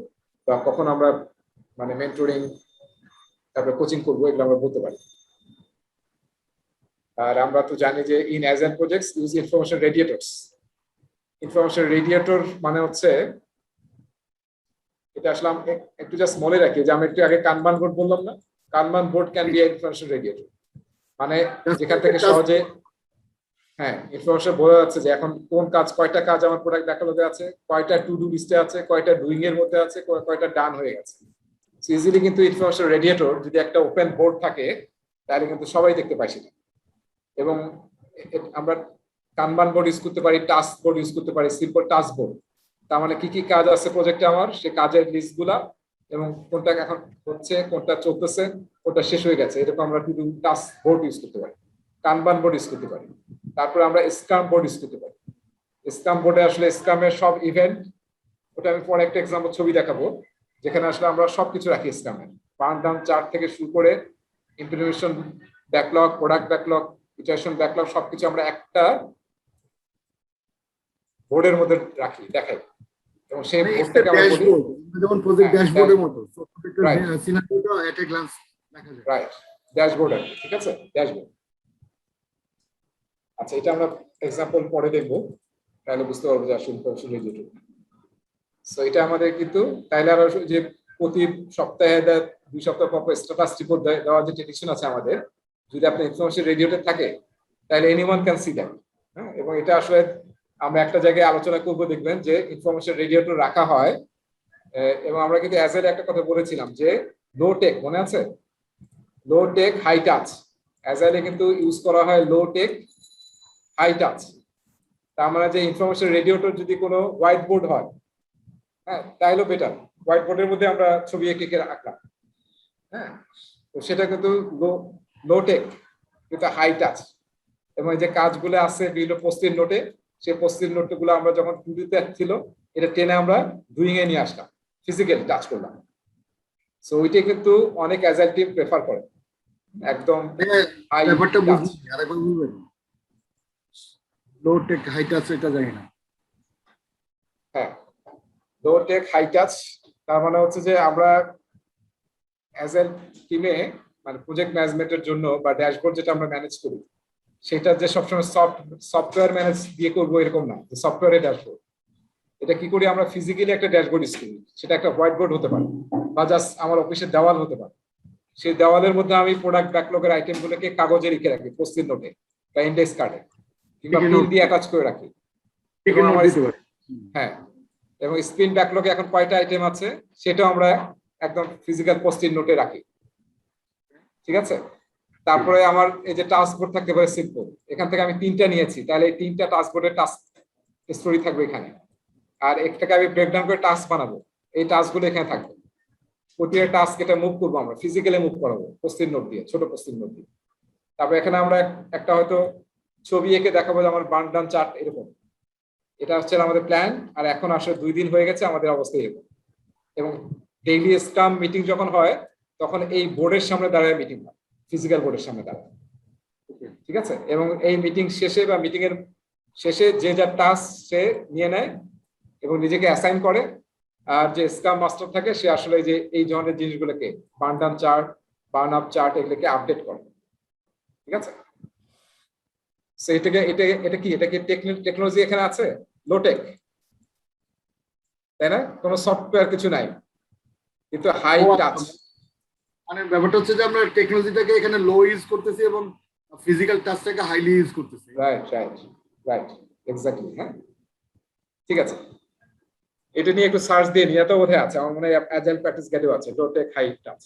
S1: বা কখন আমরা মানে মেন্টরিং তারপরে কোচিং করবো, এগুলো আমরা বলতে পারি। আর আমরা তো জানি যে in agile projects use information radiators. Information radiator মানে হচ্ছে, এটা আসলে একটু জাস্ট মনে রাখি যে আমি একটু আগে কানবান বোর্ড বললাম না, কানবান board can be information radiator. মানে যেখান থেকে সহজে হ্যাঁ ইনফরমেশন বোঝা যাচ্ছে যে এখন কোন কাজ, কয়টা কাজ আমার প্রোডাক্ট ব্যাকলগে আছে, কয়টা টু ডু লিস্টে আছে, কয়টা ডুইং এর মধ্যে আছে, কয়টা ডান হয়ে গেছে। ইজিলি কিন্তু ইনফরমেশন রেডিয়েটর যদি একটা ওপেন বোর্ড থাকে তাহলে কিন্তু সবাই দেখতে পাই সেটা। এবং আমরা কানবান বোর্ড ইউজ করতে পারি, টাস্ক বোর্ড ইউজ করতে পারি, সিম্পল টাস্ক বোর্ড। তার মানে কি কি কাজ আছে প্রজেক্টে আমার, সে কাজের লিস্ট গুলা এবং কোনটা এখন হচ্ছে, কোনটা চলতেছে, কোনটা শেষ হয়ে গেছে, এরকম আমরা to do task board use করতে পারি, কানবান বোর্ড ইউজ করতে পারি। তারপরে আমরা স্ক্রাম বোর্ড ইউজ করতে পারি। স্ক্রাম বোর্ডে আসলে স্ক্রামের সব ইভেন্ট, ওটা আমি পরে একটা এক্সাম্পল ছবি দেখাবো, যেখানে আসলে আমরা সবকিছু রাখি স্ক্রামের, বার্ন ডাউন চার্ট থেকে শুরু করে implementation backlog, product backlog, iteration backlog, সবকিছু আমরা একটা বোর্ডের মধ্যে রাখি, দেখাই। এবং সেই বোর্ডটাকে আমরা বলি
S3: যেমন প্রজেক্ট ড্যাশবোর্ডের মতো, সিনারিওটা এট এ গ্ল্যান্স দেখা যায়।
S1: রাইট, ড্যাশবোর্ড আর কি, ঠিক আছে, ড্যাশবোর্ড। আচ্ছা, এটা আমরা এক্সাম্পল পরে দেখবো, তাহলে বুঝতে পারবো যে আসলে ইনফরমেশন রেডিয়েটর। সো এটা আমাদের কিন্তু তাইলে আরো যে প্রতি সপ্তাহে 2 সপ্তাহ পর স্ট্যাটাস রিপোর্ট দেওয়ার যে ট্রেডিশন আছে আমাদের, যদি আপনার ইনফরমেশন রেডিওতে থাকে তাহলে এনিওয়ান ক্যান সি দ্যাট। হ্যাঁ, এবং এটা আসলে আমরা একটা জায়গায় আলোচনা করবো, দেখবেন যে ইনফরমেশন রেডিওটা রাখা হয়। এবং আমরা কিন্তু অ্যাজেল একটা কথা বলেছিলাম যে লো টেক, মনে আছে? লো টেক হাই টাচ, অ্যাজাইলে কিন্তু ইউজ করা হয় লো টেক হাই টাচ। তার মানে যে ইনফরমেশন রেডিওটার যদি কোনো হোয়াইট বোর্ড হয়, হ্যাঁ, তাইলেও বেটার। হোয়াইট বোর্ডের মধ্যে আমরা ছবি এঁকে রাখলাম, হ্যাঁ, তো সেটা কিন্তু লো টেক কিন্তু হাই টাচ। এবং যে কাজগুলো আছে বিভিন্ন পোস্টের নোটে, সেই পোস্টের নোটগুলো আমরা যখন টুডিতে ছিল এটা টেনে আমরা ডুইং এ নিয়ে আসলাম, ফিজিক্যাল টাচ করলাম। সো ওইটাই কিন্তু অনেক অ্যাজাইল টিম প্রেফার করে, একদম হাই
S3: ব্যাপারটা
S1: টাচ।
S3: বুঝলি, আরেকবার বুঝবেন? লো টেক হাই টাচ এটা জানি না।
S1: হ্যাঁ, লো টেক হাই টাচ তার মানে হচ্ছে যে আমরা অ্যাজ এ টিমে মানে প্রজেক্ট ম্যানেজমেন্টের জন্য বা ড্যাশবোর্ড যেটা আমরা ম্যানেজ করি, সেটা যে সবসময় সফটওয়্যার ম্যানেজ দিয়ে করবো এরকম না, যে সফটওয়্যারের ড্যাশবোর্ড। এটা কি করি আমরা ফিজিক্যালি একটা ড্যাশবোর্ড ইউজ করি, সেটা একটা হোয়াইট বোর্ড হতে পারে বা জাস্ট আমার অফিসের দেওয়াল হতে পারে। সেই দেওয়ালের মধ্যে আমি প্রোডাক্ট ব্যাকলগের আইটেমগুলোকে কাগজে লিখে রাখি, পোস্ট-ইট নোটে বা ইন্ডেক্স কার্ডে, কিংবা
S3: Sticky
S1: পিন
S3: note।
S1: দিয়ে অ্যাটাচ করে রাখি।
S3: Sticky
S1: এবং
S3: note
S1: আমার
S3: দিতে পারি।
S1: হ্যাঁ, এবং স্পিন ব্যাকলগে এখন কয়টা আইটেম আছে সেটাও আমরা একদম ফিজিক্যাল পোস্ট-ইট নোটে রাখি, ঠিক আছে? তারপরে আমার এই যে টাস্ক বোর্ড থাকতে পারে সিম্পল, এখান থেকে আমি 3টা নিয়েছি, তাহলে এই 3টা টাস্ক বোর্ডের টাস্ক স্টোরি থাকবে এখানে। আর একটাকে আমি ব্রেকডাউন করে টাস্ক বানাবো, এই টাস্কগুলো এখানে থাকবে। প্রতিটা টাস্ক এটা মুভ করবো, আমরা ফিজিক্যালি মুভ করাবো পোস্ট-ইট নোট দিয়ে, ছোট পোস্ট-ইট নোট দিয়ে। তারপর এখানে আমরা একটা হয়তো ছবি এঁকে দেখাবো যে আমার বার্ন ডাউন চার্ট এরকম। এটা হচ্ছে আমাদের প্ল্যান। আর এখন আসলে 2 দিন হয়ে গেছে, আমাদের অবস্থা এরকম। এবং ডেইলি স্ক্রাম মিটিং যখন হয় তখন এই বোর্ডের সামনে দাঁড়ায় মিটিং হয়, ফিজিক্যাল বোর্ডের সামনে দাঁড়ায়, ঠিক আছে? এবং এই মিটিং শেষে বা মিটিং এর শেষে যে যার টাস্ক সে নিয়ে নেয় এবং নিজেকে অ্যাসাইন করে। আর যে স্ক্রাম মাস্টার থাকে সে আসলে যে এই ধরনের জিনিসগুলোকে burn down chart, burn up chart এগুলোকে আপডেট করে, ঠিক আছে? সো এটা কি টেকনোলজি এখানে আছে? লো টেক, তাই না? কোনো সফটওয়্যার কিছু নাই, কিন্তু হাই টাচ।
S3: মানে ব্যাপারটা হচ্ছে যে আমরা টেকনোলজিটাকে এখানে লো ইউজ করতেছি এবং ফিজিক্যাল টাচটাকে হাইলি ইউজ করতেছি।
S1: Right exactly. হ্যাঁ, ঠিক আছে। এটা নিয়ে একটু সার্চ দিয়ে নিয়ে তো বোধহয় আছে, আমার মনে হয় অ্যাজাইল প্র্যাকটিস গাইডেও আছে, লো টেক হাই টাচ।